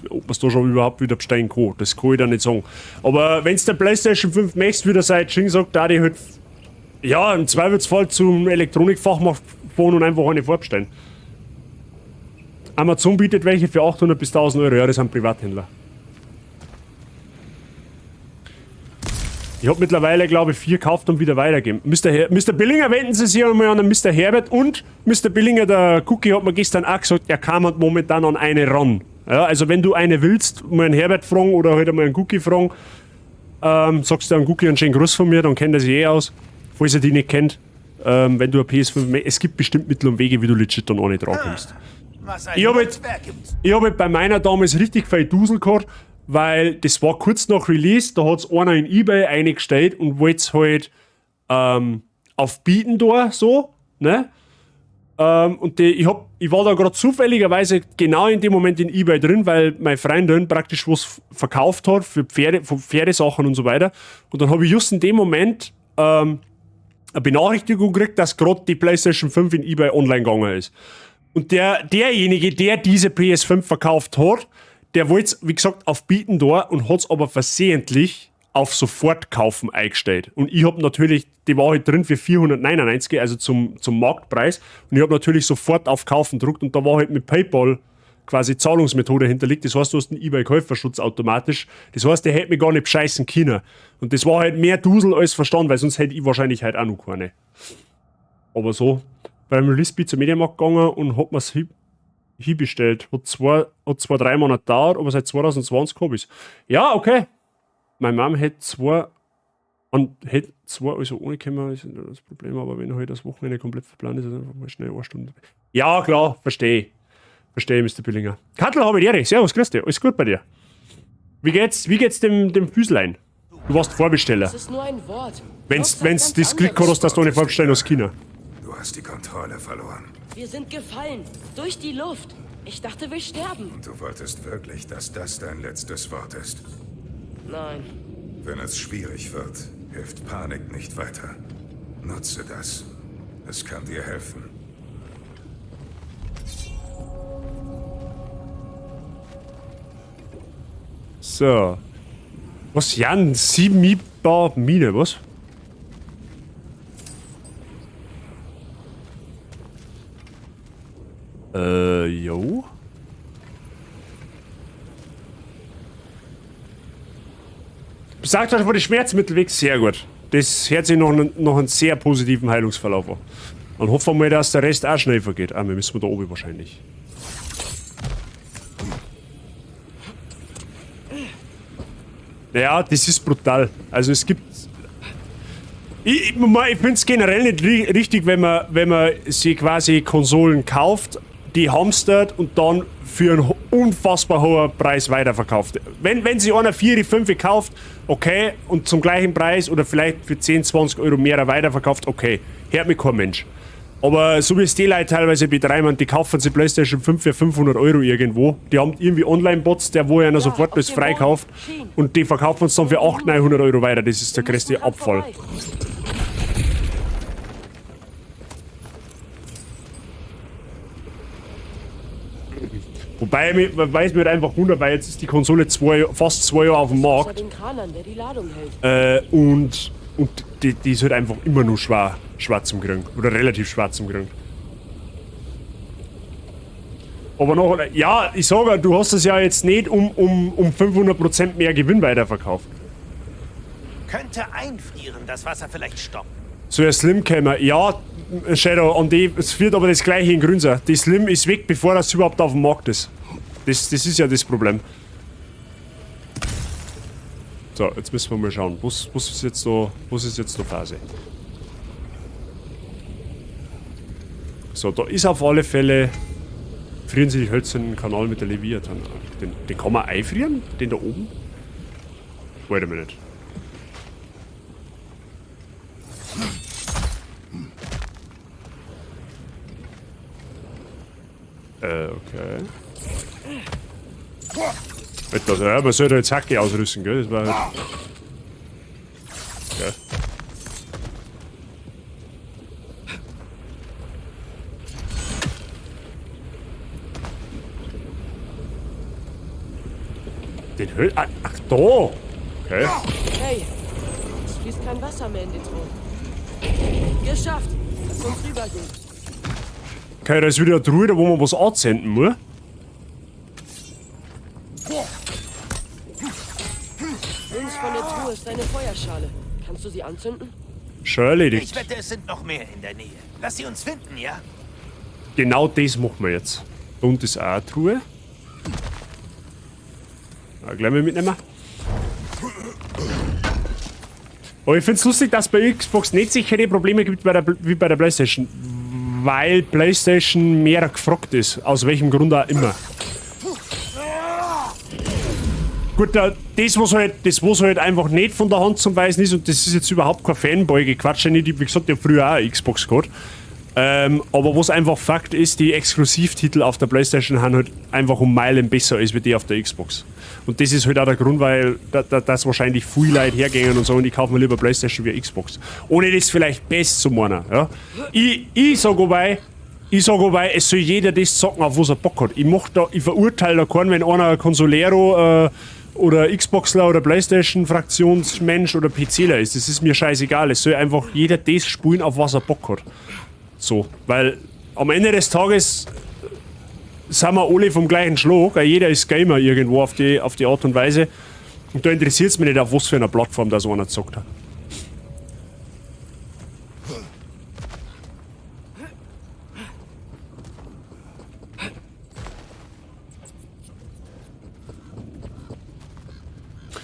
Ob man es da schon überhaupt wieder bestellen kann. Das kann ich da nicht sagen. Aber wenn es der PlayStation 5 Max wieder seit Xing sagt, da die halt ja, im Zweifelsfall zum Elektronikfachmarkt fahren und einfach eine vorbestellen. Amazon bietet welche für 800 bis 1000 Euro. Ja, das sind Privathändler. Ich habe mittlerweile, glaube ich, 4 gekauft und wieder weitergegeben. Mr. Billinger, wenden Sie sich einmal an den Mr. Herbert und Mr. Billinger, der Cookie hat mir gestern auch gesagt, er kam halt momentan an eine ran. Ja, also wenn du eine willst, mal einen Herbert fragen oder halt einmal einen Cookie fragen, sagst du einen Cookie einen schönen Gruß von mir, dann kennt er sich eh aus. Falls er die nicht kennt, wenn du ein PS5... Es gibt bestimmt Mittel und Wege, wie du legit dann auch nicht drankommst. Ich habe halt bei meiner damals richtig viel Dusel gehabt, weil das war kurz nach Release, da hat es einer in eBay eingestellt und wollte es halt auf Bieten da, so, ne? Und ich war da gerade zufälligerweise genau in dem Moment in eBay drin, weil meine Freundin praktisch was verkauft hat für Pferdesachen und so weiter. Und dann habe ich just in dem Moment eine Benachrichtigung gekriegt, dass gerade die PlayStation 5 in eBay online gegangen ist. Und derjenige, der diese PS5 verkauft hat, der wollte es, wie gesagt, auf Bieten da und hat es aber versehentlich auf Sofortkaufen eingestellt. Und ich habe natürlich, die war halt drin für 499, also zum Marktpreis. Und ich habe natürlich sofort auf Kaufen gedruckt und da war halt mit PayPal quasi Zahlungsmethode hinterlegt. Das heißt, du hast einen eBay-Käuferschutz automatisch. Das heißt, der hätte mich gar nicht bescheißen können. Und das war halt mehr Dusel als Verstand, weil sonst hätte ich wahrscheinlich halt auch noch keine. Aber so, beim Release bin ich zum Mediamarkt gegangen und hab mir's hinbestellt. Hat zwar 3 Monate gedauert, aber seit 2020 habe ich es. Ja, okay. Meine Mom hätte zwar, also ohne Kamera ist nicht das Problem, aber wenn halt das Wochenende komplett verplant ist, ist einfach mal schnell 1 Stunde. Ja, klar, verstehe. Verstehe, Mr. Billinger. Kattel, habe ich dir. Servus, grüß dich. Alles gut bei dir? Wie geht's dem Füßlein? Du warst Vorbesteller. Das ist nur ein Wort. Wenn's das Glück hast, dass du eine vorbestellen aus China. Du hast die Kontrolle verloren. Wir sind gefallen. Durch die Luft. Ich dachte, wir sterben. Und du wolltest wirklich, dass das dein letztes Wort ist? Nein. Wenn es schwierig wird, hilft Panik nicht weiter. Nutze das. Es kann dir helfen. So. Was, Jan? 7 Miebar Mine, was? Jo. Sagt euch, wo die Schmerzmittel weg, sehr gut. Das hört sich noch einen sehr positiven Heilungsverlauf an. Dann hoffen wir mal, dass der Rest auch schnell vergeht. Ah, wir müssen da oben wahrscheinlich. Ja, das ist brutal. Also es gibt... Ich finde es generell nicht richtig, wenn man sich quasi Konsolen kauft, die hamstert und dann für einen unfassbar hohen Preis weiterverkauft. Wenn sie einer 4, 5 kauft, okay, und zum gleichen Preis oder vielleicht für 10, 20 Euro mehr weiterverkauft, okay, hört mich kein Mensch. Aber so wie es die Leute teilweise betreiben, die kaufen sich PlayStation 5 für 500 Euro irgendwo. Die haben irgendwie Online-Bots, der wo einer sofort das freikauft und die verkaufen uns dann für 800, 900 Euro weiter. Das ist der größte Abfall. Wobei es mir einfach wundert, weil jetzt ist die Konsole fast 2 Jahre auf dem Markt. Und die ist halt einfach immer nur schwer zum Kriegen. Oder relativ schwer zum Kriegen. Aber noch, ja, ich sage, du hast es ja jetzt nicht um 500% mehr Gewinn weiterverkauft. Könnte einfrieren, das Wasser vielleicht stoppen. So ein Slim-Kämmer, ja, Shadow, und es wird aber das gleiche in Grün sein. Die Slim ist weg, bevor das überhaupt auf dem Markt ist. Das ist ja das Problem. So, jetzt müssen wir mal schauen. Was ist jetzt da Phase? So, da ist auf alle Fälle. Frieren Sie die hölzernen Kanal mit der Leviathan. Den kann man einfrieren? Den da oben? Wait a minute. Okay. Also, ja, man sollte jetzt Hacke ausrüsten, gell? Das war halt. Okay. Den Höhl. Ach, da! Okay. Hey, es fließt kein Wasser mehr in den Thron. Geschafft! Lass uns rübergehen. Okay, da ist wieder eine Truhe, wo man was anzünden muss. Links von der Truhe ist eine Feuerschale. Kannst du sie anzünden? Schon erledigt. Ich wette, es sind noch mehr in der Nähe. Lass sie uns finden, ja? Genau das machen wir jetzt. Da unten ist auch eine Truhe. Gleich mal mitnehmen. Aber ich find's lustig, dass bei Xbox nicht sichere Probleme gibt wie bei der PlayStation. Weil PlayStation mehr gefragt ist. Aus welchem Grund auch immer. Gut, das was halt einfach nicht von der Hand zum Weisen ist, und das ist jetzt überhaupt kein Fanboy-Gequatsch, nicht, wie gesagt, ich hab früher auch eine Xbox gehabt. Aber was einfach Fakt ist, die Exklusivtitel auf der PlayStation haben halt einfach um Meilen besser als wie die auf der Xbox. Und das ist halt auch der Grund, weil das wahrscheinlich viele Leute hergehen und sagen, ich kaufe mir lieber PlayStation wie Xbox. Ohne das vielleicht best zu meinen. Ja? Ich sag aber, es soll jeder das zocken, auf was er Bock hat. Ich verurteile da keinen, wenn einer Consolero oder Xboxler oder Playstation-Fraktionsmensch oder PCler ist. Das ist mir scheißegal. Es soll einfach jeder das spielen, auf was er Bock hat. So, weil am Ende des Tages sind wir alle vom gleichen Schlag. Jeder ist Gamer irgendwo auf die Art und Weise. Und da interessiert es mich nicht, auf was für einer Plattform da so einer gezockt hat.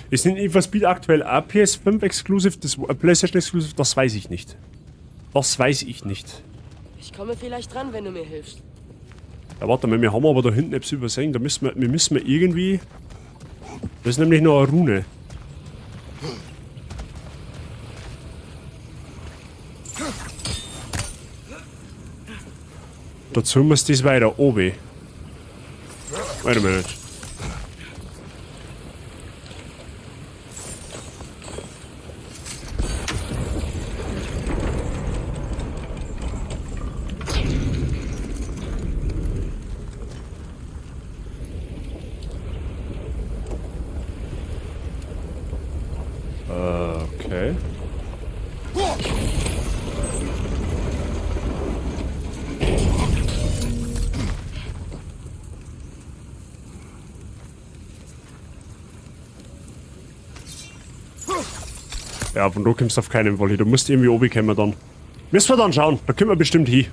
Ist in Need for Speed aktuell auch PS5 Exclusive, das PlayStation Exclusive? Das weiß ich nicht. Das weiß ich nicht. Ich komme vielleicht dran, wenn du mir hilfst. Ja, warte mal, wir haben aber da hinten etwas übersehen. Da müssen wir irgendwie... Das ist nämlich noch eine Rune. Dazu muss das weiter oben. Warte mal. Okay. Ja, von da kommst du auf keinen Fall hin. Du musst irgendwie oben kommen dann. Müssen wir dann schauen. Da können wir bestimmt hin.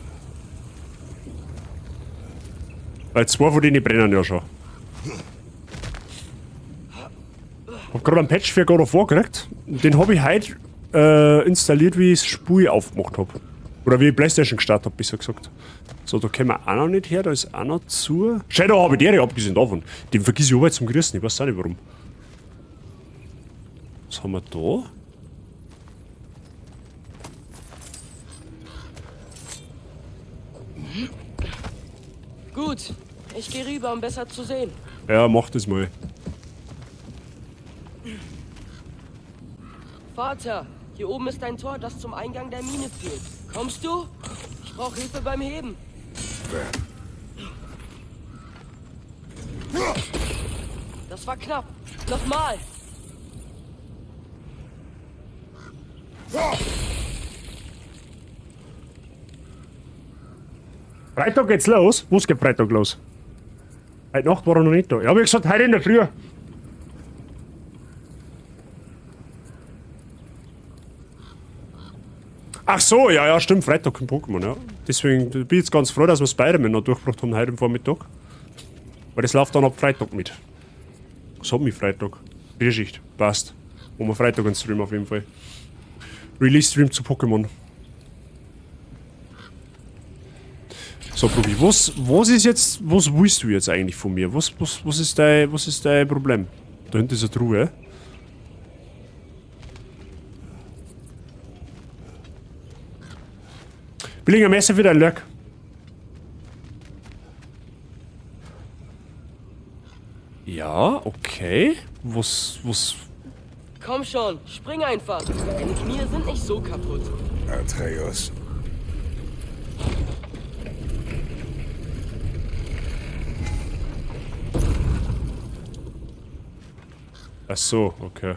Weil zwei von denen brennen ja schon. Ich hab gerade einen Patch für God of War gekriegt. Den habe ich heute installiert, wie ich das Spiel aufgemacht habe. Oder wie ich PlayStation gestartet habe, besser gesagt. So, da kommen wir auch noch nicht her, da ist auch noch zu. Shadow habe ich der, abgesehen davon. Den vergiss ich aber zum Grüßen, ich weiß auch nicht warum. Was haben wir da? Gut, ich gehe rüber, um besser zu sehen. Ja, mach das mal. Vater, hier oben ist ein Tor, das zum Eingang der Mine führt. Kommst du? Ich brauche Hilfe beim Heben. Das war knapp. Nochmal. Freitag geht's los? Was geht Freitag los? Heute Nacht war er noch nicht da. Ja, wie gesagt, heute in der Früh. Ach so, ja, stimmt, Freitag im Pokémon, ja. Deswegen bin ich jetzt ganz froh, dass wir Spider-Man noch durchgebracht haben heute am Vormittag. Weil das läuft dann ab Freitag mit. Was hat mich Freitag? Geschichte, passt. Und wir Freitag einen Stream auf jeden Fall. Release-Stream zu Pokémon. So, Probi, was ist jetzt, was willst du jetzt eigentlich von mir? Was ist dein Problem? Da hinten ist eine Truhe. Billiger Messer für dein Lurk. Ja, okay. Was... Komm schon, spring einfach. Deine Knie sind nicht so kaputt. Atreus. Ach so, okay.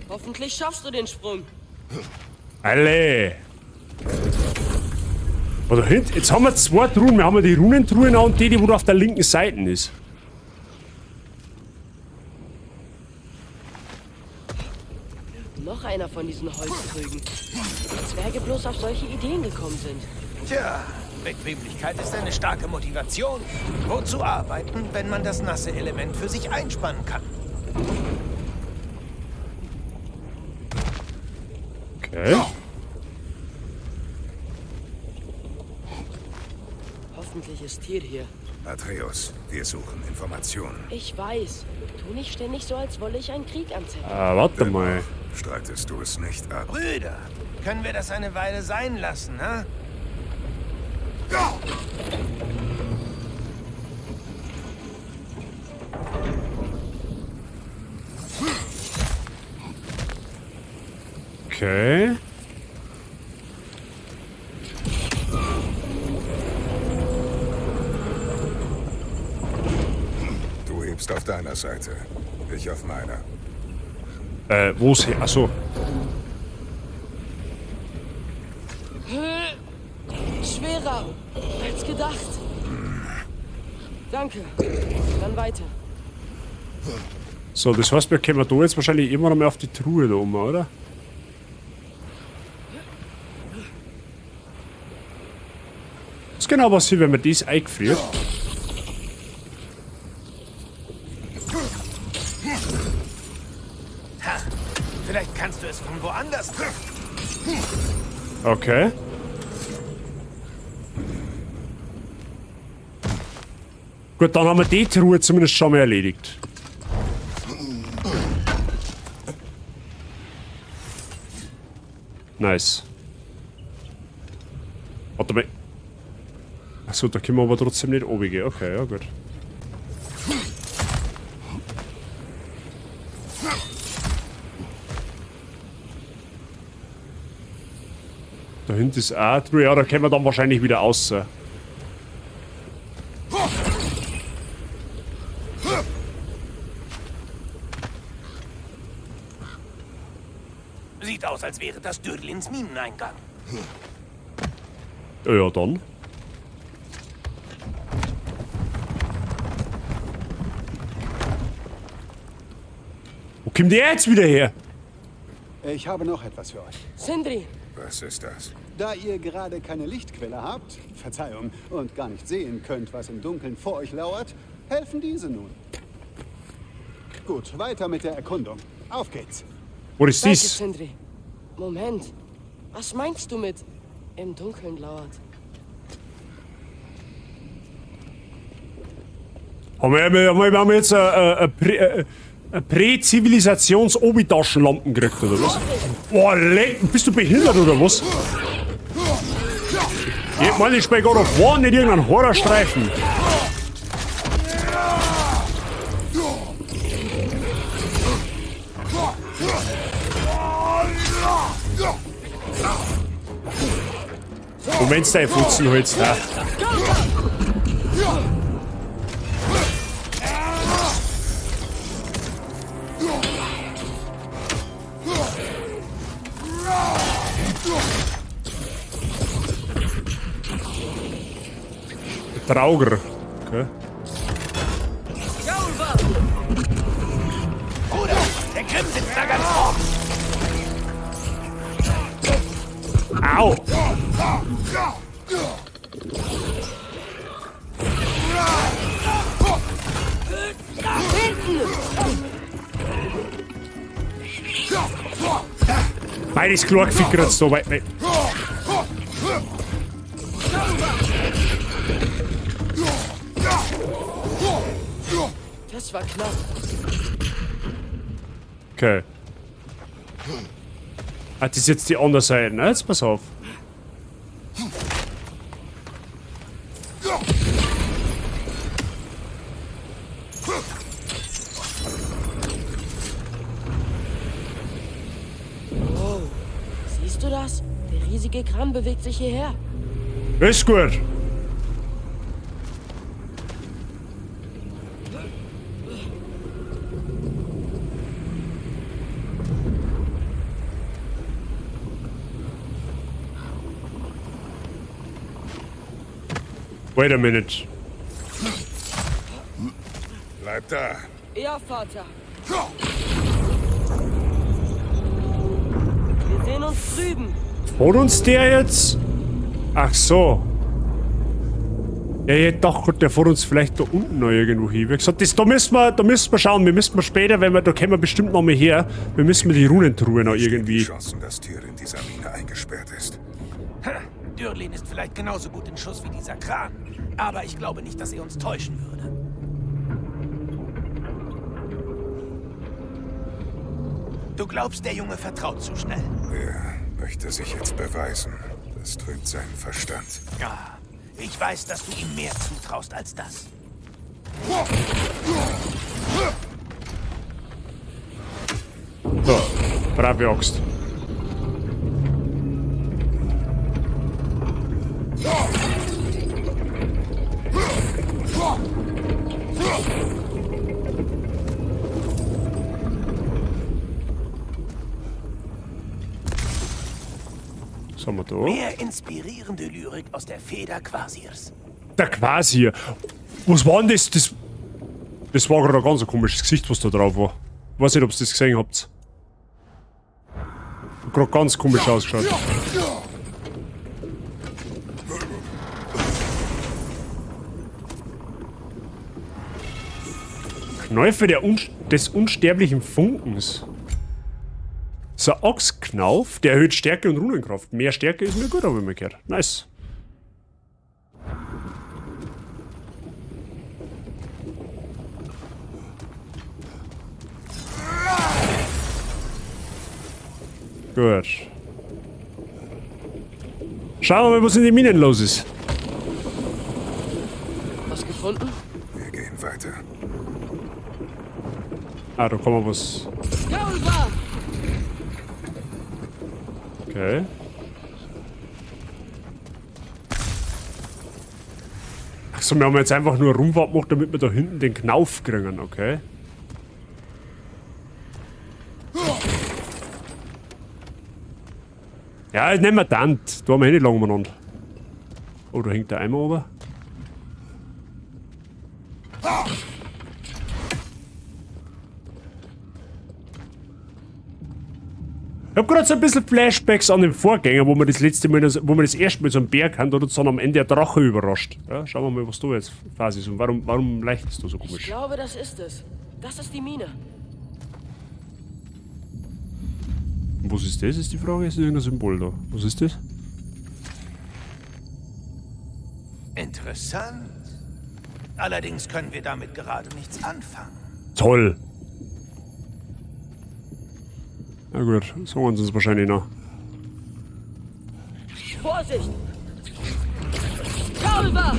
Hoffentlich schaffst du den Sprung. Alle! Oder hinten, jetzt haben wir zwei Truhen. Wir haben die Runentruhe noch und die wo auf der linken Seite ist. Noch einer von diesen Holzkrügen. Zwerge bloß auf solche Ideen gekommen sind. Tja, Bequemlichkeit ist eine starke Motivation. Wozu arbeiten, wenn man das nasse Element für sich einspannen kann? Okay. Hoffentlich ist Tyr hier. Atreus, wir suchen Informationen. Ich weiß. Tu nicht ständig so, als wolle ich einen Krieg anzetteln. Warte mal. Streitest du es nicht ab? Brüder, können wir das eine Weile sein lassen, ha? Okay. Du hebst auf deiner Seite, ich auf meiner. Wo ist her? Achso. Schwerer als gedacht. Danke. Dann weiter. So, das heißt, wir kommen da jetzt wahrscheinlich immer noch mal auf die Truhe da oben, oder? Was genau passiert, wenn man das eingefriert? Ha, vielleicht kannst du es von woanders treffen. Okay. Gut, dann haben wir die Truhe zumindest schon mal erledigt. Nice. Warte mal. Achso, da können wir aber trotzdem nicht oben gehen. Okay, ja gut. Da hinten ist auch eine Truhe. Ja, da können wir dann wahrscheinlich wieder raus. Sieht aus, als wäre das Dürlins Mineneingang. Ja, dann. Wo kommt der jetzt wieder her? Ich habe noch etwas für euch. Sindri, Was ist das? Da ihr gerade keine Lichtquelle habt, Verzeihung, und gar nicht sehen könnt, was im Dunkeln vor euch lauert, helfen diese nun. Gut, weiter mit der Erkundung. Auf geht's. Wo ist danke, dies? Sindri. Moment. Was meinst du mit im Dunkeln lauert? Wir haben jetzt eine Prä-Zivilisations-Obi-Taschenlampen gekriegt, oder was? Boah, bist du behindert, oder was? Ich meine, ich spiele God of War, nicht irgendeinen Horrorstreifen. Und wenn's dein Futzen holst, ja. Trauger. Okay. Bruder, der Grimm sitzt da ganz oben. Au! Mein ist klar gefickert so weit weg. Das war knapp. Okay. Ah, das ist jetzt die andere Seite, ne? Jetzt pass auf. Wow. Siehst du das? Der riesige Kram bewegt sich hierher. Ist gut. Wait a minute. Bleib da. Ja, Vater. Wir sehen uns drüben. Holt uns der jetzt? Ach so. Ja, ich hätte doch gut, der vor uns vielleicht da unten noch irgendwo hin. Wie gesagt, da müssen wir schauen. Wir müssen später, da kommen wir bestimmt noch mal her. Wir müssen die Runentruhe noch irgendwie. Die Chancen, dass Tyr in dieser Mine eingesperrt ist. Dürlin ist vielleicht genauso gut in Schuss wie dieser Kran. Aber ich glaube nicht, dass er uns täuschen würde. Du glaubst, der Junge vertraut zu schnell? Er möchte sich jetzt beweisen. Das trübt seinen Verstand. Ja, ich weiß, dass du ihm mehr zutraust als das. So, brave Axt. Was haben wir da? Mehr inspirierende Lyrik aus der Feder Quasirs. Der Quasir. Was war denn das? Das war gerade ein ganz komisches Gesicht, was da drauf war. Ich weiß nicht, ob ihr das gesehen habt. Hat gerade ganz komisch ausgeschaut. Knäufe des unsterblichen Funkens. So ein Ochsknauf, der erhöht Stärke und Runenkraft. Mehr Stärke ist mir gut, habe ich mir gehört. Nice. Gut. Schauen wir mal, was in den Minen los ist. Was gefunden? Wir gehen weiter. Ah, da kann man was. Gaulba! Okay. Achso, wir haben jetzt einfach nur Rumfahrt gemacht, damit wir da hinten den Knauf kriegen, okay. Ja, jetzt nehmen wir Tant. Da haben wir eh nicht lang umeinander. Oh, da hängt der Eimer oben. Ich hab gerade so ein bisschen Flashbacks an den Vorgänger, wo wir das letzte Mal, wo wir das erste Mal so einen Berg haben, da hat uns dann am Ende der Drache überrascht. Ja, schauen wir mal, was du jetzt Phase ist und warum leuchtest du so Ich komisch? glaube, das ist es. Das ist die Mine. Und was ist das, ist die Frage? Ist irgendein Symbol da? Was ist das? Interessant. Allerdings können wir damit gerade nichts anfangen. Toll! Na gut, sagen sie uns wahrscheinlich noch. Vorsicht! Gaulba!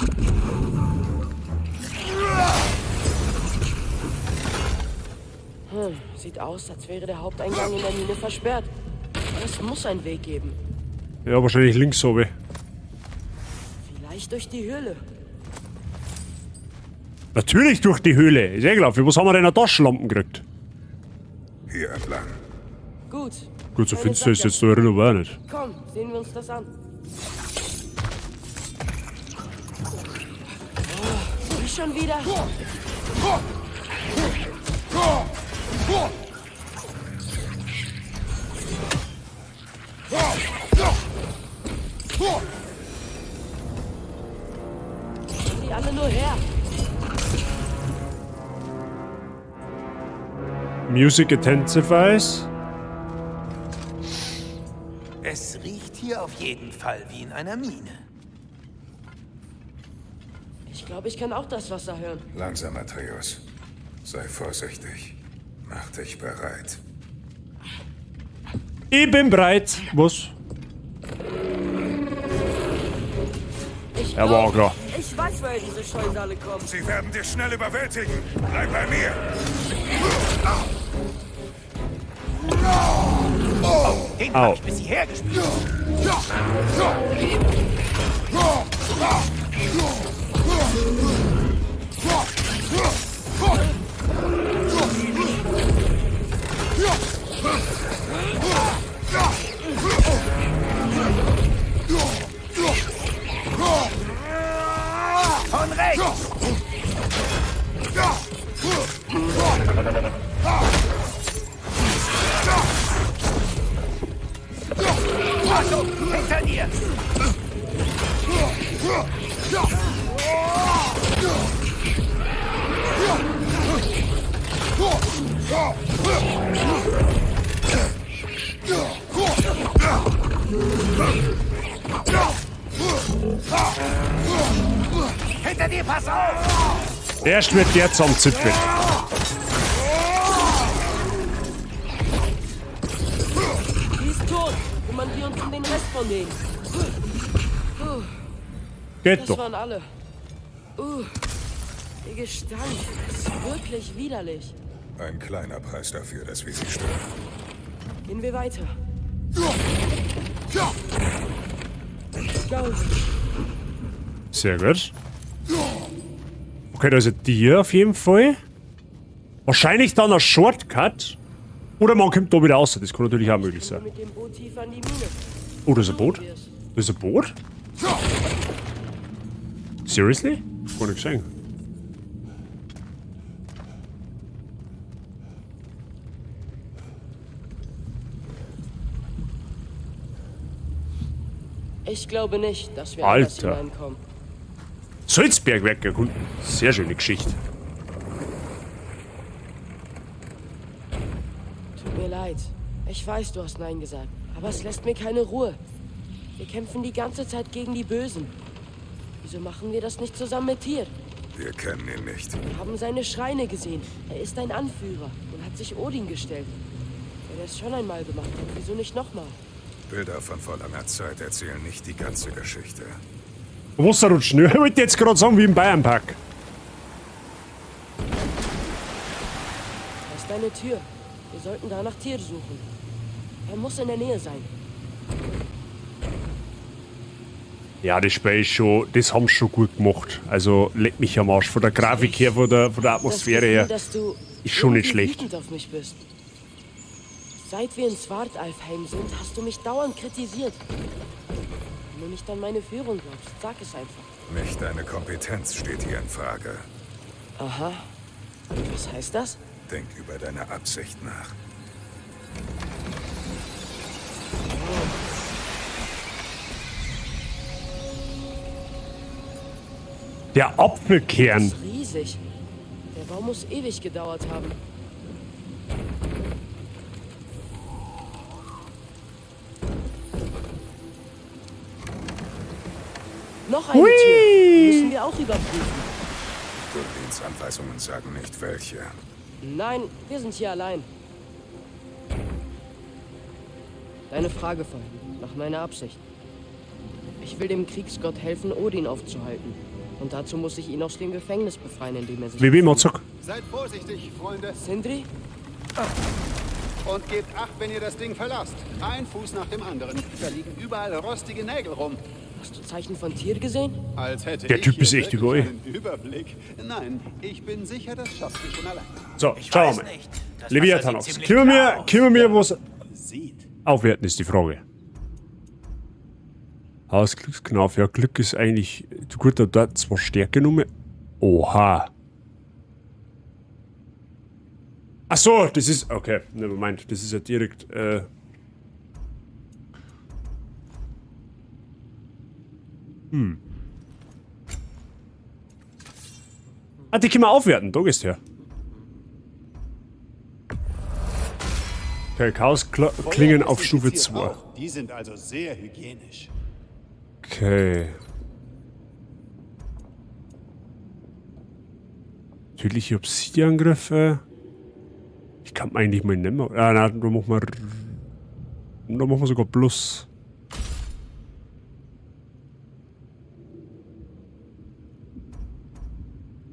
Sieht aus, als wäre der Haupteingang in der Mine versperrt. Aber es muss einen Weg geben. Ja, wahrscheinlich links oben. Vielleicht durch die Höhle. Natürlich durch die Höhle. Ist eh klar. Für was haben wir denn eine Taschenlampen gekriegt? Hier entlang. Gut. Gut, so Keine finster ist jetzt Sackgasse. da drin aber auch nicht. Komm, sehen wir uns das an. Oh, wie schon wieder? Die alle nur her. Music intensifies. Es riecht hier auf jeden Fall wie in einer Mine. Ich glaube, ich kann auch das Wasser hören. Langsam, Atreus. Sei vorsichtig. Mach dich bereit. Ich bin bereit. Was? Ich Ja, war auch klar. Ich weiß, woher diese Scheusale kommt. Sie werden dich schnell überwältigen. Bleib bei mir. Den Au. hab ich bis hierher gespielt. Von rechts! Achtung, hinter dir! Hinter dir, pass auf! Erst wird der zusammengezipfelt. Die ist tot. Kümmern wir uns um den Rest von denen. Geht Das doch. waren alle. Der Gestank ist wirklich widerlich. Ein kleiner Preis dafür, dass wir sie stören. Gehen wir weiter. Go. Sehr gut. Okay, da ist ein Tier auf jeden Fall. Wahrscheinlich dann ein Shortcut. Oder man kommt da wieder raus. Das kann natürlich auch möglich sein. Mit dem Boot tiefer in die Mine. Oh, das ist ein Boot? Das ist ein Boot? Seriously? Gar nicht gesehen. Ich glaube nicht, dass wir anders Alter. hineinkommen. Salzbergwerk erkunden. Sehr schöne Geschichte. Tut mir leid. Ich weiß, du hast Nein gesagt. Aber es lässt mir keine Ruhe. Wir kämpfen die ganze Zeit gegen die Bösen. Wieso machen wir das nicht zusammen mit Tyr? Wir kennen ihn nicht. Wir haben seine Schreine gesehen. Er ist ein Anführer und hat sich Odin gestellt. Wenn er es schon einmal gemacht hat, wieso nicht nochmal? Bilder von vor langer Zeit erzählen nicht die ganze Geschichte. Wasser rutschen. Ich wollte jetzt gerade sagen, wie im Bayernpark. Da ist eine Tür. Wir sollten da nach Tyr suchen. Er muss in der Nähe sein. Ja, das Spiel ist schon, das haben sie schon gut gemacht. Also, leck mich am Arsch. Von der Grafik her, von der Atmosphäre her. Dass du Ist schon nicht irgendwie schlecht. wütend auf mich bist. Seit wir in Svartalfheim sind, hast du mich dauernd kritisiert. Wenn du nicht an meine Führung glaubst, sag es einfach. Nicht deine Kompetenz steht hier in Frage. Aha. Und was heißt das? Denk über deine Absicht nach. Der Apfelkern. Das ist riesig. Der Baum muss ewig gedauert haben. Noch eine Tür. Die müssen wir auch überprüfen. Durlins Anweisungen sagen nicht welche. Nein, wir sind hier allein. Deine Frage vorhin, nach meiner Absicht. Ich will dem Kriegsgott helfen, Odin aufzuhalten. Und dazu muss ich ihn aus dem Gefängnis befreien, in dem er sich Wie will man zack? Seid vorsichtig, Freunde. Sindri? Und gebt Acht, wenn ihr das Ding verlasst. Ein Fuß nach dem anderen. Da liegen überall rostige Nägel rum. Hast du Zeichen von Tier gesehen? Als hätte Der ich Typ hier ist echt wirklich überall. einen Überblick. Nein, ich bin sicher, das schaffst du schon allein. So, Ich schauen weiß wir mal. nicht. Das Leviathan Wasser aus. sieht ziemlich Können klar aus. wir was Sieht. aufwerten, ist die Frage. Hausglücksknauf. Ja, Glück ist eigentlich... Gut, da hat zwar Stärke genommen. Oha. Ach so, das ist... Okay, nevermind. Das ist ja direkt... Ah, die können wir aufwerten. Da gehst du her. Okay, Chaosklingen auf Stufe 2. Auch. Die sind also sehr hygienisch. Okay. Tödliche Obsidiangriffe. Ich kann eigentlich mal nehmen. Ah, nein, da machen wir sogar Plus.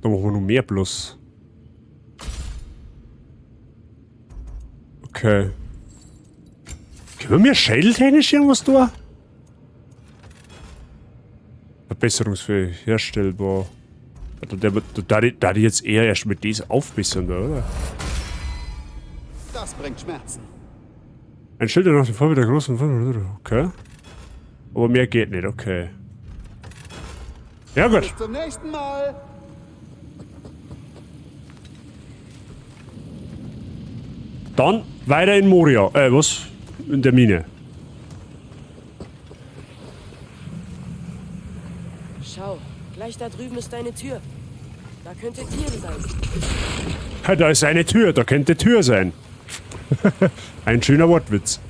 Da machen wir noch mehr Plus. Okay. Können wir mehr schädeltechnisch irgendwas tun? Verbesserungsfähig, herstellbar. Also da die jetzt eher erst mit diesem aufbessern, oder? Das bringt Schmerzen. Ein Schild nach dem Vorbild der großen... Okay. Aber mehr geht nicht, okay. Ja gut. Bis zum nächsten Mal. Dann weiter in Moria. Was? In der Mine. Schau, gleich da drüben ist deine Tür. Da könnte Tier sein. Ja, da ist eine Tür, da könnte Tür sein. Ein schöner Wortwitz.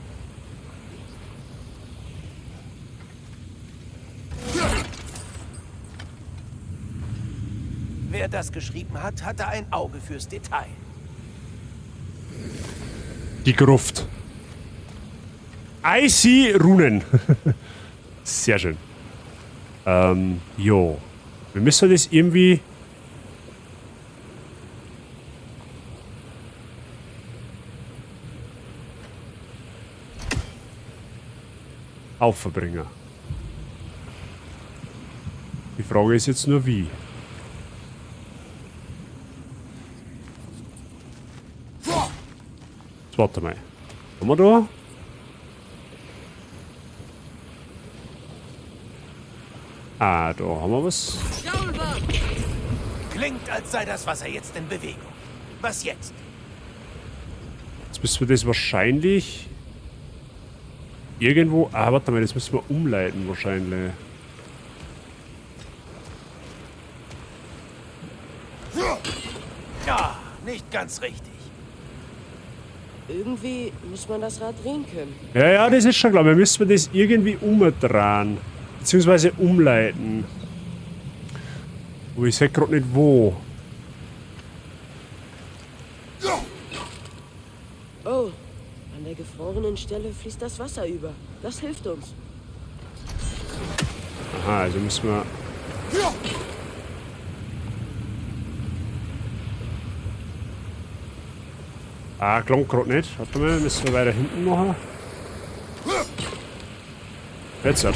Wer das geschrieben hat, hatte ein Auge fürs Detail. Die Gruft. I see Runen. Sehr schön. Jo. Wir müssen das irgendwie... Aufverbringer. Die Frage ist jetzt nur wie. Jetzt warte mal. Haben wir da? Ah, da haben wir was. Klingt, als sei das Wasser jetzt in Bewegung. Was jetzt? Jetzt müssen wir das wahrscheinlich irgendwo... Ah, warte mal, das müssen wir umleiten wahrscheinlich. Ja, nicht ganz richtig. Irgendwie muss man das Rad drehen können. Ja, das ist schon klar. Wir müssen das irgendwie umdrehen. Beziehungsweise umleiten. Aber ich sehe gerade nicht wo. Oh, an der gefrorenen Stelle fließt das Wasser über. Das hilft uns. Aha, also müssen wir... Ah, klang gerade nicht. Warte mal, müssen wir weiter hinten machen. Jetzt hat.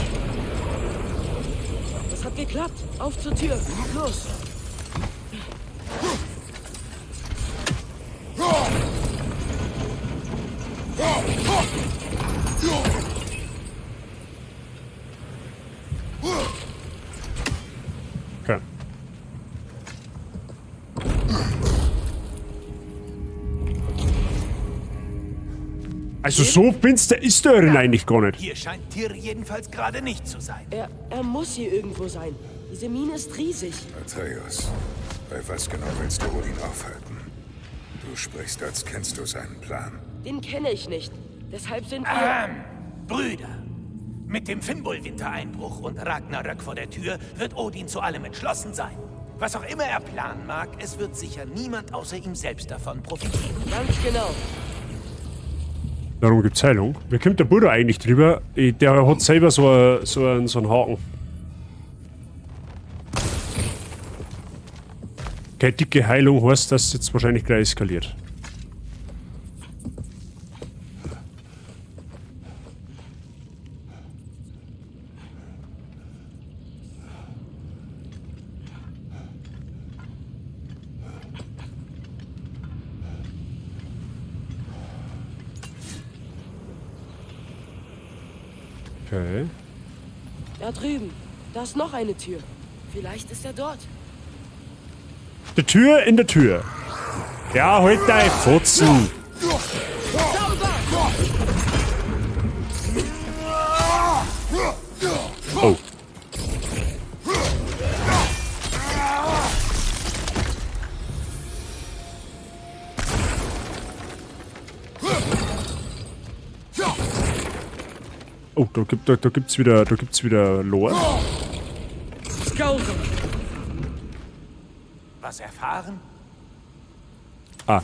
Das hat geklappt. Auf zur Tür. Los. Okay. Also so finster ist der Ring eigentlich gar nicht. Hier scheint Tier jedenfalls gerade nicht zu sein. Er muss hier irgendwo sein. Diese Mine ist riesig. Atreus, bei was genau willst du Odin aufhalten? Du sprichst, als kennst du seinen Plan. Den kenne ich nicht. Deshalb sind wir... Brüder, mit dem Fimbul-Wintereinbruch und Ragnarök vor der Tür wird Odin zu allem entschlossen sein. Was auch immer er planen mag, es wird sicher niemand außer ihm selbst davon profitieren. Ganz genau. Darum gibt's Heilung. Wie kommt der Bruder eigentlich drüber? Der hat selber so einen Haken. Okay, dicke Heilung heißt, dass es jetzt wahrscheinlich gleich eskaliert. Okay. Da drüben. Da ist noch eine Tür. Vielleicht ist er dort. Die Tür in der Tür. Ja, halt dein Fotzen. Oh. Oh, da gibt's wieder Lore. Was erfahren? Ah.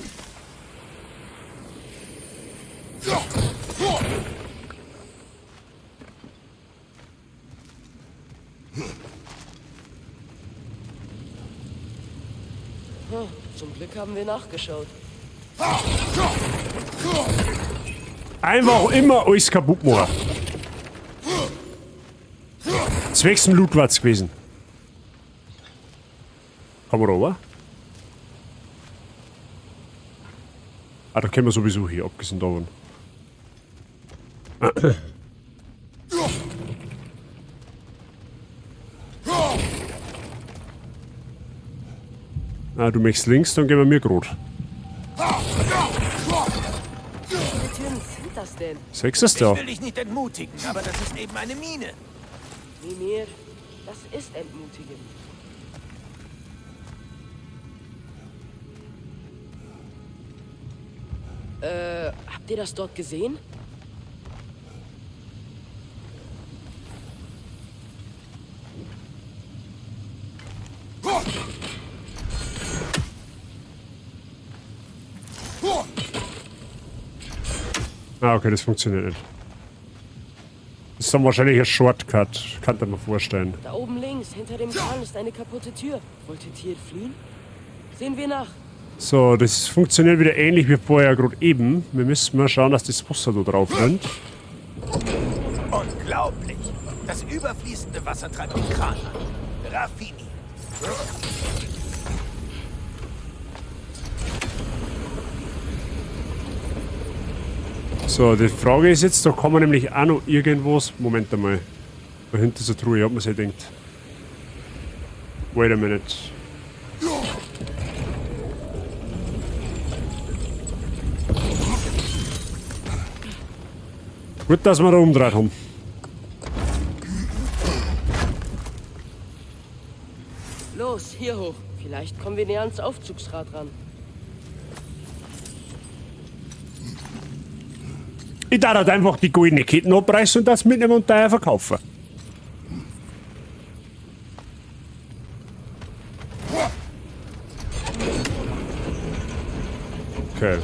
Zum Glück haben wir nachgeschaut. Einfach immer alles kaputt machen. Zwecks dem Loot war's gewesen. Kann man da rüber? Ah, da können wir sowieso hier, abgesehen davon. Ah, du möchtest links, dann gehen wir mir gerade. Wie viele Türen sind das denn? Sechs ist da. Ich will dich nicht entmutigen, aber das ist eben eine Mine. Mimir, das ist entmutigend. Habt ihr das dort gesehen? Ah, okay, das funktioniert nicht. Das ist dann wahrscheinlich ein Shortcut. Kann ich mir vorstellen. Da oben links, hinter dem Kran, ist eine kaputte Tür. Wolltet ihr fliehen? Sehen wir nach. So, das funktioniert wieder ähnlich wie vorher gerade eben. Wir müssen mal schauen, dass das Wasser da drauf rennt. Unglaublich. Das überfließende Wasser treibt den Kran an. Raffini. So, die Frage ist jetzt, da kann man nämlich auch noch irgendwas... Moment einmal. Da hinten ist eine Truhe, ich hab mir so gedacht. Wait a minute. Gut, dass wir da umdreht haben. Los, hier hoch. Vielleicht kommen wir näher ans Aufzugsrad ran. Ich darf halt einfach die goldene Ketten abreißen und das mitnehmen und daher verkaufen. Okay.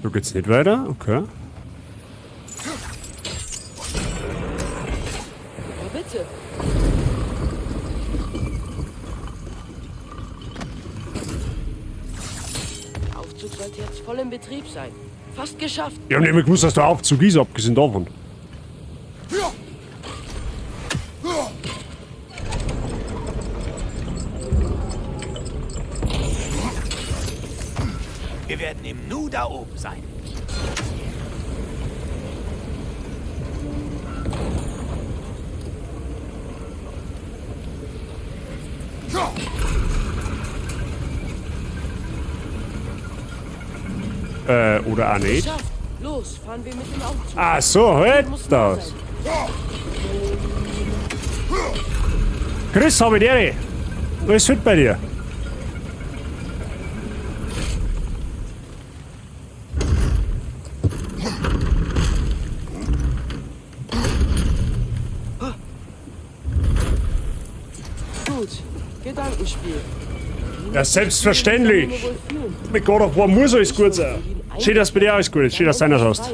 So geht's nicht weiter, okay. Ja, bitte. Der Aufzug sollte jetzt voll im Betrieb sein. Fast geschafft. Ich hab nicht mehr gewusst, dass der Aufzug ist, abgesehen davon. Wir werden im Nu da oben sein. Oder auch nicht. Geschafft. Los, fahren wir mit dem Aufzug. Ah, so, halt Muss nah das. sein. Chris, habe ich dir. Was ist fit bei dir? Gut, Gedankenspiel. Ja, selbstverständlich. Mit God of War muss alles gut sein. Schön, dass bei dir alles gut ist. Schön, dass deiner hast.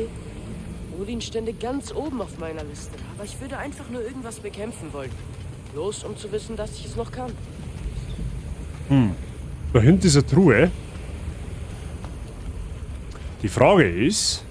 Odin stände ganz oben auf meiner Liste, aber ich würde einfach nur irgendwas bekämpfen wollen. Bloß, um zu wissen, dass ich es noch kann. Da hinten ist eine Truhe. Die Frage ist...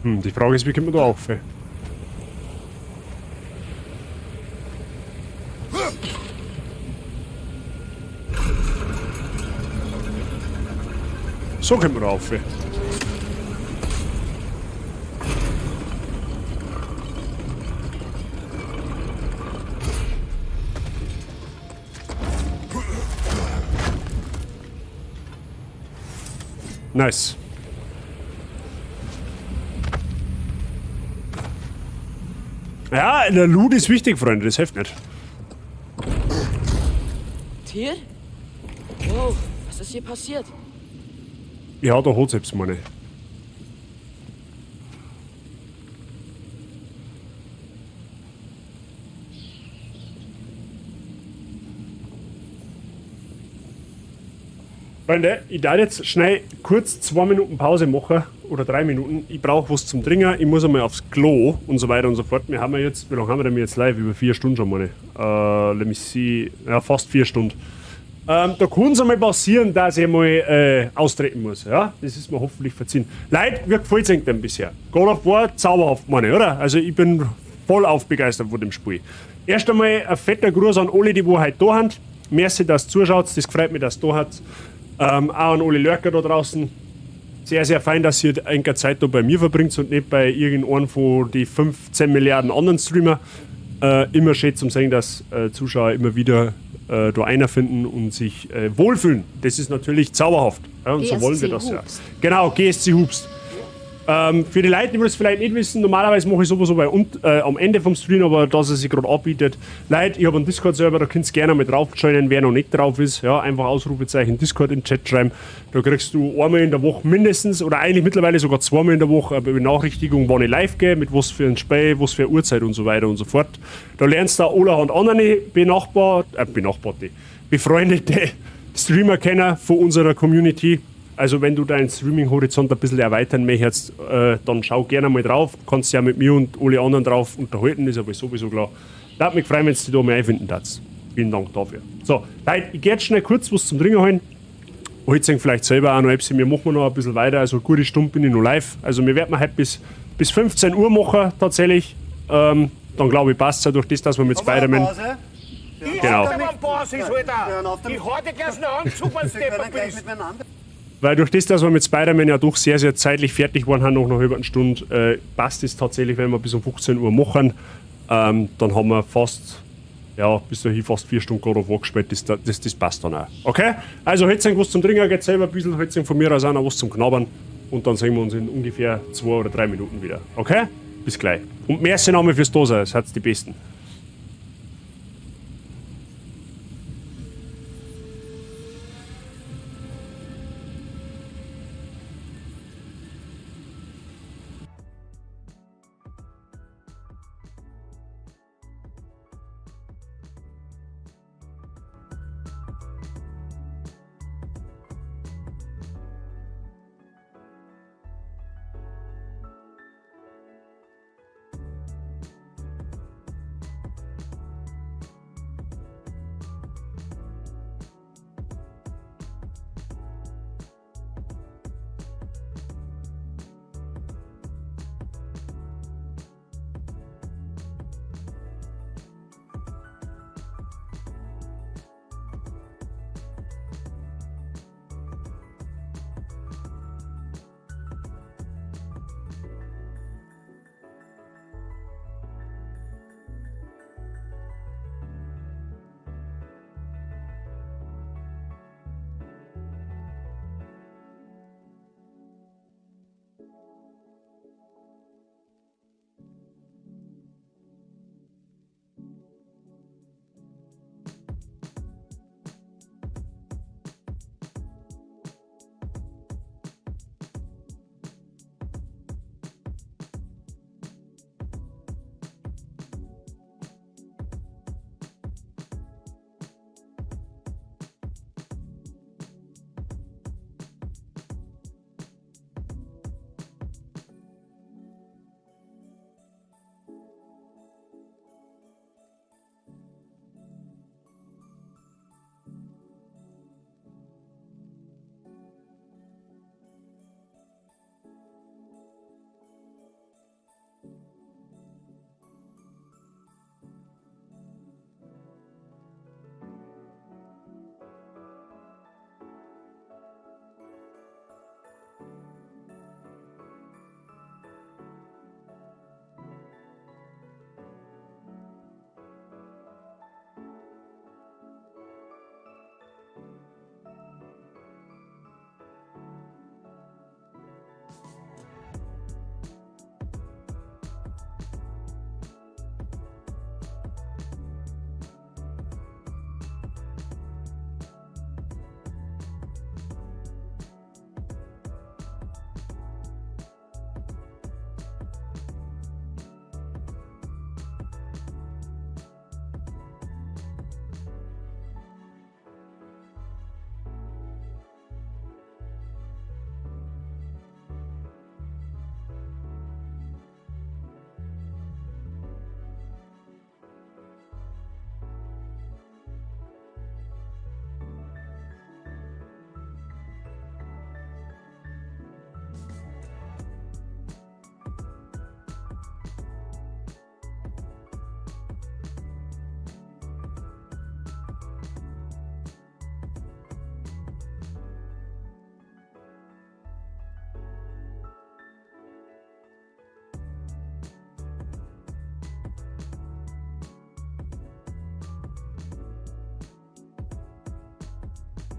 Die Frage ist, wie kommt man da auf? So kommt man da auf. Nice. Ja, der Loot ist wichtig, Freunde, das hilft nicht. Tier? Wow, was ist hier passiert? Ja, da hat selbst meine. Freunde, ich darf jetzt schnell kurz 2 Minuten Pause machen oder 3 Minuten. Ich brauche was zum Trinken, ich muss einmal aufs Klo und so weiter und so fort. Wir haben ja jetzt, wie lange haben wir denn jetzt live? Über 4 Stunden schon mal. Let me see. Ja, fast 4 Stunden. Da kann es einmal passieren, dass ich mal austreten muss. Ja? Das ist mir hoffentlich verziehen. Leute, wie gefällt es euch denn bisher? God of War, zauberhaft, meine ich, oder? Also ich bin voll aufbegeistert von dem Spiel. Erst einmal ein fetter Gruß an alle, die heute da sind. Merci, dass ihr zuschaut. Das freut mich, dass ihr da habt. Auch an alle Lurker da draußen. Sehr, sehr fein, dass ihr eine Zeit da bei mir verbringt und nicht bei irgendeinem von den 15 Milliarden anderen Streamer. Immer schön zum sehen, dass Zuschauer immer wieder da einer finden und sich wohlfühlen. Das ist natürlich zauberhaft. Ja, und so wollen wir das ja. Genau, GSC Hubst. Für die Leute, die es vielleicht nicht wissen, normalerweise mache ich sowieso am Ende vom Stream, aber dass es sich gerade anbietet. Leute, ich habe einen Discord-Server, da könnt ihr gerne mal drauf joinen, wer noch nicht drauf ist. Ja, einfach Ausrufezeichen Discord in den Chat schreiben. Da kriegst du einmal in der Woche mindestens, oder eigentlich mittlerweile sogar 2-mal in der Woche, eine Benachrichtigung, wann ich live gehe, mit was für ein Spiel, was für eine Uhrzeit und so weiter und so fort. Da lernst du allerhand andere befreundete Streamer kennen von unserer Community. Also wenn du deinen Streaming-Horizont ein bisschen erweitern möchtest, dann schau gerne mal drauf. Du kannst ja mit mir und alle anderen drauf unterhalten, ist aber sowieso klar. Darf mich freuen, wenn du dich da mal einfinden darfst. Vielen Dank dafür. So, Leute, ich gehe jetzt schnell kurz was zum Trinken holen. Heute vielleicht selber auch noch etwas. Wir machen noch ein bisschen weiter, also eine gute Stunde bin ich noch live. Also wir werden heute bis 15 Uhr machen, tatsächlich. Dann glaube ich, passt es ja durch das, dass wir mit Spider-Man... Genau. Weil durch das, dass wir mit Spider-Man ja doch sehr, sehr zeitlich fertig waren, haben noch über eine Stunde, passt es tatsächlich, wenn wir bis um 15 Uhr machen. Dann haben wir fast, ja, bis dahin fast 4 Stunden God of War gespielt, das passt dann auch. Okay? Also, heute was zum Trinken, geht selber ein bisschen, heute von mir aus auch noch was zum Knabbern. Und dann sehen wir uns in ungefähr 2 oder 3 Minuten wieder. Okay? Bis gleich. Und merci nochmal fürs Dasein, seid die Besten.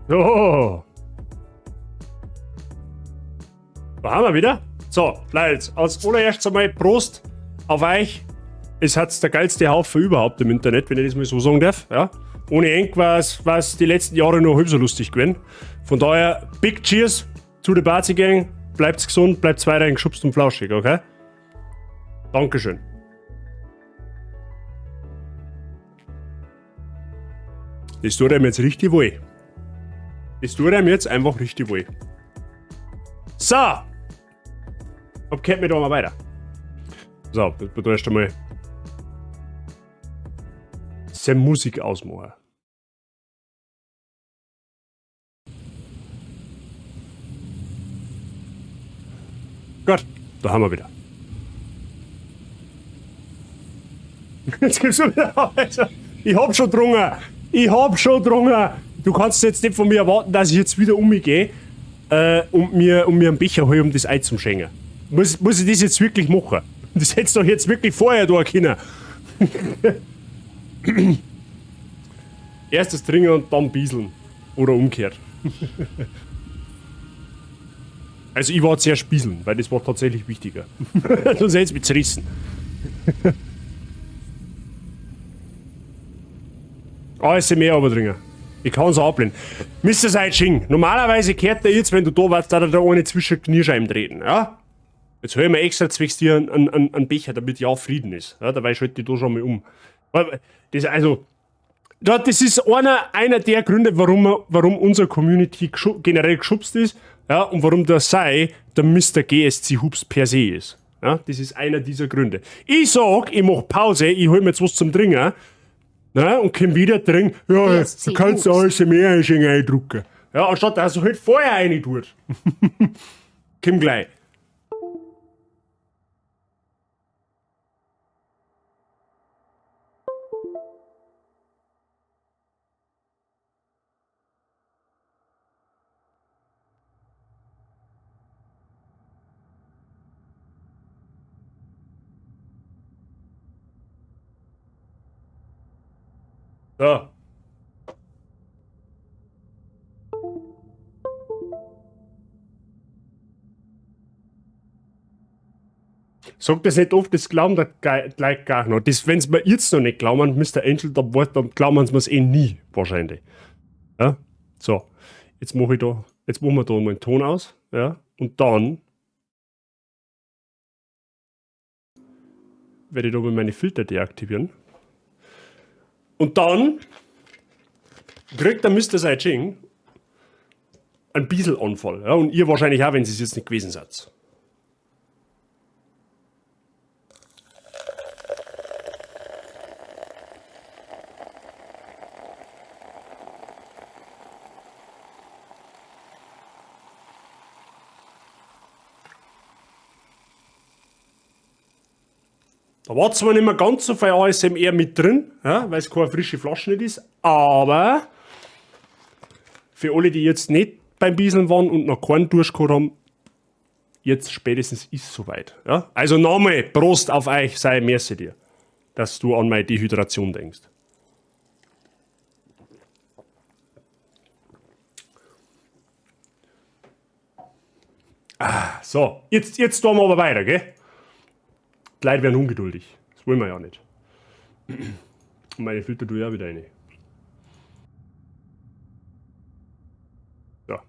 So. Da haben wir wieder. So, Leute, als allererstes einmal Prost auf euch. Es hat der geilste Haufen überhaupt im Internet, wenn ich das mal so sagen darf. Ja? Ohne Eng war es die letzten Jahre nur halb so lustig gewesen. Von daher, Big Cheers zu der Bazi Gang. Bleibt gesund, bleibt weiterhin geschubst und flauschig, okay? Dankeschön. Das tut einem jetzt richtig weh. Das tut einem jetzt einfach richtig weh. So! Ab geht mir da mal weiter. So, das bedeutet erst einmal seine Musik ausmachen. Gut, da haben wir wieder. Jetzt gibt's wieder. Also, ich hab schon drungen. Du kannst jetzt nicht von mir erwarten, dass ich jetzt wieder umgehe und mir einen Becher hole, um das Ei zum Schenken. Muss ich das jetzt wirklich machen? Das hättest du doch jetzt wirklich vorher da können. Erst das Trinken und dann bieseln. Oder umgekehrt. Also ich war zuerst bieseln, weil das war tatsächlich wichtiger. Sonst hätte es mich zerrissen. ASMR aber dringen. Ich kann es ablehnen. Mr. Saiching, normalerweise kehrt der jetzt, wenn du da warst, da ohne zwischen Knierscheiben treten, ja? Jetzt hör ich mir extra zwecks dir einen Becher, damit ja Frieden ist. Ja, dabei schalte ich da schon mal um. Das ist einer der Gründe, warum unsere Community generell geschubst ist, ja, und warum der Sai der Mr. GSC Hubs per se ist. Ja, das ist einer dieser Gründe. Ich sag, ich mach Pause, ich hol mir jetzt was zum Trinken, na, und komm wieder trinken. Ja, du kannst alles mehr eindrucken. Ja, anstatt dass du halt vorher rein tut. Komm gleich. So. Sagt das nicht oft, das glauben da gleich gar noch. Wenn es mir jetzt noch nicht glauben, Mr. Angel, dann glauben sie mir nie, wahrscheinlich. Ja? So. Jetzt machen wir da mal den Ton aus. Ja? Und dann werde ich da mal meine Filter deaktivieren. Und dann kriegt der Mr. Saiching einen Bieselanfall. Ja? Und ihr wahrscheinlich auch, wenn sie es jetzt nicht gewesen seid. Da war zwar nicht mehr ganz so viel ASMR mit drin, ja, weil es keine frische Flasche nicht ist, aber für alle, die jetzt nicht beim Bieseln waren und noch keinen durchgeholt haben, jetzt spätestens ist es soweit. Ja? Also nochmal, Prost auf euch, sei merci dir, dass du an meine Dehydration denkst. So, jetzt tun wir aber weiter, gell? Die Leute werden ungeduldig. Das wollen wir ja nicht. Und meine Filter tue ich auch wieder rein. So.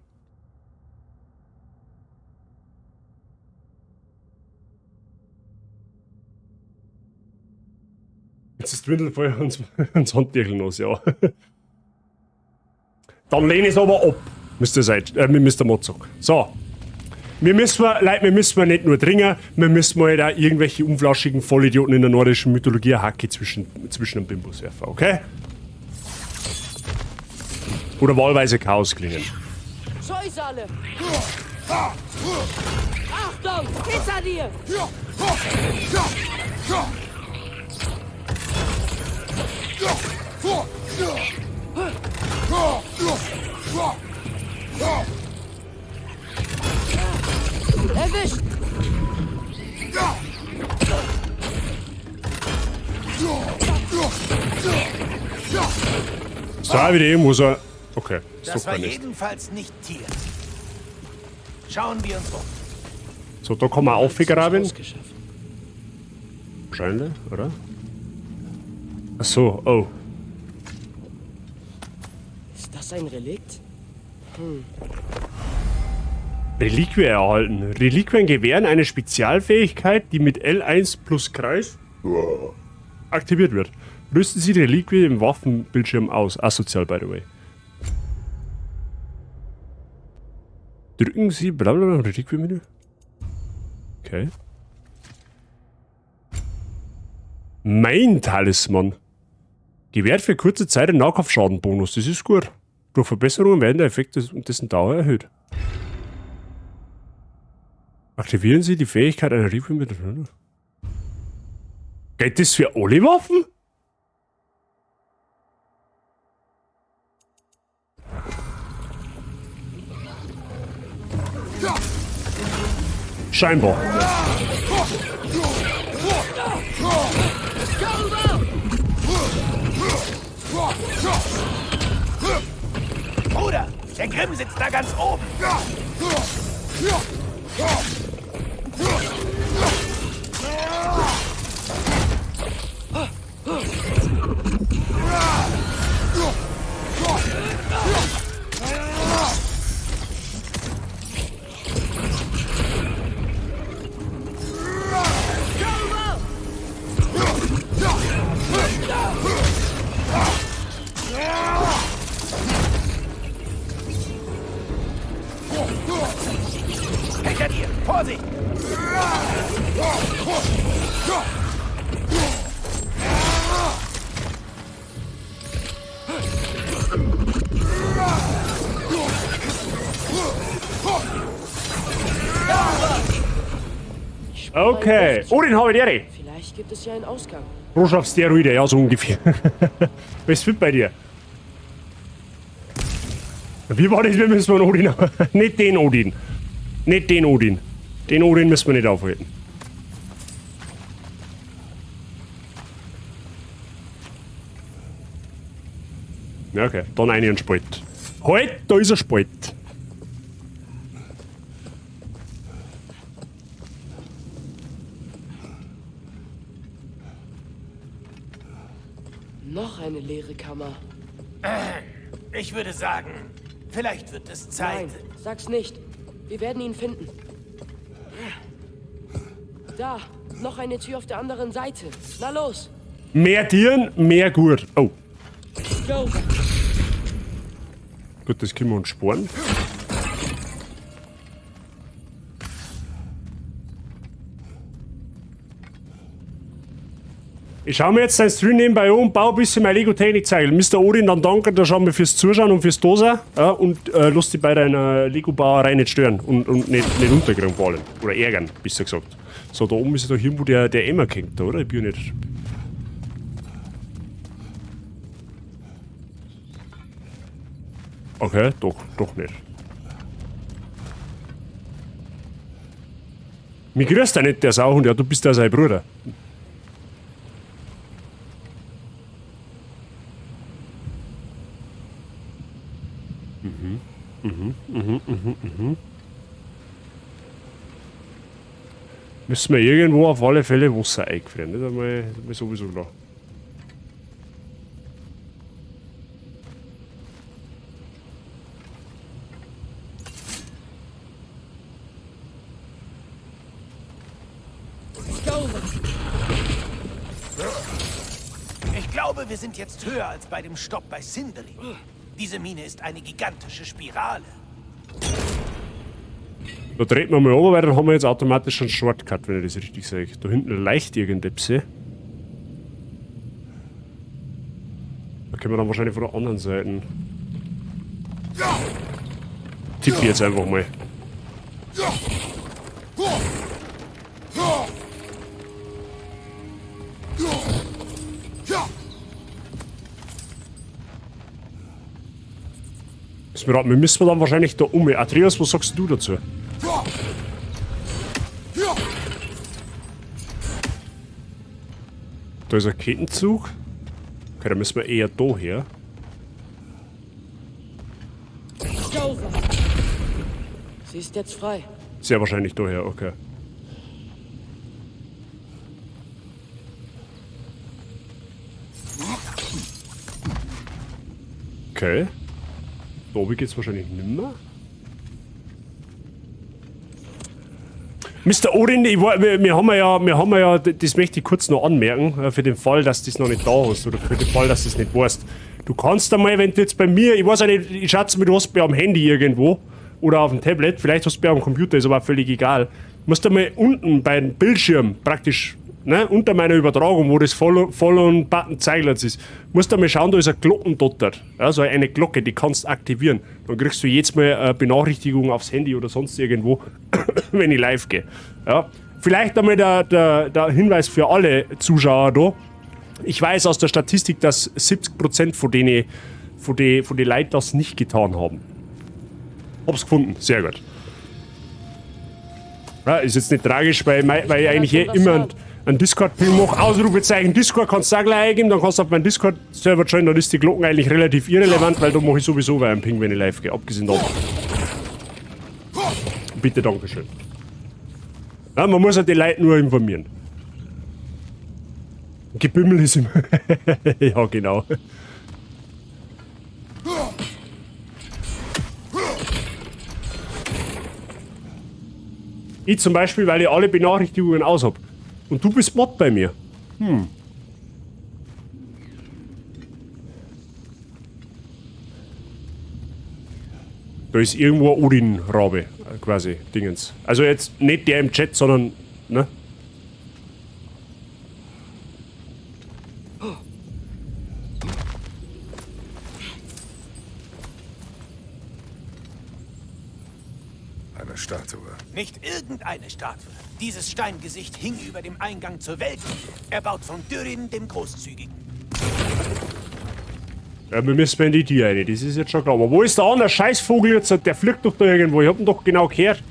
Jetzt ist Dwindelfeuer ans Handtüchel los, ja. Dann lehne ich es aber ab, Mr. Mozok. So. Wir müssen nicht nur trinken, wir müssen halt auch irgendwelche unflaschigen Vollidioten in der nordischen Mythologie Hacke zwischen den Bimbos werfen, okay? Oder wahlweise Chaos klingen. Scheusale! Achtung! Hinter dir! Erwischt! So, wieder irgendwo so Okay, Das war kein Nest. jedenfalls nicht Tier. Schauen wir uns um. So, da kann man aufgraben. Ausgeschafft. Wahrscheinlich, oder? Ach so, oh. Ist das ein Relikt? Reliquie erhalten. Reliquien gewähren eine Spezialfähigkeit, die mit L1 plus Kreis aktiviert wird. Rüsten Sie die Reliquie im Waffenbildschirm aus. Asozial, by the way. Drücken Sie blablabla Reliquie-Menü. Okay. Mein Talisman. Gewährt für kurze Zeit einen Nahkampfschadenbonus. Das ist gut. Durch Verbesserungen werden der Effekt und dessen Dauer erhöht. Aktivieren Sie die Fähigkeit einer Reliquie mit. Geht das für alle Waffen? Scheinbar. Bruder, der Grimm sitzt da ganz oben. Hinter dir! Vorsicht! Okay. Odin, habe ich dir. Vielleicht gibt es ja einen Ausgang. Rosch auf Steroide, ja, so ungefähr. Was ist fit bei dir? Wie war das, wir müssen wir Odin nicht den Odin. Nicht den Odin. Den Odin müssen wir nicht aufhalten. Ja, okay. Dann einen Spalt. Halt, da ist ein Spalt. Noch eine leere Kammer. Ich würde sagen, vielleicht wird es Zeit. Nein, sag's nicht. Wir werden ihn finden. Da, noch eine Tür auf der anderen Seite. Na los. Mehr Tieren, mehr gut. Oh. Go. Gut, das können wir uns sparen. Ich schaue mir jetzt dein Stream nebenbei an und baue ein bisschen meine Lego-Technik zeigen. Mr. Odin, dann danke dir schon mal fürs Zuschauen und fürs Dasein. Ja, und lass dich bei deiner Lego-Bauerei nicht stören und nicht unterkriegen wollen. Oder ärgern, besser gesagt. So, da oben ist ja doch irgendwo der Emma hängt, oder? Ich bin nicht. Okay, doch nicht. Mich grüßt ja nicht der Sauhund, ja, du bist ja sein Bruder. Müssen wir irgendwo auf alle Fälle Wasser eingefrieren, das ist einmal sowieso klar. Ich glaube, wir sind jetzt höher als bei dem Stopp bei Sindri. Diese Mine ist eine gigantische Spirale. Da dreht man mal runter, weil dann haben wir jetzt automatisch einen Shortcut, wenn ich das richtig sage. Da hinten leicht irgendetwas. Da können wir dann wahrscheinlich von der anderen Seite. Tippe ich jetzt einfach mal. Wir müssen dann wahrscheinlich da um. Atreus, was sagst du dazu? Da ist ein Kettenzug. Okay, dann müssen wir eher da her. Sie ist jetzt frei. Sehr wahrscheinlich daher, okay. Okay. Da oben geht's wahrscheinlich nimmer. Mr. Odin, wir haben ja, das möchte ich kurz noch anmerken, für den Fall, dass du das noch nicht da hast oder für den Fall, dass du es nicht weißt. Du kannst einmal, wenn du jetzt bei mir, ich weiß auch nicht, ich schätze mir, du hast bei am Handy irgendwo oder auf dem Tablet, vielleicht hast du bei am Computer, ist aber auch völlig egal. Du musst einmal unten bei dem Bildschirm praktisch, ne, unter meiner Übertragung, wo das Follow-Button zeigt ist, musst du mal schauen, da ist eine Glocken dort. Ja, so eine Glocke, die kannst du aktivieren. Dann kriegst du jedes Mal eine Benachrichtigung aufs Handy oder sonst irgendwo, wenn ich live gehe. Ja. Vielleicht einmal der Hinweis für alle Zuschauer da. Ich weiß aus der Statistik, dass 70% von den Leuten das nicht getan haben. Hab's gefunden, sehr gut. Ja, ist jetzt nicht tragisch, weil ich eigentlich immer einen Discord-Ping mache. Ausrufezeichen Discord kannst du auch gleich eingeben, dann kannst du auf meinen Discord-Server joinen, dann ist die Glocken eigentlich relativ irrelevant, weil da mache ich sowieso einen Ping, wenn ich live gehe, abgesehen davon. Bitte, dankeschön. Ja, man muss ja die Leute nur informieren. Gebimmel ist immer. Ja, genau. Ich zum Beispiel, weil ich alle Benachrichtigungen aus hab. Und du bist Mod bei mir. Da ist irgendwo ein Odin-Rabe, quasi, Dingens. Also jetzt nicht der im Chat, sondern, ne? Eine Statue. Nicht irgendeine Statue. Dieses Steingesicht hing über dem Eingang zur Welt, erbaut von Durin dem Großzügigen. Ja, wir müssen in die Tür rein, das ist jetzt schon klar. Aber wo ist der andere Scheißvogel jetzt? Der fliegt doch da irgendwo, ich hab ihn doch genau gehört.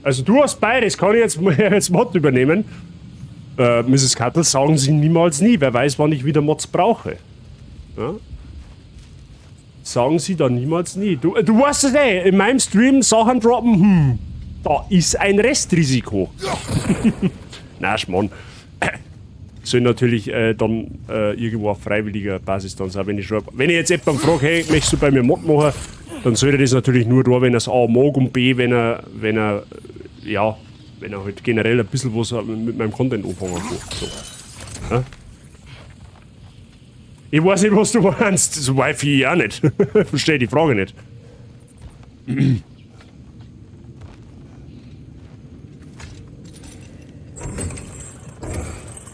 Also du hast beides, kann ich jetzt Mod übernehmen. Mrs. Cuttle, sagen Sie niemals nie. Wer weiß, wann ich wieder Mods brauche. Ja? Sagen Sie da niemals nie. Du weißt es eh, in meinem Stream Sachen droppen, da ist ein Restrisiko. Na, Schmarrn. Soll natürlich dann irgendwo auf freiwilliger Basis dann sein, wenn ich jetzt jemanden frage, hey, möchtest du bei mir Mod machen, dann soll er das natürlich nur da, wenn er es A mag und B, wenn er halt generell ein bisschen was mit meinem Content anfangen kann. So. Ja? Ich weiß nicht, was du meinst. So Wi-Fi auch nicht. Verstehe die Frage nicht.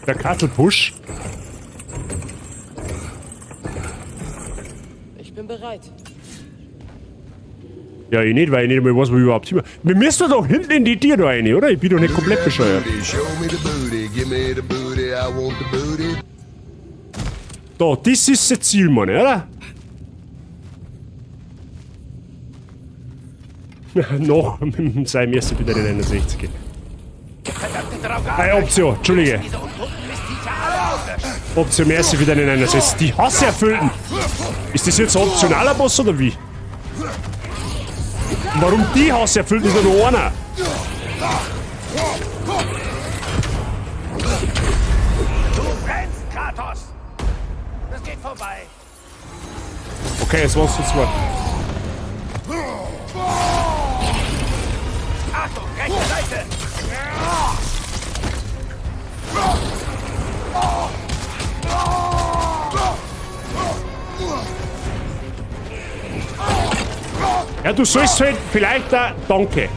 Der Kattelpush. Ich bin bereit. Ja, ich nicht, weil ich nicht einmal weiß, wo ich überhaupt hin. Wir müssen doch hinten in die Tür da rein, oder? Ich bin doch nicht komplett bescheuert. Da, das ist das Ziel, Mann, oder? Noch mit seinem ersten wieder den 61. Option, Entschuldige. Option Mercy wieder den 61. Die Hasse erfüllten. Ist das jetzt ein optionaler Boss oder wie? Warum die Hasse erfüllt ist nur einer? Du brennst, Kratos! Das geht vorbei. Okay, jetzt war's jetzt mal. Achtung, rechte Seite! Ja, du sollst halt vielleicht da. Danke.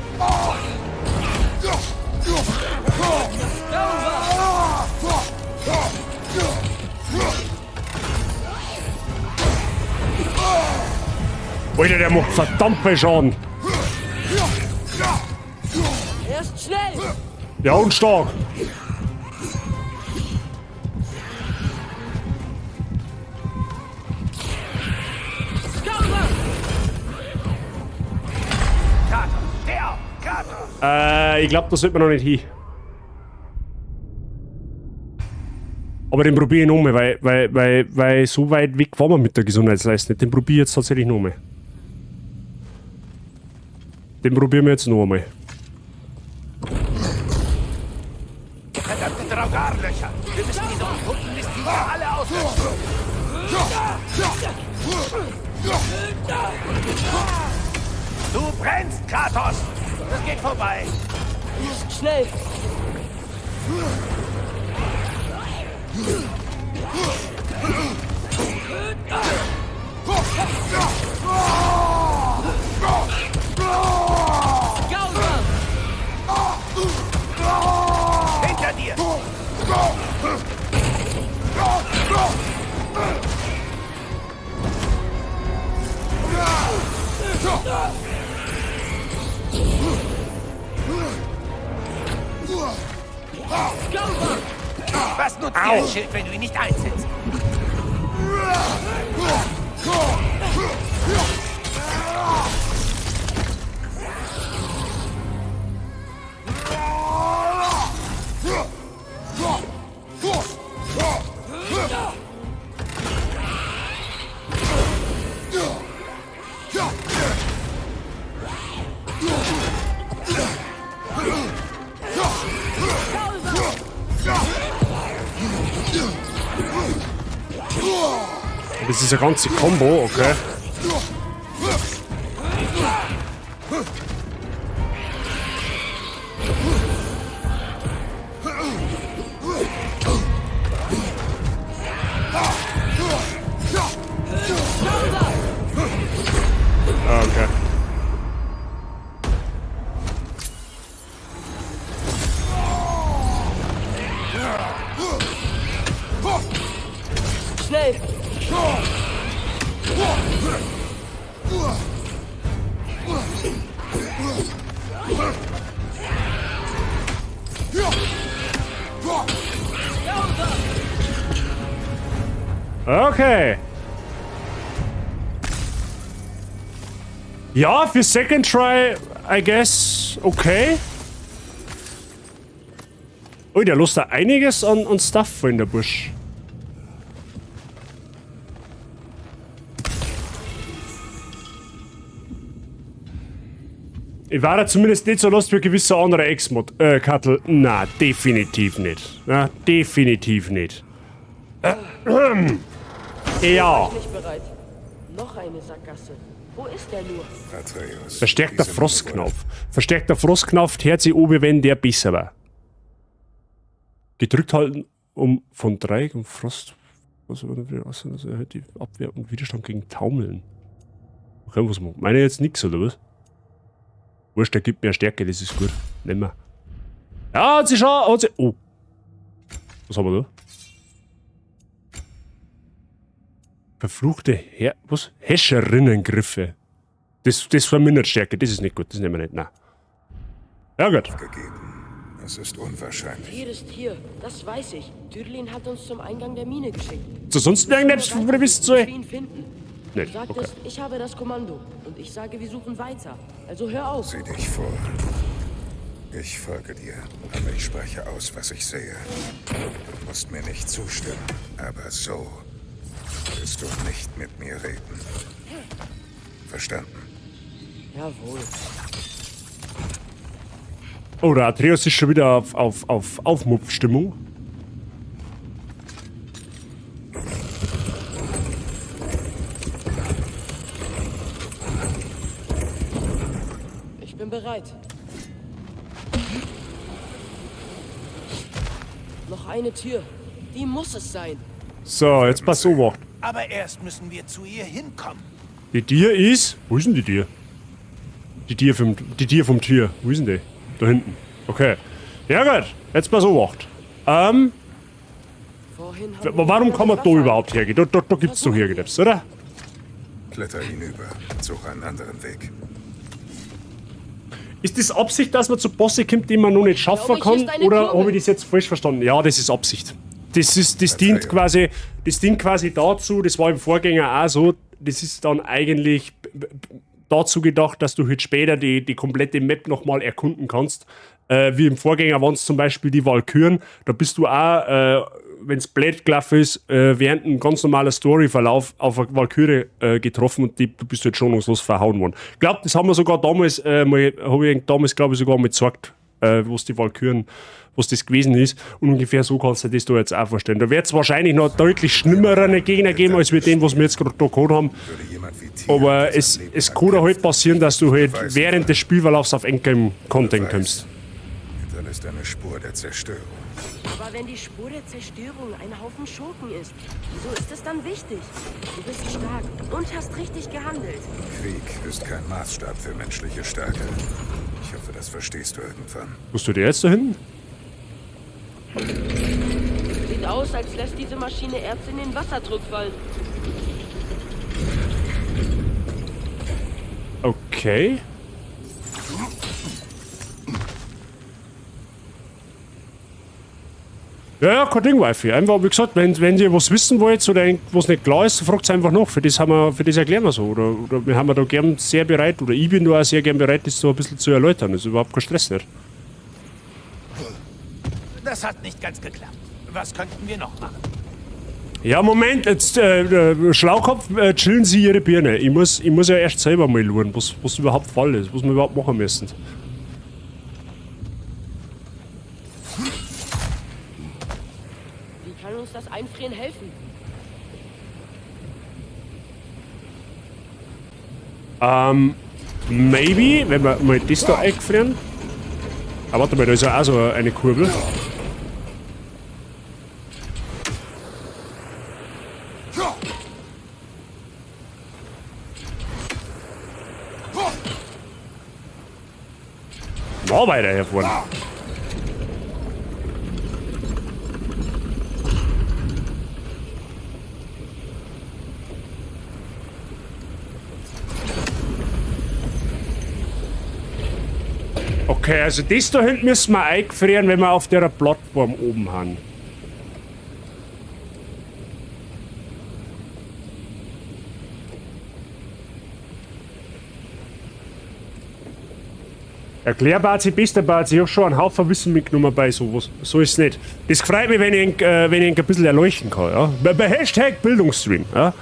Alter, der macht verdammt viel Schaden. Er ist schnell! Ja, und stark. Ich glaube, da sollte man noch nicht hin. Aber den probiere ich nochmal, weil so weit weg waren wir mit der Gesundheitsleistung nicht. Den probiere ich jetzt tatsächlich nochmal. Den probieren wir jetzt noch einmal. Verdammte Draugarlöcher! Wir müssen diese untoten Listiger alle auslöschen! Du brennst, Kratos! Das geht vorbei! Schnell! Hinter dir! Was nutzt dir ein Schild, wenn du ihn nicht einsetzt? Das ist eine ganze Combo, okay. Okay. Schnell! Okay. Ja, für Second Try, I guess, okay. Oh, der lässt da einiges an Stuff vor in der Busch. Ich war da zumindest nicht so lost wie gewisse andere Ex-Mod. Kattel, na, definitiv nicht. Na, definitiv nicht. Ja. Ich bin nicht bereit. Noch eine Sackgasse. Wo ist der nur? Atreus. Verstärkter Frostknopf. Verstärkter Frostknopf hört sich oben, wenn der besser war. Gedrückt halten, um von Dreieck und Frost. Also erhöht die Abwehr und Widerstand gegen Taumeln. Okay, was meine ich jetzt nix, oder was? Wurscht, der gibt mir Stärke, das ist gut. Nehmen wir. Ja, hat sie schon, hat sie. Oh. Was haben wir da? Verfluchte was? Häscherinnengriffe. Das vermindert Stärke, das ist nicht gut, das nehmen wir nicht. Nein. Ja, gut. Gegeben. Es ist unwahrscheinlich. Tier ist hier, das weiß ich. Tyrlin hat uns zum Eingang der Mine geschickt. Zu sonst irgendetwas, wo du wisst, so. Wir ihn finden. Du Nicht, sagtest, okay. ich habe das Kommando. Und ich sage, wir suchen weiter. Also hör auf. Sieh dich vor. Ich folge dir, aber ich spreche aus, was ich sehe. Du musst mir nicht zustimmen, aber so willst du nicht mit mir reden. Verstanden? Jawohl. Oh, der Atreus ist schon wieder auf Aufmupfstimmung. Ich bin bereit. Noch eine Tür. Die muss es sein. So, jetzt pass auf. Aber erst müssen wir zu ihr hinkommen. Die Tier ist. Wo ist denn die Tier? Die Tier vom Tier. Wo ist denn die? Da hinten. Okay. Ja gut, jetzt pass auf. Warum kann man da überhaupt hergehen? Da gibt's doch irgendetwas, oder? Kletter hinüber. Suche einen anderen Weg. Ist das Absicht, dass man zu Bosse kommt, die man noch nicht schaffen kann? Oder habe ich das jetzt falsch verstanden? Ja, das ist Absicht. Das dient quasi dazu, das war im Vorgänger auch so, das ist dann eigentlich dazu gedacht, dass du halt später die komplette Map nochmal erkunden kannst. Wie im Vorgänger waren es zum Beispiel die Walküren, da bist du auch wenn's blöd gelaufen ist, während ein ganz normaler Storyverlauf auf eine Valkyrie getroffen und du bist halt schonungslos verhauen worden. Ich glaube, das haben wir sogar damals, glaube ich, sogar mal gesagt, was die Valkyrien, was das gewesen ist. Und ungefähr so kannst du dir das da jetzt auch vorstellen. Da wird es wahrscheinlich noch deutlich schlimmere Gegner geben, als wir den, was wir jetzt gerade da gehabt haben. Aber es kann da halt passieren, dass du halt während des Spielverlaufs auf engerem Content kommst. Hinterlässt eine Spur der Zerstörung. Aber wenn die Spur der Zerstörung ein Haufen Schurken ist, wieso ist es dann wichtig? Du bist stark und hast richtig gehandelt. Krieg ist kein Maßstab für menschliche Stärke. Ich hoffe, das verstehst du irgendwann. Musst du dir jetzt da hinten? Sieht aus, als lässt diese Maschine Erz in den Wasserdruck fallen. Okay. Ja, kein Ding, Wifi. Einfach, wie gesagt, wenn ihr was wissen wollt oder was nicht klar ist, fragt es einfach nach. Für das erklären wir so. Oder wir haben da gern sehr bereit, oder ich bin da auch sehr gern bereit, das so ein bisschen zu erläutern. Das ist überhaupt kein Stress nicht. Das hat nicht ganz geklappt. Was könnten wir noch machen? Ja, Moment, jetzt, Schlaukopf, chillen Sie Ihre Birne. Ich muss ja erst selber mal schauen, was überhaupt Fall ist, was wir überhaupt machen müssen. Wie kann uns das Einfrieren helfen? Maybe, wenn wir mal das da eingefrieren. Ah, warte mal, da ist ja auch so eine Kurbel. Noch weiter hervor. Okay, also das da hinten müssen wir eingefrieren, wenn wir auf der Plattform oben haben. Erklärbar, sie bist dabei, ich habe schon einen Haufen Wissen mitgenommen bei sowas. So ist es nicht. Das freut mich, wenn ich ein bisschen erleuchten kann. Ja? Bei Hashtag Bildungsstream. Ja?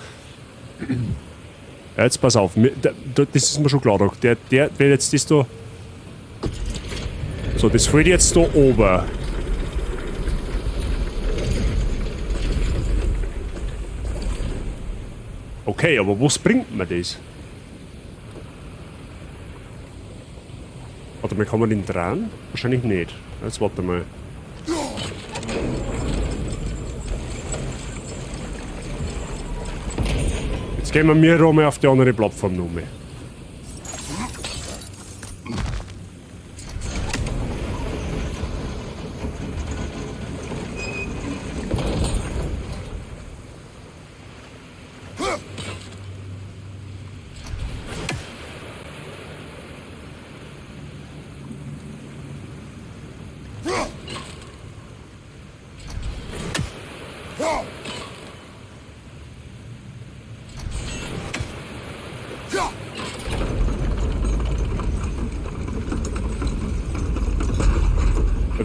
Ja, jetzt pass auf, das ist mir schon klar. Der will jetzt das da. So, das fällt jetzt da oben. Okay, aber was bringt mir das? Warte mal, kann man den dran? Wahrscheinlich nicht. Jetzt warte mal. Jetzt gehen wir mir da mal auf die andere Plattform noch mal.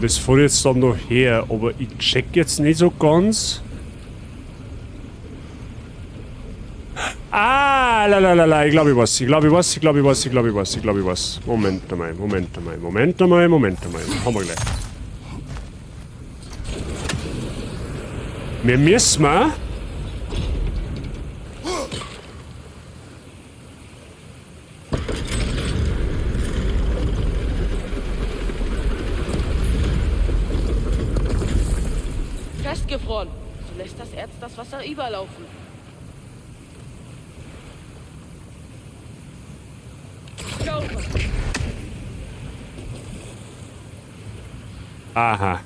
Das fällt jetzt dann noch her, aber ich check jetzt nicht so ganz. Ah, la, ich glaube ich was. Moment einmal. Haben wir gleich. Wir müssen Festgefroren. So lässt das Erz das Wasser überlaufen. Aha.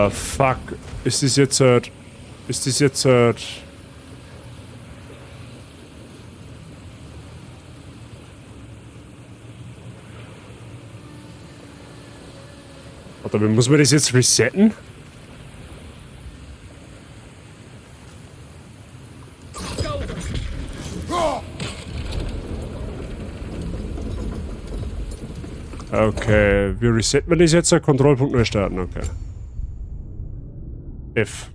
Fuck. Ist das jetzt Warte, muss man das jetzt resetten? Okay, wie resetten wir das jetzt? Kontrollpunkt neu starten, okay. F.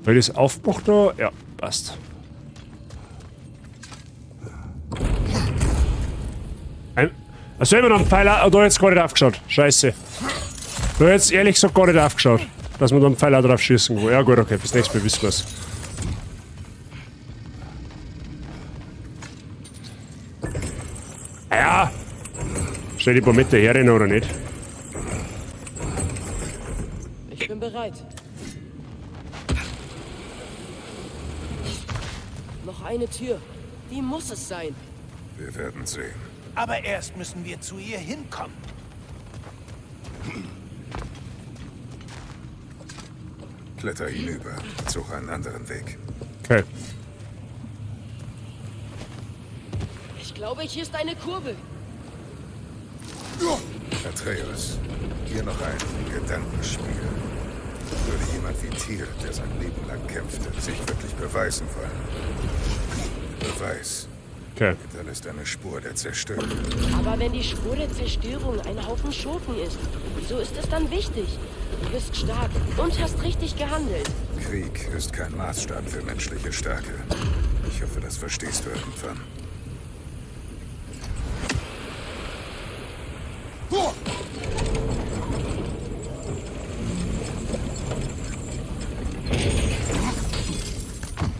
Weil das aufmacht da? Ja, passt. Also immer noch ein Pfeiler, da jetzt gar nicht aufgeschaut. Scheiße. Da jetzt ehrlich gesagt gar nicht aufgeschaut, dass man da einen Pfeiler drauf schießen kann. Ja gut, okay, bis nächstes Mal wissen wir es. Ja! Stell die paar Meter herrennen oder nicht? Ich bin bereit. Noch eine Tür. Die muss es sein. Wir werden sehen. Aber erst müssen wir zu ihr hinkommen. Kletter hinüber. Suche einen anderen Weg. Okay. Ich glaube, hier ist eine Kurbel. Atreus, hier noch ein Gedankenspiel. Würde jemand wie Tyr, der sein Leben lang kämpfte, sich wirklich beweisen wollen? Beweis. Okay. Hinterlässt eine Spur der Zerstörung. Aber wenn die Spur der Zerstörung ein Haufen Schurken ist, wieso ist es dann wichtig? Du bist stark und hast richtig gehandelt. Krieg ist kein Maßstab für menschliche Stärke. Ich hoffe, das verstehst du irgendwann.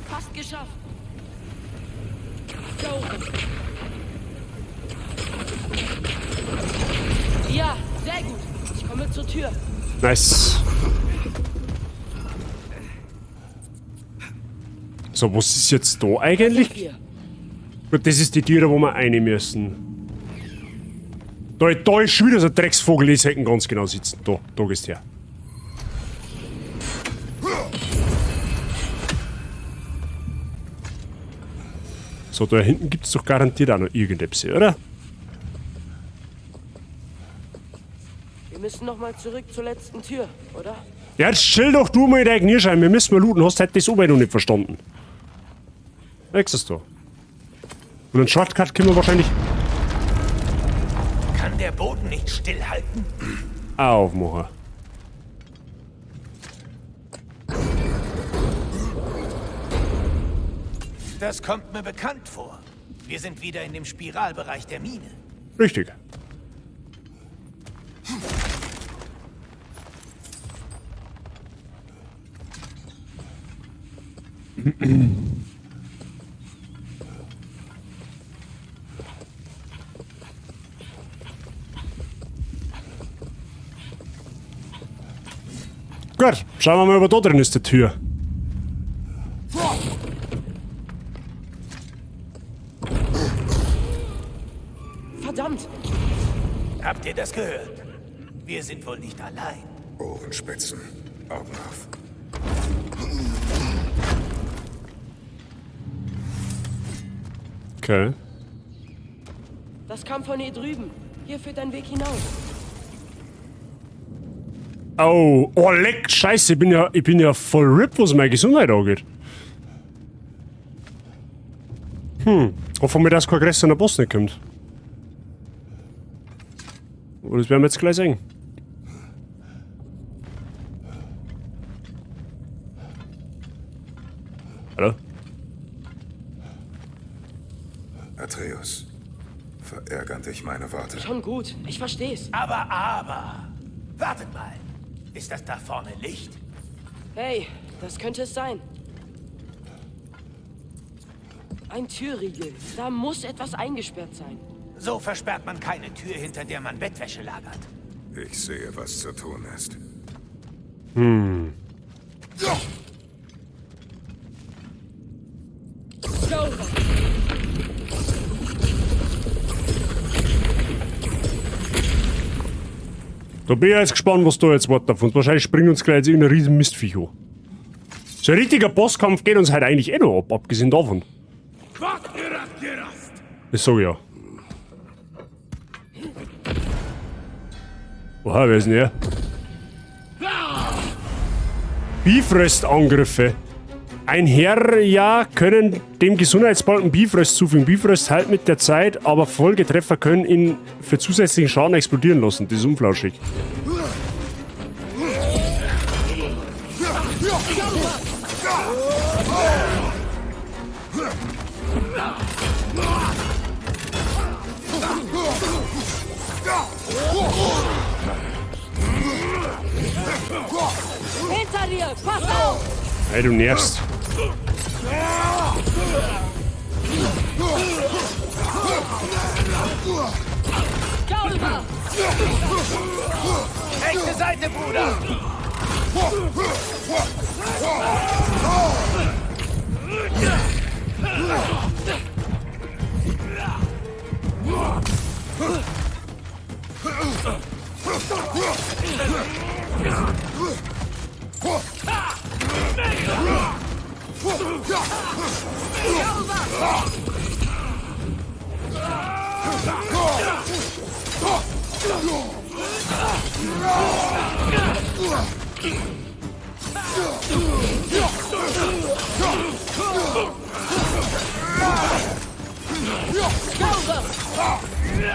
Fast geschafft. Go. Ja, sehr gut. Ich komme zur Tür. Nice. So, was ist jetzt da eigentlich? Hier. Gut, das ist die Tür, wo wir rein müssen. Da ist schon wieder so ein Drecksvogel, die hätten ganz genau sitzen. Da gehst du her. So, da hinten gibt es doch garantiert auch noch irgendetwas, oder? Wir müssen noch mal zurück zur letzten Tür, oder? Ja, jetzt chill doch du mal in der Knirschein. Wir müssen mal looten. Hast halt das oben noch nicht verstanden. Nächstes da. Und einen Shortcut können wir wahrscheinlich Kann der Boden nicht stillhalten? aufmachen. Das kommt mir bekannt vor. Wir sind wieder in dem Spiralbereich der Mine. Richtig. Gut, schauen wir mal, ob da drin ist die Tür. Verdammt! Habt ihr das gehört? Wir sind wohl nicht allein. Ohren spitzen. Augen auf. Okay. Das kam von hier drüben. Hier führt ein Weg hinaus. Oh, oh, leck, scheiße, ich bin ja voll RIP, was meine Gesundheit angeht. Hoffen wir, dass kein größerer Boss nicht kommt. Aber das werden wir jetzt gleich sehen. Hallo? Atreus, verärgern dich meine Worte. Schon gut, ich versteh's. Aber. Wartet mal. Ist das da vorne Licht? Hey, das könnte es sein. Ein Türriegel. Da muss etwas eingesperrt sein. So versperrt man keine Tür, hinter der man Bettwäsche lagert. Ich sehe, was zu tun ist. Go! Da bin ich jetzt gespannt, was da jetzt wartet. Und wahrscheinlich springt uns gleich jetzt irgendein riesen Mistviech an. So ein richtiger Bosskampf geht uns halt eigentlich eh noch ab, abgesehen davon. Das sag ich ja. Oha, wer ist denn der? Bifröst-Angriffe. Ein Herr können dem Gesundheitsbalken Bifröst zufügen. Bifröst heilt mit der Zeit, aber Folgetreffer können ihn für zusätzlichen Schaden explodieren lassen. Das ist unflauschig. Hinter dir! Pass auf! Hey, du nervst. Gaulba! Rechte Seite, Bruder!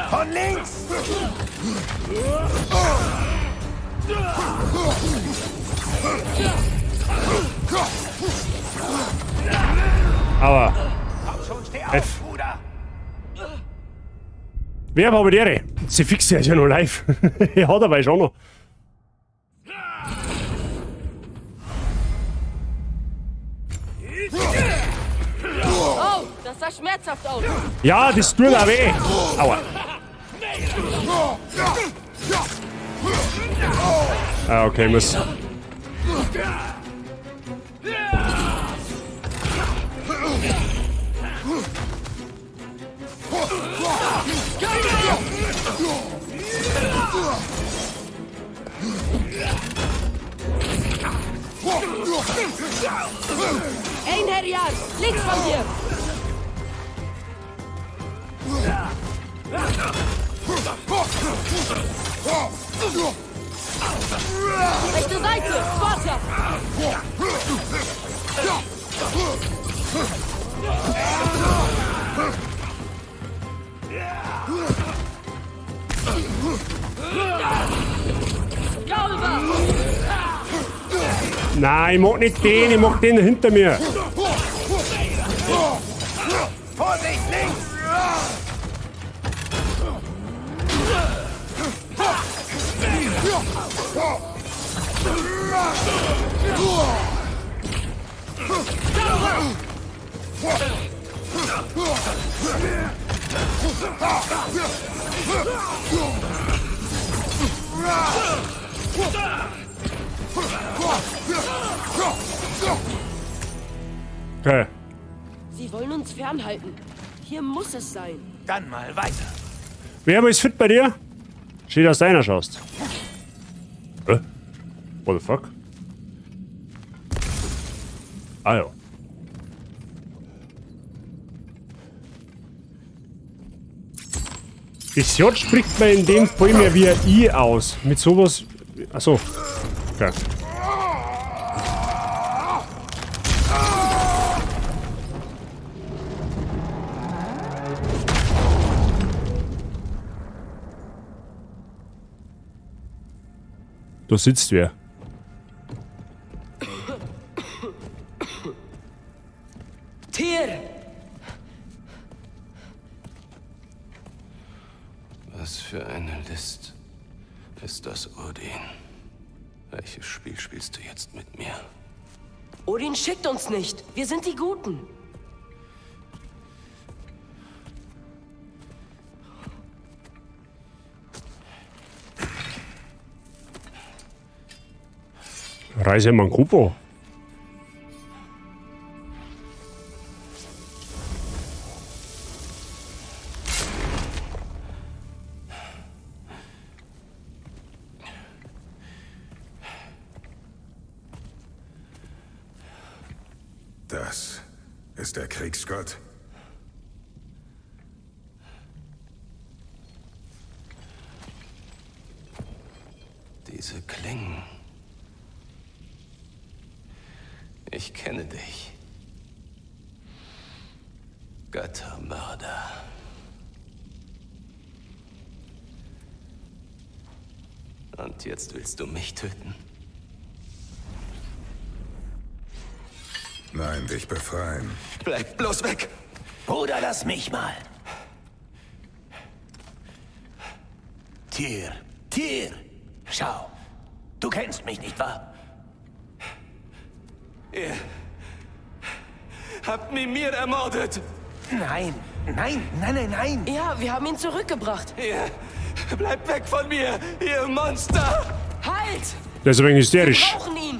Von links! Aber. Komm schon, steh F. auf, Bruder! Wer aber der? Sie fixe ist ja noch live. Ja, dabei schon noch. Oh, das sah schmerzhaft aus. Ja, das tut auch weh. Aua. Ah, okay, muss. Einherjagd! Links von dir! Rechte Seite! Sparta! Gaulba! Nein, ich mag nicht den, ich mag den hinter mir. Vorsicht, links! Okay. Sie wollen uns fernhalten. Hier muss es sein. Dann mal weiter. Wer ist fit bei dir? Steht aus deiner schaust. What the fuck? Ah ja. Das J spricht man in dem Fall mehr wie ein I aus. Mit sowas. Achso. Okay. Da sitzt wer. Tier! Was für eine List ist das, Odin? Welches Spiel spielst du jetzt mit mir? Odin schickt uns nicht. Wir sind die Guten. Reise Mankupo. Das ist der Kriegsgott. Diese Klingen. Ich kenne dich. Göttermörder. Und jetzt willst du mich töten? Nein, dich befreien. Bleib bloß weg! Bruder, lass mich mal. Tyr, schau. Du kennst mich, nicht wahr? Ihr habt Mimir ermordet! Nein. Ja, wir haben ihn zurückgebracht. Ihr bleibt weg von mir, ihr Monster! Halt! Der ist ein wenig Wir hysterisch. brauchen ihn!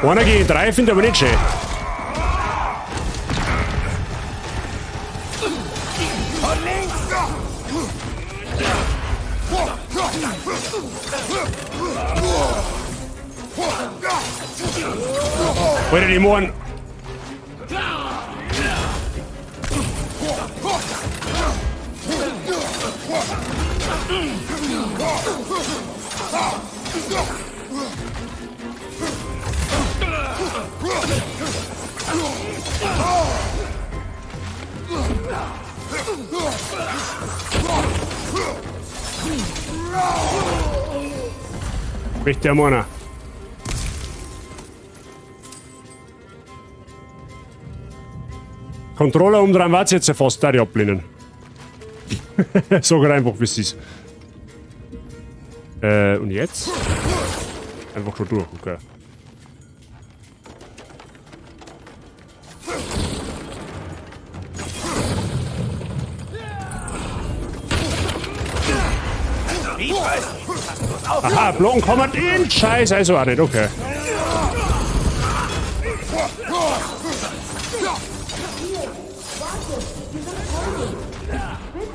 Einer gegen 3 finde ich aber nicht schön. Alter, die Mohren. Richtig am Mann. Controller umdrehen, war jetzt ja fast da die ablehnen. So einfach wie es ist. Und jetzt? Einfach schon durch, okay. Ich weiß nicht. Pass bloß auf. Aha, Blocken kommen in. Scheiße, also auch nicht, okay.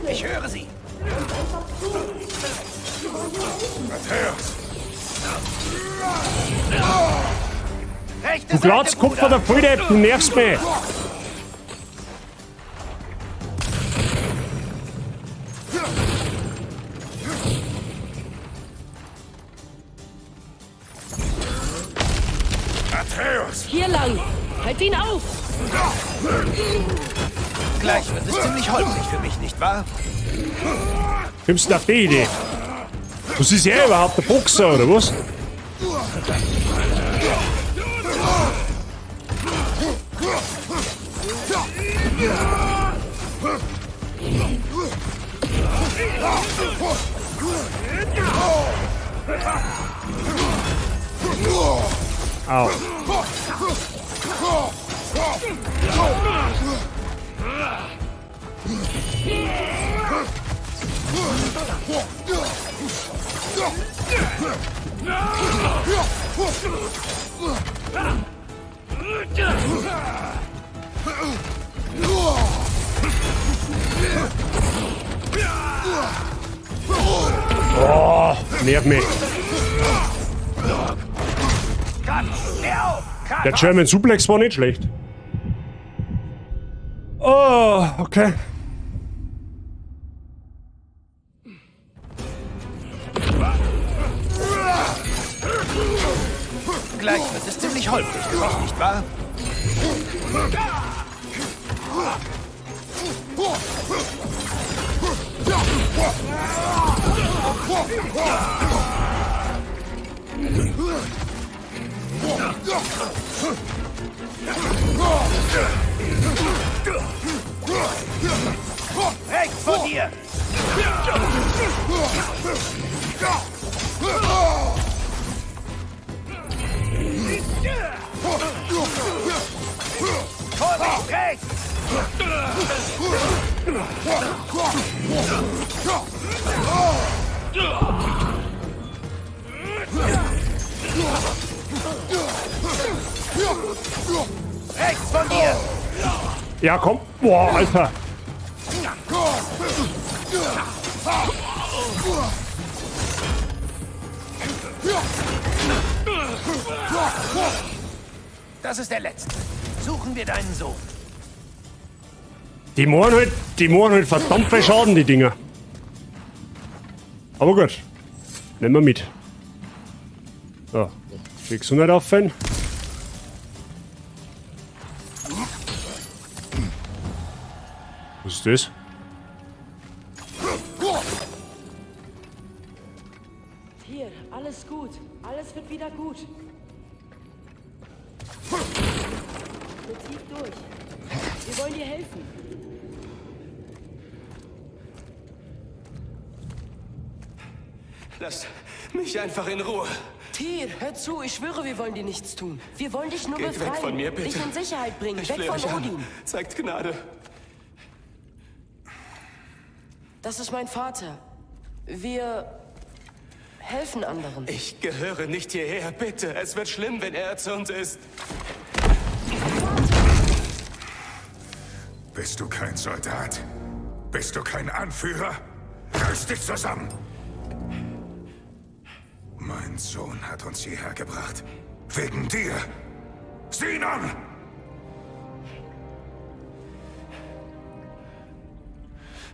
Ich höre sie. Rechte Du Glatz, Seite, guck mal der Brüder, du nervst mich. Hier lang! Halt ihn auf! Gleich wird es ziemlich holprig für mich, nicht wahr? Kommst du auf die Idee? Was ist ja überhaupt der Boxer, oder was? Au. Oh, nervt mich. Der German Suplex war nicht schlecht. Oh, okay. Gleich wird es ziemlich holprig für mich, nicht wahr? Rechts von dir! Vorsicht, rechts! Rechts von dir! Ja, komm. Boah, Alter. Das ist der letzte. Suchen wir deinen Sohn. Die machen halt verdammt viel Schaden, die Dinger. Aber gut. Nehmen wir mit. So. Die Gesundheit auffallen. Was ist das? Hier, alles gut. Alles wird wieder gut. Nur tief durch. Wir wollen dir helfen. Lass mich einfach in Ruhe. Tyr, hör zu, ich schwöre, wir wollen dir nichts tun. Wir wollen dich nur Geht befreien. weg von mir, bitte. Dich in Sicherheit bringen. Ich Weg flehe von euch an. Odin. Zeigt Gnade. Das ist mein Vater. Wir helfen anderen. Ich gehöre nicht hierher, bitte. Es wird schlimm, wenn er erzürnt ist. Bist du kein Soldat? Bist du kein Anführer? Reiß dich zusammen! Mein Sohn hat uns hierher gebracht. Wegen dir! Sinon!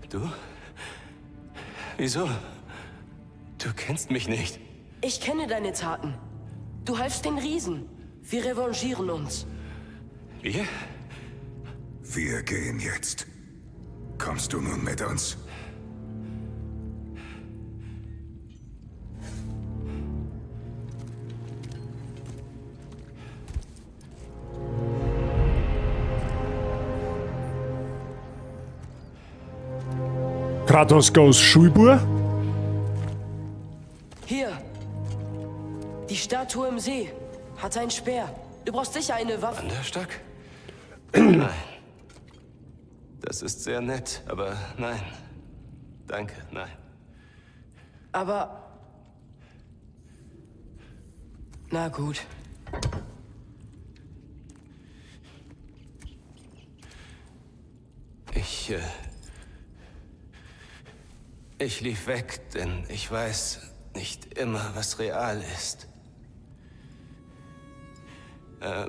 Du? Wieso? Du kennst mich nicht. Ich kenne deine Taten. Du halfst den Riesen. Wir revanchieren uns. Wir? Wir gehen jetzt. Kommst du nun mit uns? Kratos goes Schulbur. Hier. Die Statue im See hat ein Speer. Du brauchst sicher eine Waffe. Wanderstöck? Nein. Das ist sehr nett, aber nein. Danke, nein. Aber... Na gut. Ich lief weg, denn ich weiß nicht immer, was real ist.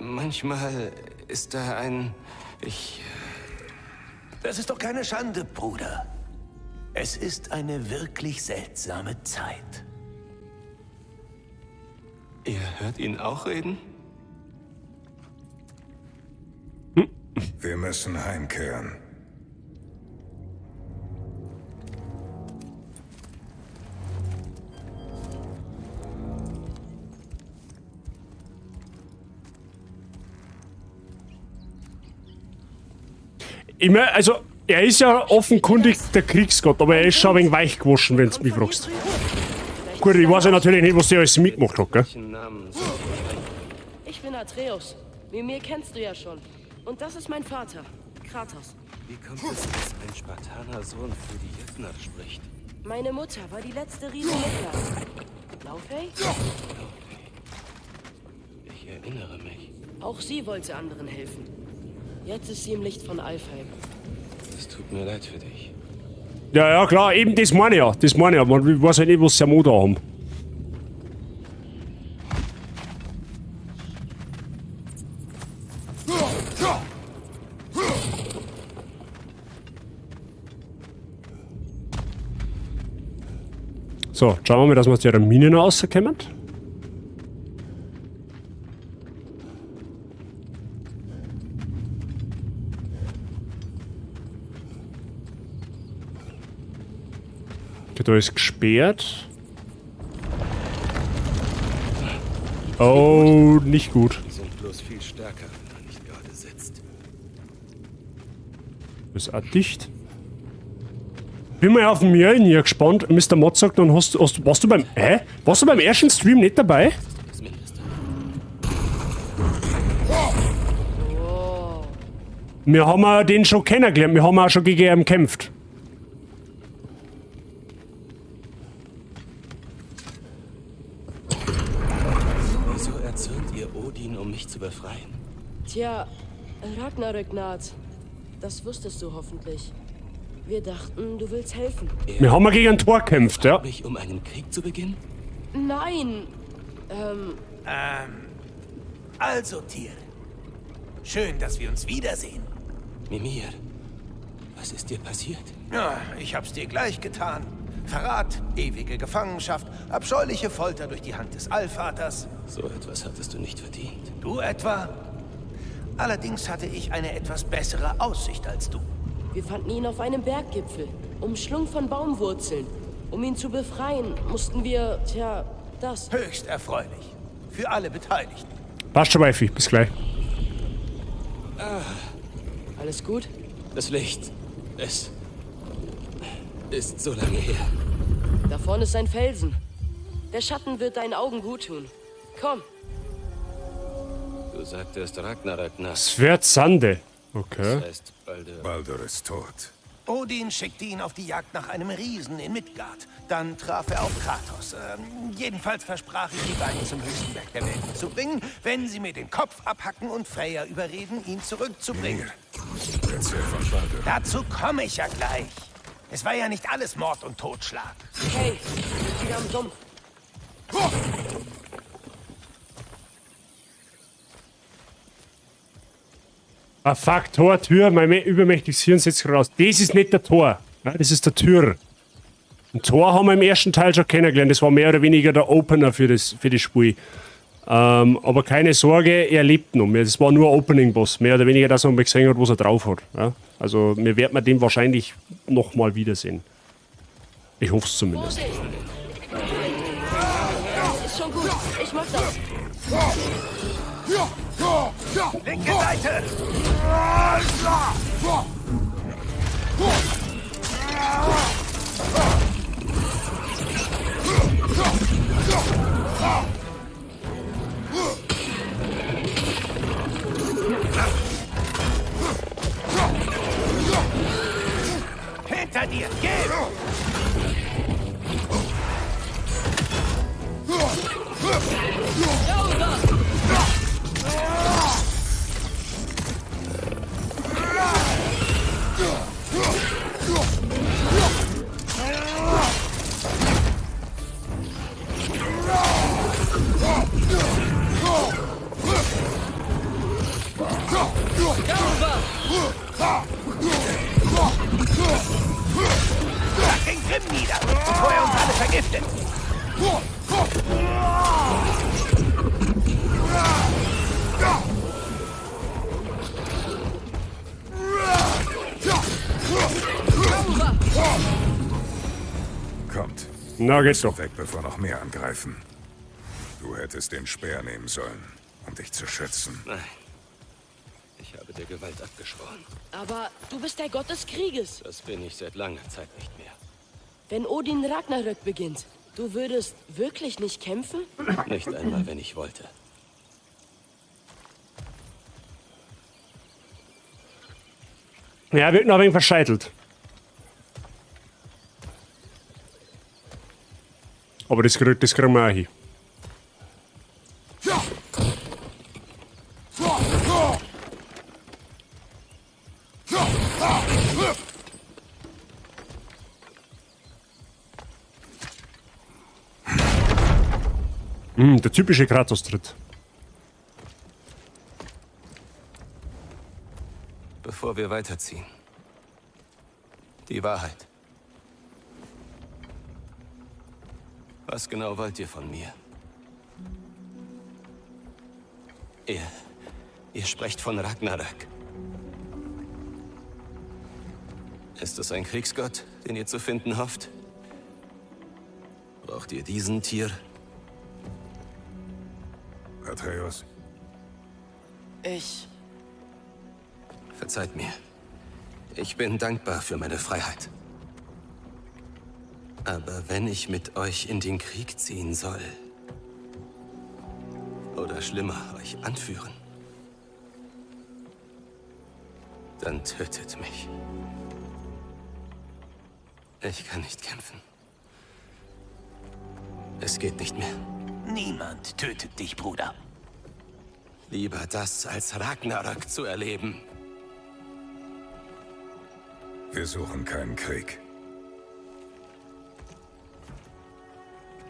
Manchmal ist da ein... Das ist doch keine Schande, Bruder. Es ist eine wirklich seltsame Zeit. Ihr hört ihn auch reden? Wir müssen heimkehren. Ich mein, also, er ist ja offenkundig der Kriegsgott, aber er ist schon ein wenig weich gewaschen, wenn du mich fragst. Gut, ich weiß ja natürlich nicht, was der alles mitgemacht hat, gell? Ich bin Atreus. Mir kennst du ja schon. Und das ist mein Vater, Kratos. Wie kommt es, dass ein Spartaner-Sohn für die Jötner spricht? Meine Mutter war die letzte Riesenmutter. Laufey? Ich erinnere mich. Auch sie wollte anderen helfen. Jetzt ist sie im Licht von Alfheim. Es tut mir leid für dich. Ja, ja, klar, eben das meine ich ja. Das meine ich ja. Man weiß ja nicht, was sie am da haben. So, schauen wir mal, dass wir aus der Mine noch rauskommen. Da ist gesperrt. Oh, nicht gut. Die sind bloß viel stärker, wenn man nicht gerade sitzt. Das ist auch dicht. Bin mal auf den Mjölnir gespannt. Mr. Mod sagt, dann warst du beim... Hä? Warst du beim ersten Stream nicht dabei? Wir haben den schon kennengelernt. Wir haben auch schon gegen ihn gekämpft. Wieso erzürnt ihr Odin, um mich zu befreien? Tja, Ragnarök naht. Das wusstest du hoffentlich. Wir dachten, du willst helfen. Wir haben gegen ein Tor gekämpft, ja. Mich, um einen Krieg zu beginnen? Nein. Also, Tyr, Schön, dass wir uns wiedersehen. Mimir, was ist dir passiert? Ja, ich hab's dir gleich getan. Verrat, ewige Gefangenschaft, abscheuliche Folter durch die Hand des Allvaters. So etwas hattest du nicht verdient. Du etwa? Allerdings hatte ich eine etwas bessere Aussicht als du. Wir fanden ihn auf einem Berggipfel, umschlungen von Baumwurzeln. Um ihn zu befreien, mussten wir, das. Höchst erfreulich. Für alle Beteiligten. Passt schon, Wifey. Bis gleich. Alles gut? Das Licht. Es ist so lange her. Da vorne ist ein Felsen. Der Schatten wird deinen Augen guttun. Komm. Du sagtest Ragnarök nach. Es wird Sande. Okay. Das heißt, Baldur ist tot. Odin schickte ihn auf die Jagd nach einem Riesen in Midgard. Dann traf er auf Kratos. Jedenfalls versprach ich, die beiden zum höchsten Berg der Welt zu bringen, wenn sie mir den Kopf abhacken und Freya überreden, ihn zurückzubringen. Erzähl von Baldur. Dazu komme ich ja gleich. Es war ja nicht alles Mord und Totschlag. Hey, wieder am Sumpf. Ah, fuck, Tor, Tür, mein übermächtiges Hirn setzt raus. Das ist nicht der Tor. Ja, das ist der Tür. Ein Tor haben wir im ersten Teil schon kennengelernt. Das war mehr oder weniger der Opener für das Spiel. Aber keine Sorge, er lebt noch. Das war nur Opening-Boss. Mehr oder weniger, dass man mal gesehen hat, was er drauf hat. Ja? Also, wir werden den wahrscheinlich nochmal wiedersehen. Ich hoffe es zumindest. Vorsicht! Ist schon gut. Ich mach das. Linke Seite! Hinter dir! Geh! Schlag den Grimm nieder, bevor er uns alle vergiftet! Kommt. Na, geht's doch. Weg, bevor noch mehr angreifen. Du hättest den Speer nehmen sollen, um dich zu schützen. Nein. Ich habe der Gewalt abgeschworen. Aber du bist der Gott des Krieges. Das bin ich seit langer Zeit nicht mehr. Wenn Odin Ragnarök beginnt, du würdest wirklich nicht kämpfen? Nicht einmal, wenn ich wollte. Ja, wird noch ein wenig verscheitelt. Aber das kriegen wir auch hin. Der typische Kratos-Tritt. Bevor wir weiterziehen. Die Wahrheit. Was genau wollt ihr von mir? Ihr sprecht von Ragnarök. Ist es ein Kriegsgott, den ihr zu finden hofft? Braucht ihr diesen Tier? Atreus, Verzeiht mir. Ich bin dankbar für meine Freiheit. Aber wenn ich mit euch in den Krieg ziehen soll, oder schlimmer, euch anführen, dann tötet mich. Ich kann nicht kämpfen. Es geht nicht mehr. Niemand tötet dich, Bruder. Lieber das, als Ragnarök zu erleben. wir suchen keinen Krieg.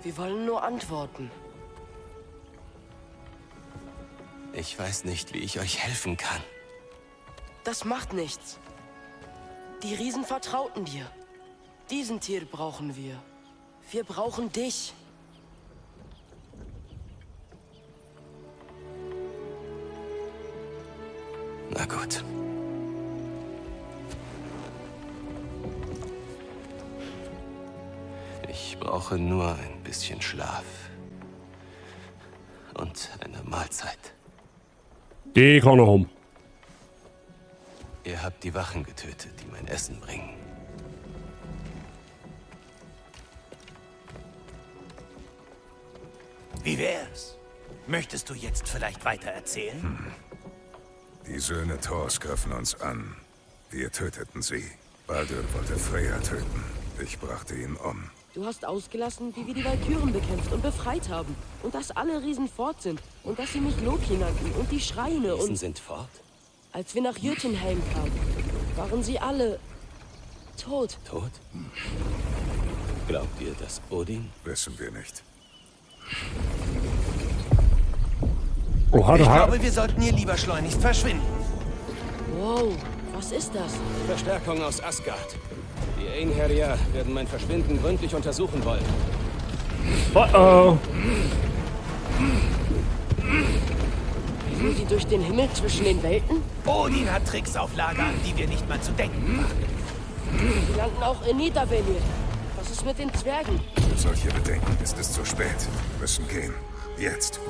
Wir wollen nur Antworten. Ich weiß nicht, wie ich euch helfen kann. Das macht nichts. Die Riesen vertrauten dir. Diesen Tier brauchen wir. Wir brauchen dich. Na gut. Ich brauche nur ein bisschen Schlaf. Und eine Mahlzeit. Die kann er haben. Ihr habt die Wachen getötet, die mein Essen bringen. Wie wär's? Möchtest du jetzt vielleicht weiter erzählen? Die Söhne Thors griffen uns an. Wir töteten sie. Baldur wollte Freya töten. Ich brachte ihn um. Du hast ausgelassen, wie wir die Walküren bekämpft und befreit haben. Und dass alle Riesen fort sind. Und dass sie mich Loki nannten und die Schreine Riesen und... sind fort? Als wir nach Jötunheim kamen, waren sie alle... tot. Tot? Glaubt ihr, dass Odin? Wissen wir nicht. Oha, Ich du glaube, wir sollten hier lieber schleunigst verschwinden. Wow, was ist das? Verstärkung aus Asgard. Die Einherjar werden mein Verschwinden gründlich untersuchen wollen. Oh. Fliegen sie durch den Himmel zwischen den Welten? Odin hat Tricks auf Lager, an die wir nicht mal zu denken wagen. Sie landen auch in Nidavellir. Was ist mit den Zwergen? Für solche Bedenken ist es zu spät. Wir müssen gehen. Jetzt.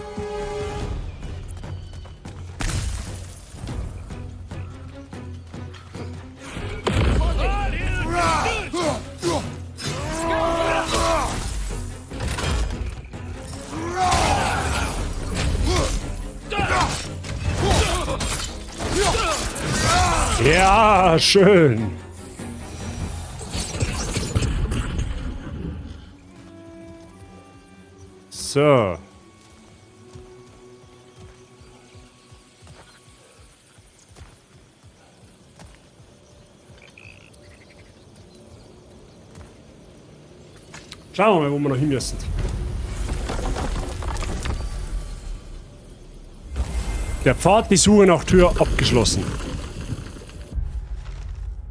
Ja, schön. So. Schauen wir mal, wo wir noch hin müssen. Der Pfad, die Suche nach Tür abgeschlossen.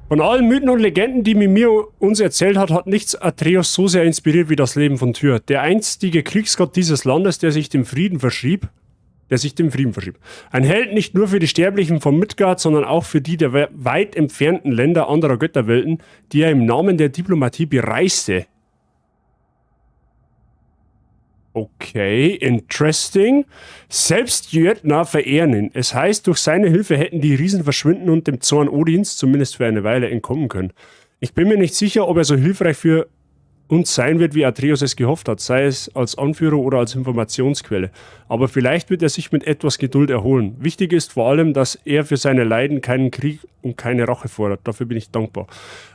Von allen Mythen und Legenden, die Mimir uns erzählt hat, hat nichts Atreus so sehr inspiriert wie das Leben von Tyr. Der einstige Kriegsgott dieses Landes, der sich dem Frieden verschrieb. Ein Held nicht nur für die Sterblichen von Midgard, sondern auch für die der weit entfernten Länder anderer Götterwelten, die er im Namen der Diplomatie bereiste. Okay, interesting. Selbst Jötnar verehren ihn. Es heißt, durch seine Hilfe hätten die Riesen verschwinden und dem Zorn Odins zumindest für eine Weile entkommen können. Ich bin mir nicht sicher, ob er so hilfreich für uns sein wird, wie Atreus es gehofft hat, sei es als Anführer oder als Informationsquelle. Aber vielleicht wird er sich mit etwas Geduld erholen. Wichtig ist vor allem, dass er für seine Leiden keinen Krieg und keine Rache fordert. Dafür bin ich dankbar.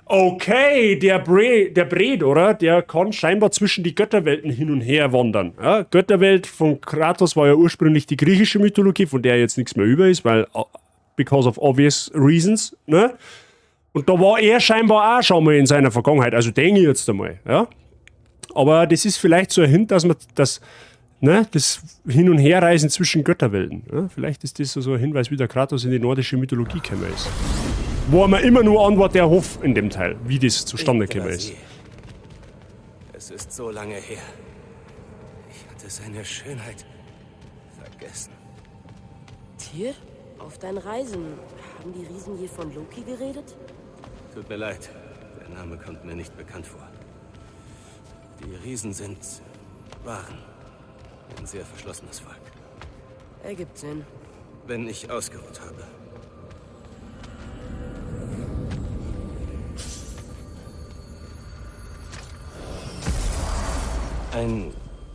Okay, der Bred, oder? Der kann scheinbar zwischen die Götterwelten hin und her wandern. Ja, Götterwelt von Kratos war ja ursprünglich die griechische Mythologie, von der jetzt nichts mehr über ist, weil because of obvious reasons, ne? Und da war er scheinbar auch schon mal in seiner Vergangenheit, also denke ich jetzt einmal, ja. Aber das ist vielleicht so ein Hint, dass man das Hin- und Herreisen zwischen Götterwelten, ja? Vielleicht ist das so ein Hinweis, wie der Kratos in die nordische Mythologie gekommen ist. Wo man immer nur antwortet, der Hof in dem Teil, wie das zustande gekommen ist. Es ist so lange her. Ich hatte seine Schönheit vergessen. Tyr? Auf deinen Reisen haben die Riesen je von Loki geredet? Tut mir leid, der Name kommt mir nicht bekannt vor. Die Riesen waren ein sehr verschlossenes Volk. Ergibt Sinn. Wenn ich ausgeruht habe. Ein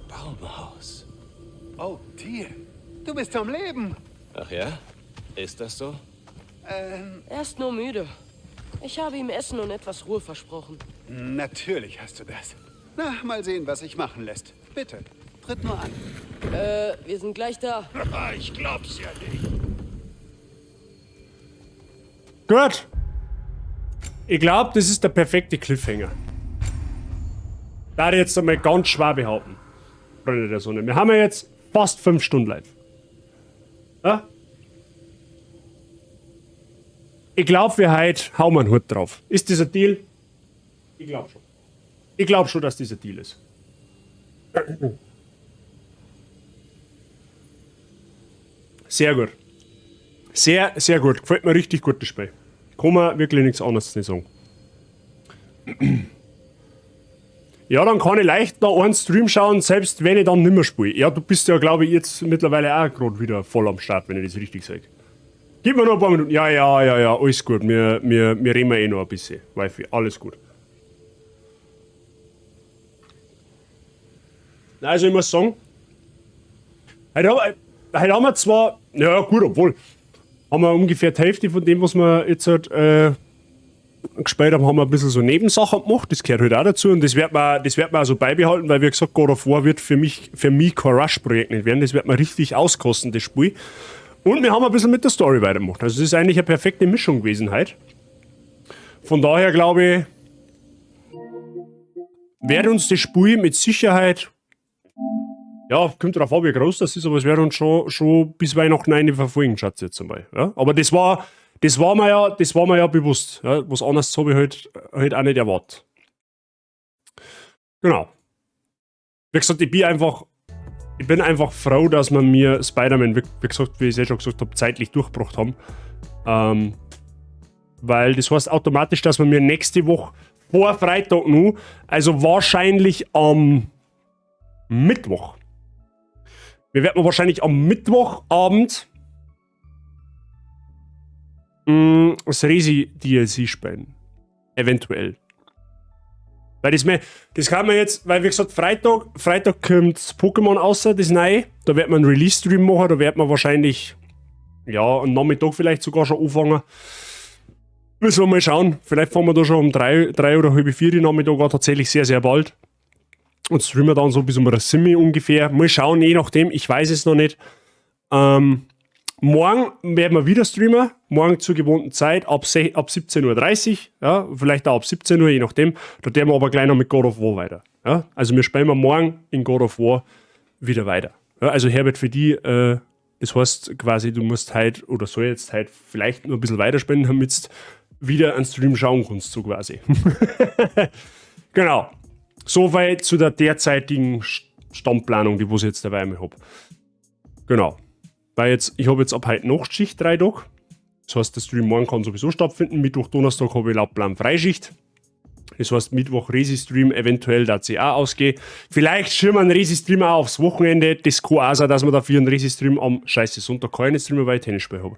Baumhaus. Oh, Tyr, du bist am Leben. Ach ja? Ist das so? Er ist nur müde. Ich habe ihm Essen und etwas Ruhe versprochen. Natürlich hast du das. Na, mal sehen, was sich machen lässt. Bitte, tritt nur an. Wir sind gleich da. Ich glaub's ja nicht. Gut. Ich glaube, das ist der perfekte Cliffhanger. Da ich jetzt einmal ganz schwer behaupten. Freunde der Sonne. Wir haben ja jetzt fast 5 Stunden live. Ja? Ich glaube, für heute hauen wir einen Hut drauf. Ist das ein Deal? Ich glaube schon. Ich glaube schon, dass das ein Deal ist. Sehr gut. Sehr, sehr gut. Gefällt mir richtig gut, das Spiel. Kann man wirklich nichts anderes nicht sagen. Ja, dann kann ich leicht noch einen Stream schauen, selbst wenn ich dann nicht mehr spiele. Ja, du bist ja, glaube ich, jetzt mittlerweile auch gerade wieder voll am Start, wenn ich das richtig sage. Gib mir noch ein paar Minuten. Ja, alles gut. Wir reden eh noch ein bisschen. Wifi, alles gut. Also ich muss sagen, heute haben wir zwar, ja gut, obwohl, haben wir ungefähr die Hälfte von dem, was wir jetzt halt, gespielt haben wir ein bisschen so Nebensachen gemacht, das gehört halt auch dazu und das wird man auch so beibehalten, weil wie gesagt, God of War wird für mich kein Rush-Projekt nicht werden, das wird man richtig auskosten, das Spiel. Und wir haben ein bisschen mit der Story weitergemacht, also das ist eigentlich eine perfekte Mischung gewesen heute. Von daher glaube ich, wird uns das Spiel mit Sicherheit, ja, kommt drauf an, wie groß das ist, aber es wird uns schon bis Weihnachten eine verfolgen, Schatz, jetzt einmal. Ja? Aber das war mir ja bewusst. Ja? Was anderes habe ich halt auch nicht erwartet. Genau. Wie gesagt, ich bin einfach froh, dass wir mir Spider-Man, wie gesagt, wie ich es schon gesagt habe, zeitlich durchgebracht haben. Weil das heißt automatisch, dass wir mir nächste Woche vor Freitag nur, also wahrscheinlich am Mittwoch. Wir werden wahrscheinlich am Mittwochabend das Resi-DLC spielen. Eventuell. Weil das kann man jetzt, weil wie gesagt, Freitag kommt Pokémon raus, das Neue. Da wird man einen Release-Stream machen, da wird man wahrscheinlich, ja, am Nachmittag vielleicht sogar schon anfangen. Müssen wir mal schauen. Vielleicht fahren wir da schon um 3 oder halb 4 Nachmittag an, tatsächlich sehr, sehr bald. Und streamen dann so bis um eine Simi ungefähr. Mal schauen, je nachdem, ich weiß es noch nicht. Morgen werden wir wieder streamen. Morgen zur gewohnten Zeit ab 17.30 Uhr. Ja, vielleicht auch ab 17 Uhr, je nachdem. Da werden wir aber gleich noch mit God of War weiter. Ja, also wir spielen morgen in God of War wieder weiter. Ja, also Herbert, für die, das heißt quasi, du musst halt, oder soll jetzt halt vielleicht nur ein bisschen weiterspielen, damit du wieder einen Stream schauen kannst, so quasi. Genau. Soweit zu der derzeitigen Stammplanung, die ich jetzt dabei habe. Genau. Weil ich habe jetzt ab heute Nachtschicht 3 Tage. Das heißt, der Stream morgen kann sowieso stattfinden. Mittwoch, Donnerstag habe ich laut Plan Freischicht. Das heißt, Mittwoch Resi-Stream, eventuell da auch ausgehen. Vielleicht schirmen wir einen Resi-Stream auch aufs Wochenende. Das kann auch sein, dass wir dafür einen Resi-Stream am Sonntag keine Streamer, weil ich Tennisspiel habe.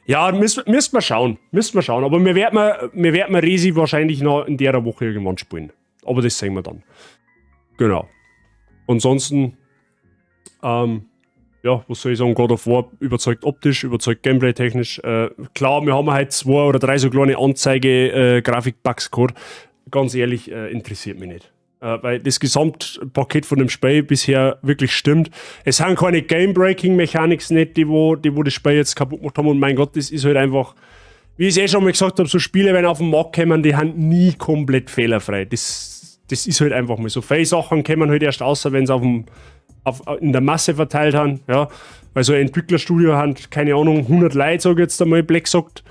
Ja, müssen wir schauen. Aber wir werden Resi wahrscheinlich noch in der Woche irgendwann spielen. Aber das sehen wir dann. Genau. Ansonsten, ja, was soll ich sagen, God of War überzeugt optisch, überzeugt gameplay-technisch. Klar, wir haben halt 2 oder 3 so kleine Anzeige-Grafik-Bugs gehabt. Ganz ehrlich, interessiert mich nicht. Weil das Gesamtpaket von dem Spiel bisher wirklich stimmt. Es haben keine Game-Breaking-Mechanics nicht, die das Spiel jetzt kaputt gemacht haben. Und mein Gott, das ist halt einfach, wie ich es schon mal gesagt habe, so Spiele, wenn auf den Markt kommen, die haben nie komplett fehlerfrei. Das ist halt einfach mal so. Viele Sachen kommen halt erst außer, wenn sie in der Masse verteilt haben. Ja? Weil so ein Entwicklerstudio hat, keine Ahnung, 100 Leute, sage ich jetzt einmal, Black gesagt.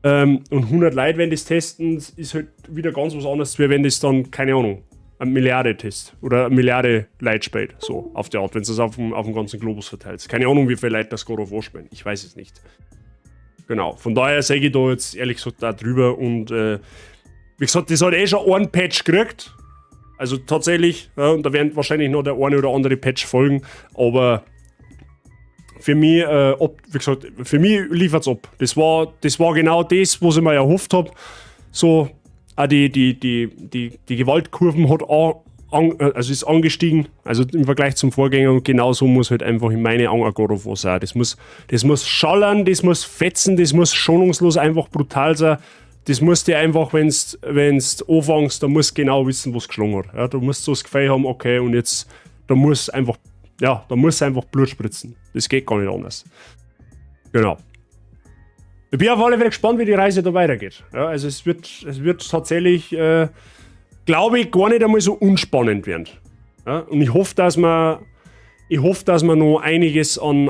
Und 100 Leute, wenn das testen, ist halt wieder ganz was anderes, wie wenn das dann, keine Ahnung, eine Milliarde Test oder eine Milliarde Leute spielt, so auf der Art, wenn du es auf dem ganzen Globus verteilst. Keine Ahnung, wie viele Leute das God of War spielen, ich weiß es nicht. Genau, von daher sage ich da jetzt ehrlich gesagt da drüber und wie gesagt, das hat schon einen Patch gekriegt, also tatsächlich, ja, und da werden wahrscheinlich noch der eine oder andere Patch folgen, aber für mich, wie gesagt, für mich liefert es ab. Das war genau das, was ich mir erhofft habe, so. Die Gewaltkurven ist angestiegen, also im Vergleich zum Vorgänger, und genau so muss halt einfach in meine Augen ein God of War sein. Das muss schallern, das muss fetzen, das muss schonungslos einfach brutal sein. Das musst du einfach, wenn du anfängst, da musst du genau wissen, was geschlagen hat. Ja, du musst so das Gefühl haben, okay, und jetzt, da muss einfach Blut spritzen. Das geht gar nicht anders. Genau. Ich bin auf alle Fälle gespannt, wie die Reise da weitergeht. Ja, also es wird tatsächlich, glaube ich, gar nicht einmal so unspannend werden. Ja, und ich hoffe, dass wir Ich hoffe, dass wir noch einiges an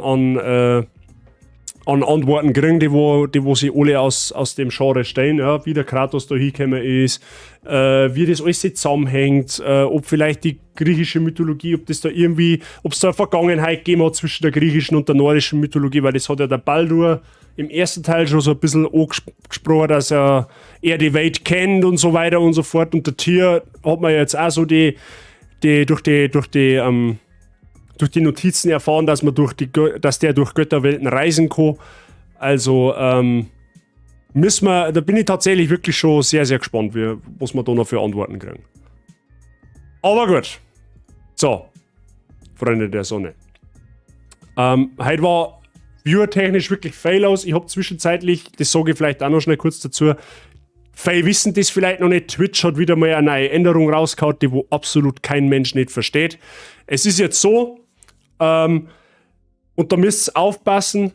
Antworten kriegen, die wo sie alle aus dem Genre stellen, ja, wie der Kratos da hingekommen ist, wie das alles zusammenhängt, ob vielleicht die griechische Mythologie, ob es da eine Vergangenheit gegeben hat zwischen der griechischen und der nordischen Mythologie, weil das hat ja der Baldur im ersten Teil schon so ein bisschen angesprochen, dass er die Welt kennt und so weiter und so fort. Und der Tyr hat man jetzt auch so durch die Notizen erfahren, dass der durch Götterwelten reisen kann. Also da bin ich tatsächlich wirklich schon sehr, sehr gespannt, was wir da noch für Antworten kriegen. Aber gut. So, Freunde der Sonne. Heute war viewertechnisch wirklich fail aus. Ich habe zwischenzeitlich, das sage ich vielleicht auch noch schnell kurz dazu, viele wissen das vielleicht noch nicht, Twitch hat wieder mal eine neue Änderung rausgehauen, die wo absolut kein Mensch nicht versteht. Es ist jetzt so, und da müsst ihr aufpassen,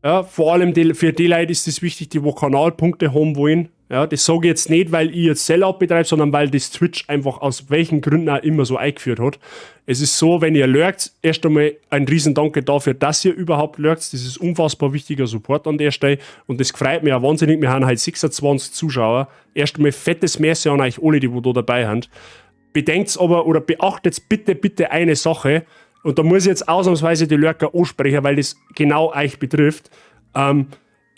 ja, vor allem für die Leute ist es wichtig, die wo Kanalpunkte haben wollen. Ja, das sage ich jetzt nicht, weil ich jetzt Sellout betreibe, sondern weil das Twitch einfach aus welchen Gründen auch immer so eingeführt hat. Es ist so, wenn ihr lurkt, erst einmal ein riesen Danke dafür, dass ihr überhaupt lurkt. Das ist unfassbar wichtiger Support an der Stelle und das freut mich auch wahnsinnig. Wir haben halt 26 Zuschauer. Erst einmal fettes Merci an euch alle, die wo da dabei sind. Bedenkt aber oder beachtet bitte eine Sache und da muss ich jetzt ausnahmsweise die Lurker ansprechen, weil das genau euch betrifft.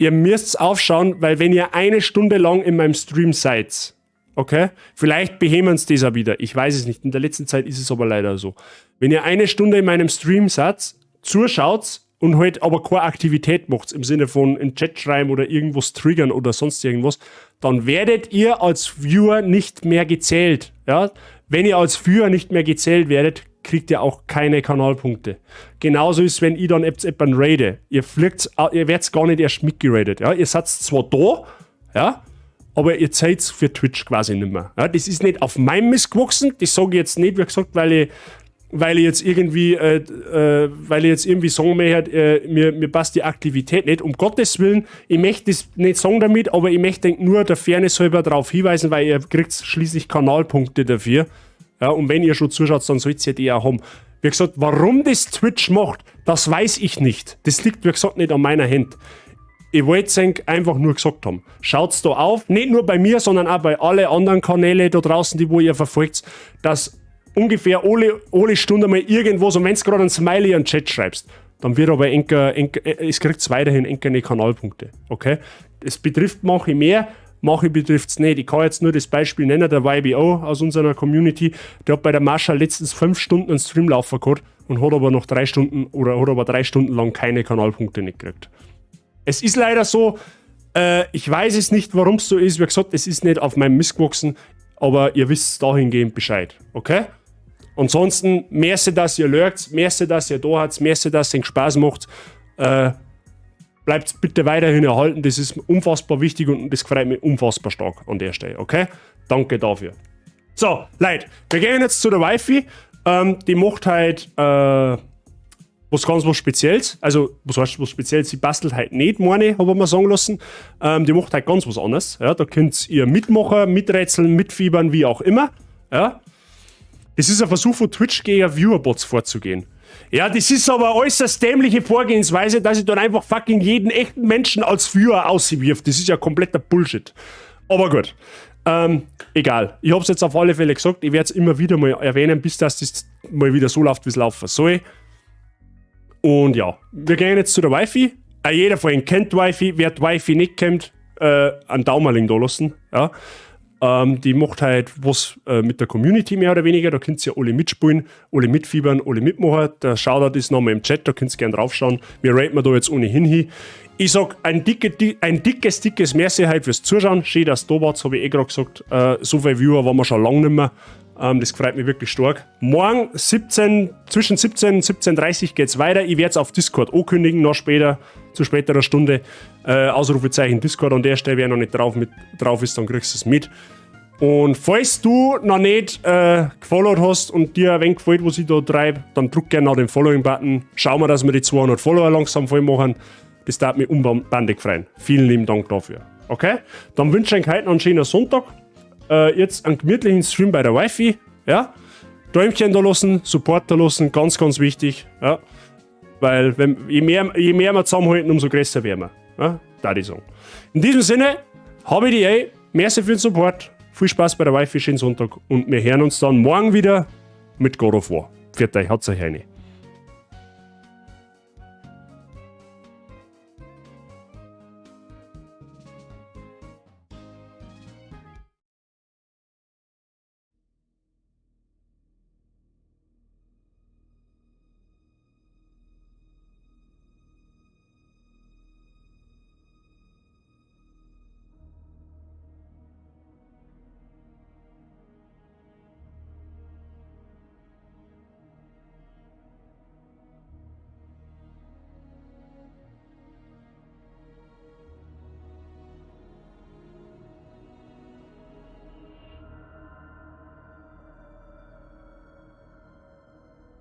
Ihr müsst aufschauen, weil wenn ihr eine Stunde lang in meinem Stream seid, okay, vielleicht beheben sie das auch wieder, ich weiß es nicht, in der letzten Zeit ist es aber leider so. Wenn ihr eine Stunde in meinem Stream seid, zuschaut und halt aber keine Aktivität macht, im Sinne von in den Chat schreiben oder irgendwas triggern oder sonst irgendwas, dann werdet ihr als Viewer nicht mehr gezählt. Ja? Wenn ihr als Viewer nicht mehr gezählt werdet, kriegt ihr auch keine Kanalpunkte. Genauso ist, wenn ich dann jemanden raide. Ihr werdet gar nicht erst mitgeradet. Ja? Ihr seid zwar da, ja, aber ihr seid für Twitch quasi nicht mehr. Ja? Das ist nicht auf meinem Mist gewachsen. Das sage ich jetzt nicht, wie gesagt, weil ich jetzt irgendwie sagen möchte, mir passt die Aktivität nicht. Um Gottes Willen, ich möchte das nicht sagen damit, aber ich möchte nur der Fairness halber darauf hinweisen, weil ihr kriegt schließlich Kanalpunkte dafür. Ja, und wenn ihr schon zuschaut, dann sollt ihr die auch haben. Wie gesagt, warum das Twitch macht, das weiß ich nicht. Das liegt, wie gesagt, nicht an meiner Hand. Ich wollte es einfach nur gesagt haben. Schaut's da auf, nicht nur bei mir, sondern auch bei allen anderen Kanälen da draußen, die wo ihr verfolgt, dass ungefähr alle Stunde mal irgendwas, und wenn du gerade ein Smiley in den Chat schreibst, dann wird aber es kriegt weiterhin keine Kanalpunkte. Okay? Es betrifft manche mehr, manche betrifft es nicht. Ich kann jetzt nur das Beispiel nennen, der YBO aus unserer Community, der hat bei der Mascha letztens 5 Stunden einen Stream laufen gehabt und hat aber noch 3 Stunden oder hat aber 3 Stunden lang keine Kanalpunkte nicht gekriegt. Es ist leider so, ich weiß es nicht, warum es so ist. Wie gesagt, es ist nicht auf meinem Mist gewachsen, aber ihr wisst dahingehend Bescheid. Okay? Ansonsten, merci, dass ihr lurkt, merci, dass ihr da habt, merci, dass es euch Spaß macht. Bleibt bitte weiterhin erhalten, das ist unfassbar wichtig und das freut mich unfassbar stark an der Stelle, okay? Danke dafür. So, Leute, wir gehen jetzt zu der Wifi. Die macht halt was Spezielles. Also, was heißt was Spezielles? Sie bastelt halt nicht, meine, habe ich mir sagen lassen. Die macht halt ganz was anderes. Ja? Da könnt ihr mitmachen, miträtseln, mitfiebern, wie auch immer. Ja? Das ist ein Versuch von Twitch gegen Viewerbots vorzugehen. Ja, das ist aber eine äußerst dämliche Vorgehensweise, dass ich dann einfach fucking jeden echten Menschen als Viewer auswirft. Das ist ja kompletter Bullshit. Aber gut. Egal. Ich hab's jetzt auf alle Fälle gesagt. Ich werde es immer wieder mal erwähnen, bis das mal wieder so läuft, wie es laufen soll. Und ja, wir gehen jetzt zu der Wifi. Jeder von Ihnen kennt Wifi. Wer die Wifi nicht kennt, einen Daumen da lassen. Ja. Die macht halt was mit der Community mehr oder weniger. Da könnt ihr ja alle mitspielen, alle mitfiebern, alle mitmachen. Der Shoutout ist nochmal im Chat, da könnt ihr gerne draufschauen. Wir raten da jetzt ohnehin hin. Ich sag ein dickes Merci halt fürs Zuschauen. Schön, dass du da warst, habe ich gerade gesagt. So viele Viewer waren wir schon lange nicht mehr. Das freut mich wirklich stark. Morgen zwischen 17 und 17:30 Uhr geht's weiter. Ich werde es auf Discord ankündigen, noch später, zu späterer Stunde. Ausrufezeichen Discord an der Stelle, wer noch nicht drauf ist, dann kriegst du es mit. Und falls du noch nicht gefollowt hast und dir ein wenig gefällt, was ich da treibe, dann drück gerne nach dem Following-Button. Schauen wir, dass wir die 200 Follower langsam voll machen. Das darf mich unbandig freuen. Vielen lieben Dank dafür. Okay? Dann wünsche ich euch heute noch einen schönen Sonntag. Jetzt einen gemütlichen Stream bei der Wifi. Ja? Däumchen da lassen, Support da lassen, ganz, ganz wichtig. Ja? Weil je mehr wir zusammenhalten, umso größer werden wir. Ja? Da die sagen. In diesem Sinne, habe ich die merci für den Support. Viel Spaß bei der Wifi, schönen Sonntag und wir hören uns dann morgen wieder mit God of War. Pfiat euch, hat's euch eine.